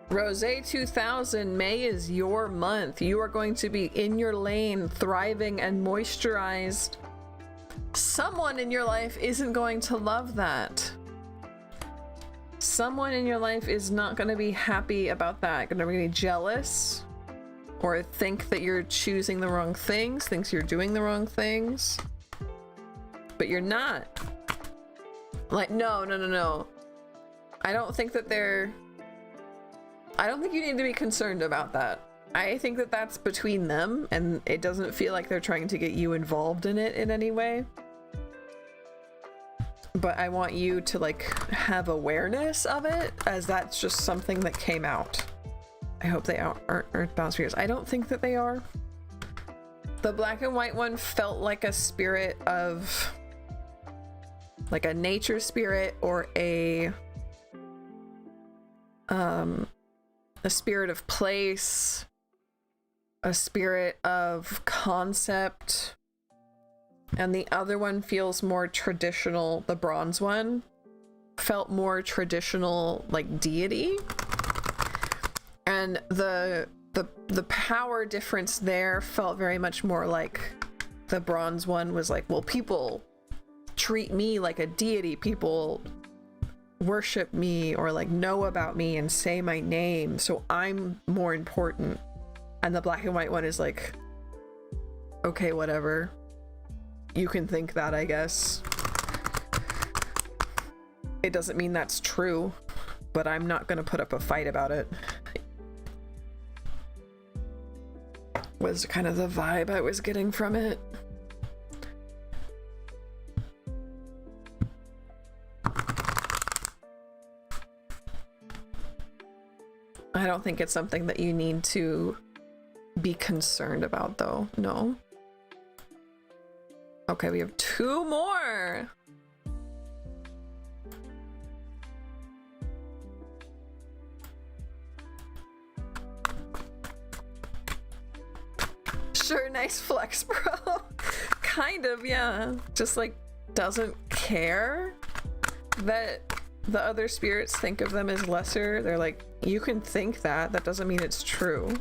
A: Rosé 2000, May is your month. You are going to be in your lane, thriving and moisturized. Someone in your life isn't going to love that. Someone in your life is not going to be happy about that. Going to be jealous or think that you're choosing the wrong things, thinks you're doing the wrong things. But you're not. Like, no. I don't think that I don't think you need to be concerned about that. I think that that's between them, and it doesn't feel like they're trying to get you involved in it in any way. But I want you to like have awareness of it, as that's just something that came out. I hope they aren't bound spirits. I don't think that they are. The black and white one felt like a spirit of like a nature spirit, or a spirit of place, a spirit of concept. And the other one feels more traditional. The bronze one felt more traditional, like deity. And the power difference there felt very much more like the bronze one was like, well, people treat me like a deity. People worship me or like know about me and say my name, so I'm more important. And the black and white one is like, okay, whatever. You can think that, I guess. It doesn't mean that's true, but I'm not gonna put up a fight about it. Was kind of the vibe I was getting from it. I don't think it's something that you need to be concerned about, though. No. Okay, we have 2 more. Sure, nice flex, bro. Kind of, yeah. Just like doesn't care that the other spirits think of them as lesser. They're like, you can think that. That doesn't mean it's true.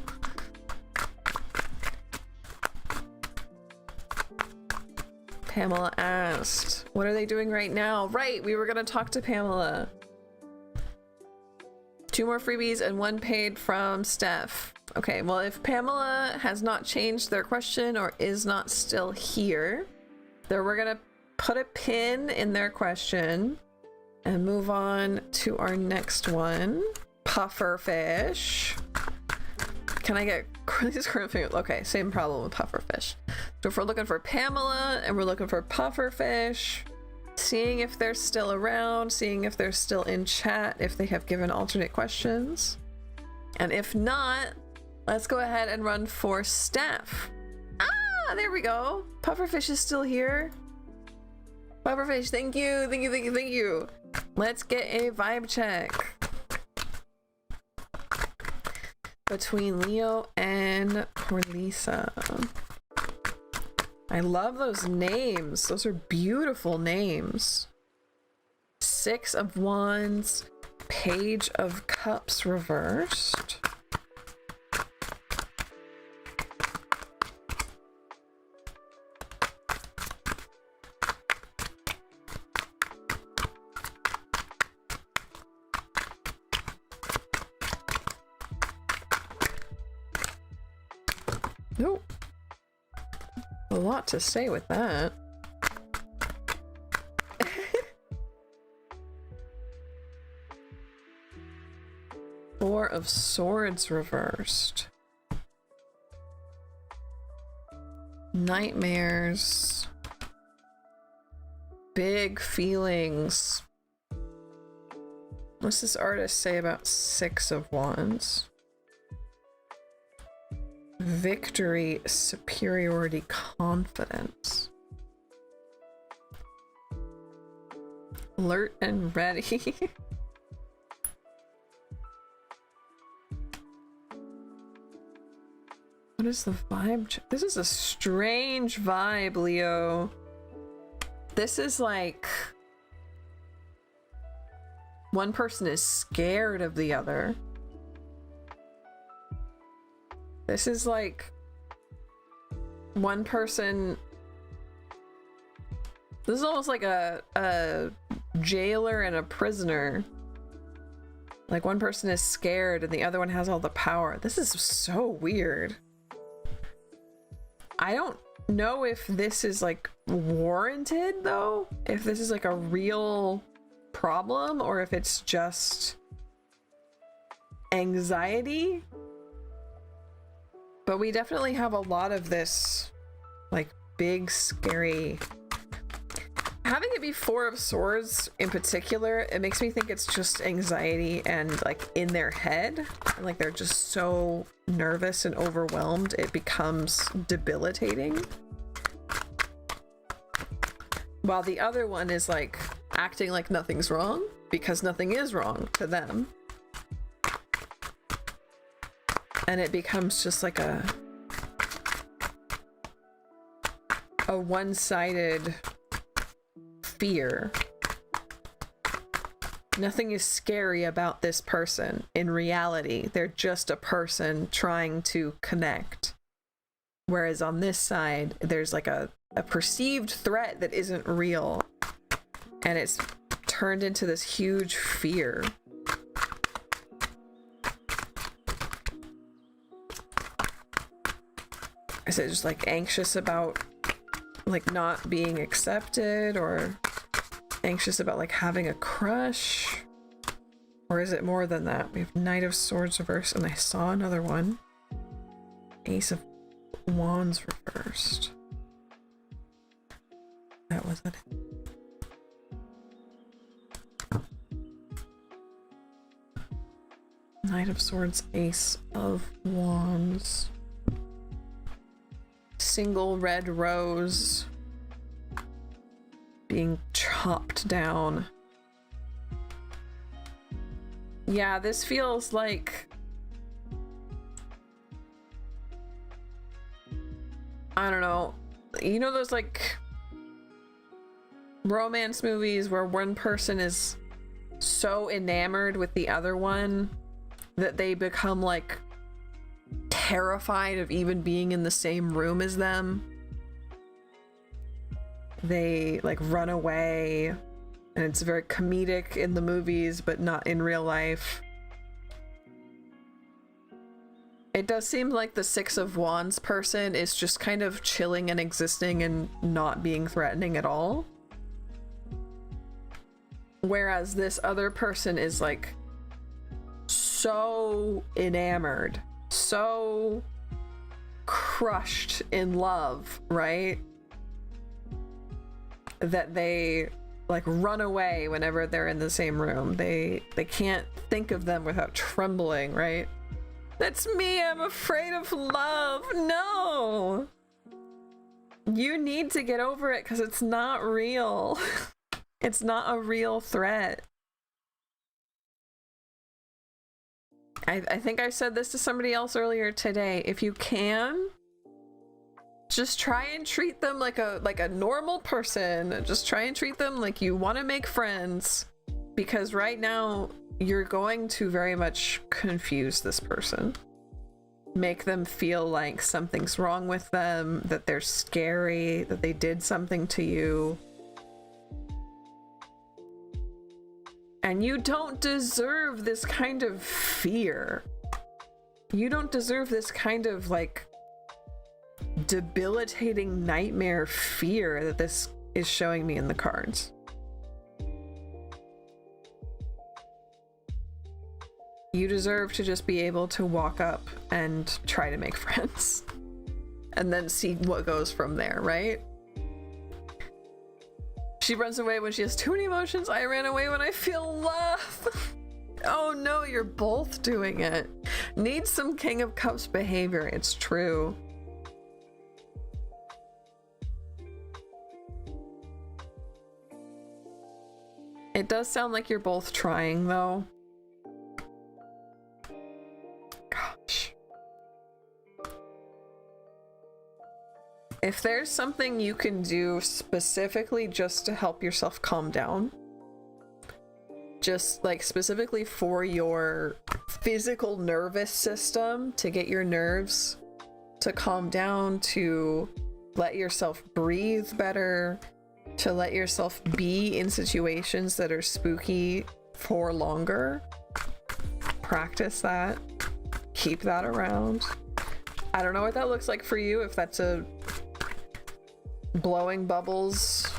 A: Pamela asked, what are they doing right now? Right, we were gonna talk to Pamela. 2 more freebies and 1 paid from Steph. Okay, well, if Pamela has not changed their question or is not still here, then we're gonna put a pin in their question and move on to our next one. Pufferfish. Can I get these current? Okay, same problem with pufferfish. So if we're looking for Pamela and we're looking for pufferfish, seeing if they're still around, seeing if they're still in chat, if they have given alternate questions. And if not, let's go ahead and run for Steph. Ah, there we go. Pufferfish is still here. Pufferfish, thank you, thank you, thank you, thank you. Let's get a vibe check between Leo and Corlisa. I love those names. Those are beautiful names. 6 of Wands, Page of Cups reversed. Nope. A lot to say with that. Four of Swords reversed. Nightmares. Big feelings. What's this artist say about 6 of Wands? Victory, superiority, confidence. Alert and ready. What is the vibe? This is a strange vibe, Leo. This is like one person is scared of the other. This is like one person. This is almost like a jailer and a prisoner. Like one person is scared and the other one has all the power. This is so weird. I don't know if this is like warranted though. If this is like a real problem or if it's just anxiety. But we definitely have a lot of this like big scary. Having it be Four of Swords in particular, it makes me think it's just anxiety and like in their head. And, like they're just so nervous and overwhelmed, it becomes debilitating. While the other one is like acting like nothing's wrong because nothing is wrong to them. And it becomes just like a one-sided fear. Nothing is scary about this person. In reality, they're just a person trying to connect. Whereas on this side, there's like a perceived threat that isn't real. And it's turned into this huge fear. Is it just like anxious about like not being accepted, or anxious about like having a crush? Or is it more than that? We have Knight of Swords reversed, and I saw another one. Ace of Wands reversed. That was it. Knight of Swords, Ace of Wands. Single red rose being chopped down. Yeah, this feels like, I don't know, you know those like romance movies where one person is so enamored with the other one that they become like terrified of even being in the same room as them. They like run away, and it's very comedic in the movies but not in real life. It does seem like the Six of Wands person is just kind of chilling and existing and not being threatening at all, whereas this other person is like so enamored, so crushed in love, right? That they like run away whenever they're in the same room. They can't think of them without trembling, right? That's me, I'm afraid of love. No! You need to get over it because it's not real. It's not a real threat. I think I said this to somebody else earlier today. If you can, just try and treat them like a normal person. Just try and treat them like you want to make friends. Because right now, you're going to very much confuse this person. Make them feel like something's wrong with them, that they're scary, that they did something to you. And you don't deserve this kind of fear. You don't deserve this kind of like debilitating nightmare fear that this is showing me in the cards. You deserve to just be able to walk up and try to make friends and then see what goes from there, right? She runs away when she has too many emotions. I ran away when I feel love. Oh no, you're both doing it. Need some King of Cups behavior. It's true. It does sound like you're both trying though. Gosh. if there's something you can do specifically just to help yourself calm down, just like specifically for your physical nervous system, to get your nerves to calm down, to let yourself breathe better, to let yourself be in situations that are spooky for longer, practice that. Keep that around. I don't know what that looks like for you, if that's a blowing bubbles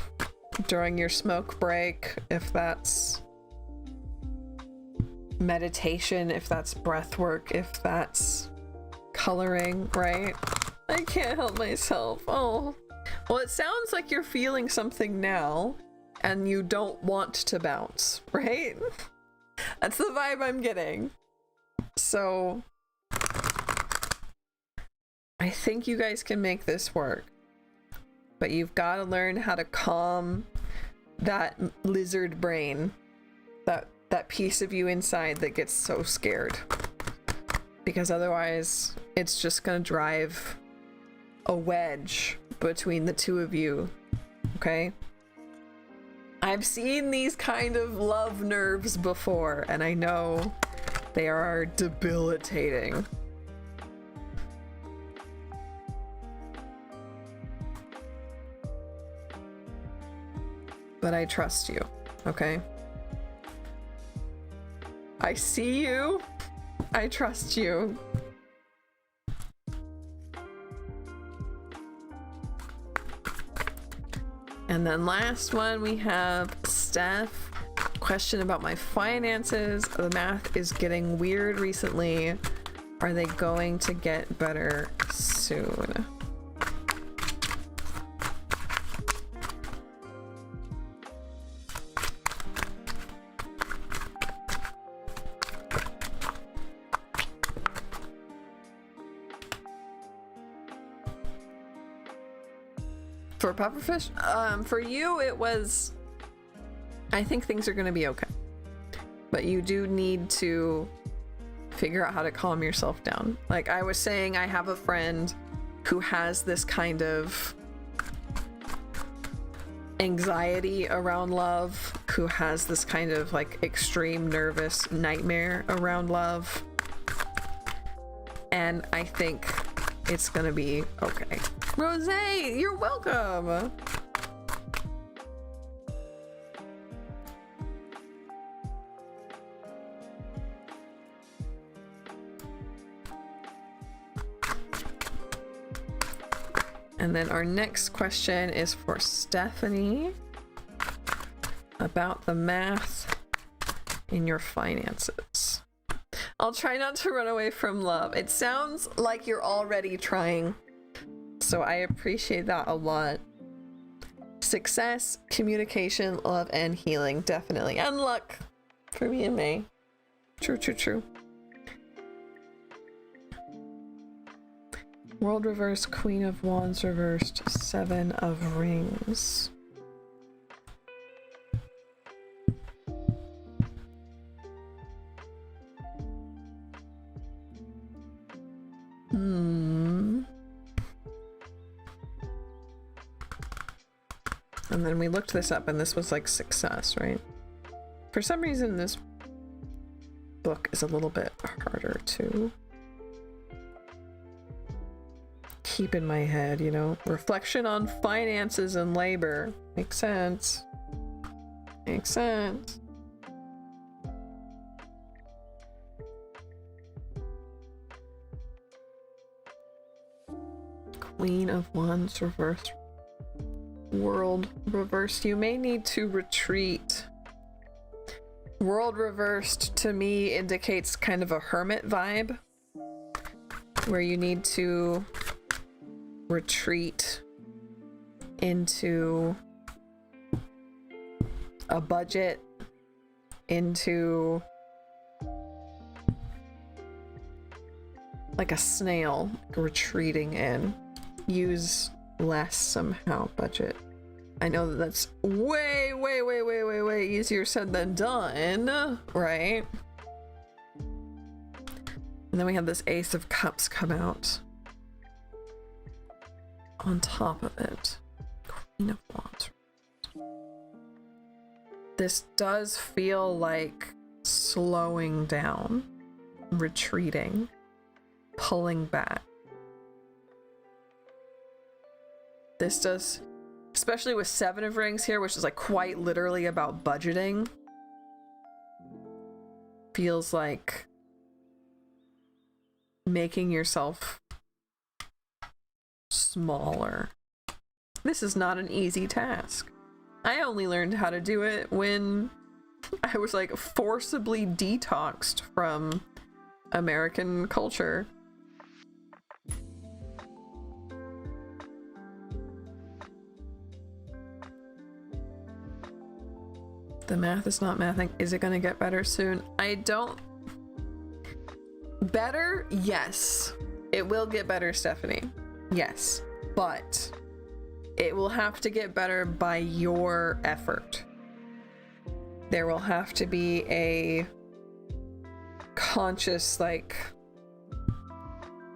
A: during your smoke break, if that's meditation, if that's breath work, if that's coloring, right? I can't help myself. Oh. Well, it sounds like you're feeling something now and you don't want to bounce, right? That's the vibe I'm getting. So I think you guys can make this work, but you've got to learn how to calm that lizard brain, that piece of you inside that gets so scared, because otherwise it's just gonna drive a wedge between the two of you. Okay, I've seen these kind of love nerves before, and I know they are debilitating. But I trust you, okay? I see you. I trust you. And then last one, we have Steph. Question about my finances. The math is getting weird recently. Are they going to get better soon? For pufferfish, for you it was, I think things are going to be okay, but you do need to figure out how to calm yourself down. Like I was saying, I have a friend who has this kind of anxiety around love, who has this kind of like extreme nervous nightmare around love, and I think it's gonna be okay. Rose, you're welcome. And then our next question is for Stephanie about the math in your finances. I'll try not to run away from love. It sounds like you're already trying, so I appreciate that a lot. Success, communication, love, and healing, definitely. And luck for me and May. True, true, true. World reversed, Queen of Wands reversed, Seven of Rings. And then we looked this up and this was like success, right? For some reason this book is a little bit harder to keep in my head, you know? Reflection on finances and labor. Makes sense. Makes sense. Queen of Wands reversed. World reversed. You may need to retreat. World reversed to me indicates kind of a hermit vibe, where you need to retreat into a budget, into like a snail retreating in. Use less somehow budget. I know that that's way easier said than done, right? And then we have this Ace of Cups come out. on top of it. Queen of Wands. This does feel like slowing down, retreating, pulling back. This does, especially with Seven of Rings here, which is like quite literally about budgeting, feels like making yourself smaller. This is not an easy task. I only learned how to do it when I was like forcibly detoxed from American culture. The math is not mathing. Is it gonna get better soon? I don't... Better? Yes. It will get better, Stephanie. Yes. But it will have to get better by your effort. There will have to be a conscious, like,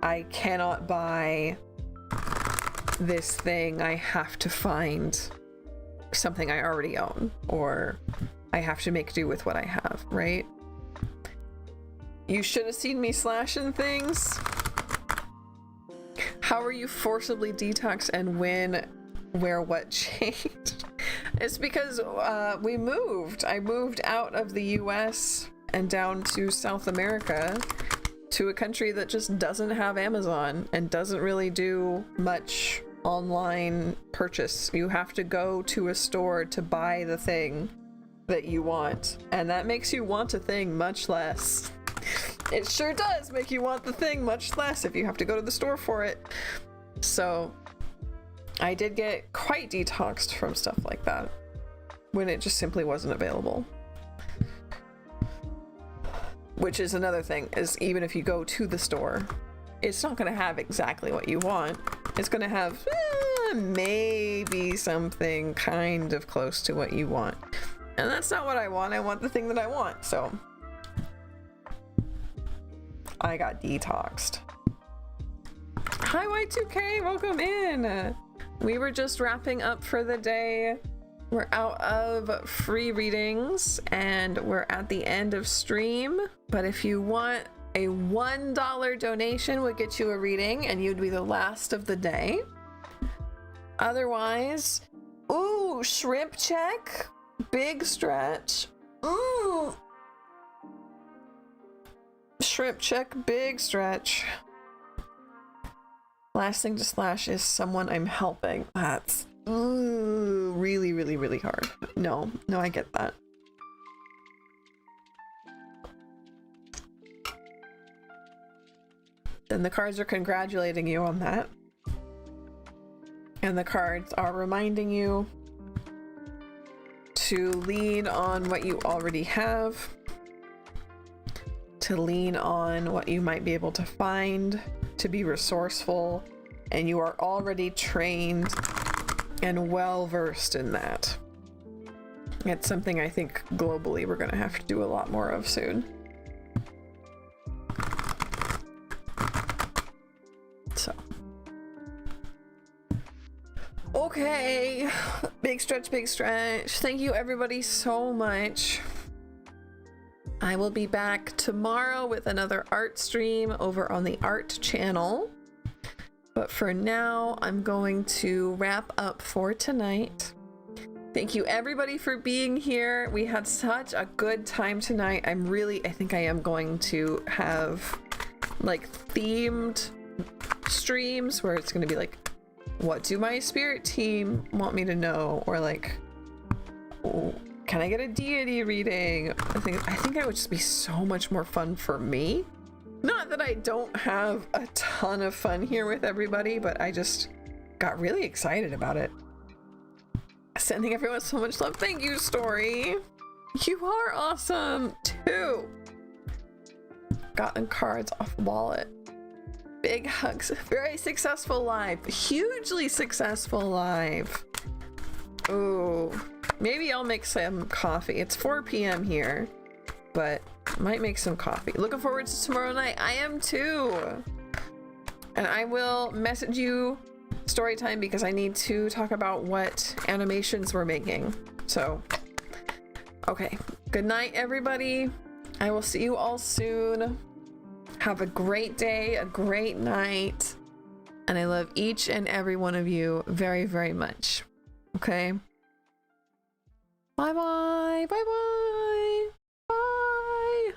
A: I cannot buy this thing. I have to find something I already own, or I have to make do with what I have, right? You should have seen me slashing things. How are you forcibly detoxed and when, where, what changed? It's because we moved. I moved out of the US and down to South America, to a country that just doesn't have Amazon and doesn't really do much online purchase. You have to go to a store to buy the thing that you want, and that makes you want a thing much less. It sure does make you want the thing much less if you have to go to the store for it. So I did get quite detoxed from stuff like that when it just simply wasn't available. Which is another thing, is even if you go to the store, it's not going to have exactly what you want. It's going to have maybe something kind of close to what you want. And that's not what I want. I want the thing that I want. So I got detoxed. Hi Y2K, welcome in. We were just wrapping up for the day. We're out of free readings and we're at the end of stream. But if you want, a $1 donation would get you a reading and you'd be the last of the day. Otherwise, ooh, shrimp check, big stretch. Ooh. Shrimp check, big stretch. Last thing to slash is someone I'm helping. That's really, really, really hard. No, I get that. Then the cards are congratulating you on that. And the cards are reminding you to lean on what you already have, to lean on what you might be able to find, to be resourceful, and you are already trained and well versed in that. It's something I think globally we're gonna have to do a lot more of soon. So. Okay, big stretch, big stretch. Thank you everybody so much. I will be back tomorrow with another art stream over on the art channel. But for now, I'm going to wrap up for tonight. Thank you everybody for being here. We had such a good time tonight. I think I am going to have like themed streams where it's going to be like, what do my spirit team want me to know? Or like, oh, can I get a deity reading? I think it would just be so much more fun for me. Not that I don't have a ton of fun here with everybody, but I just got really excited about it. Sending everyone so much love. Thank you, Story. You are awesome too. Gotten cards off wallet. Big hugs. Very successful live. Hugely successful live. Ooh. Maybe I'll make some coffee. It's 4 p.m. here, but might make some coffee. Looking forward to tomorrow night. I am too. And I will message you story time because I need to talk about what animations we're making. So, okay. Good night, everybody. I will see you all soon. Have a great day, a great night. And I love each and every one of you very, very much. Okay? Bye-bye. Bye-bye. Bye.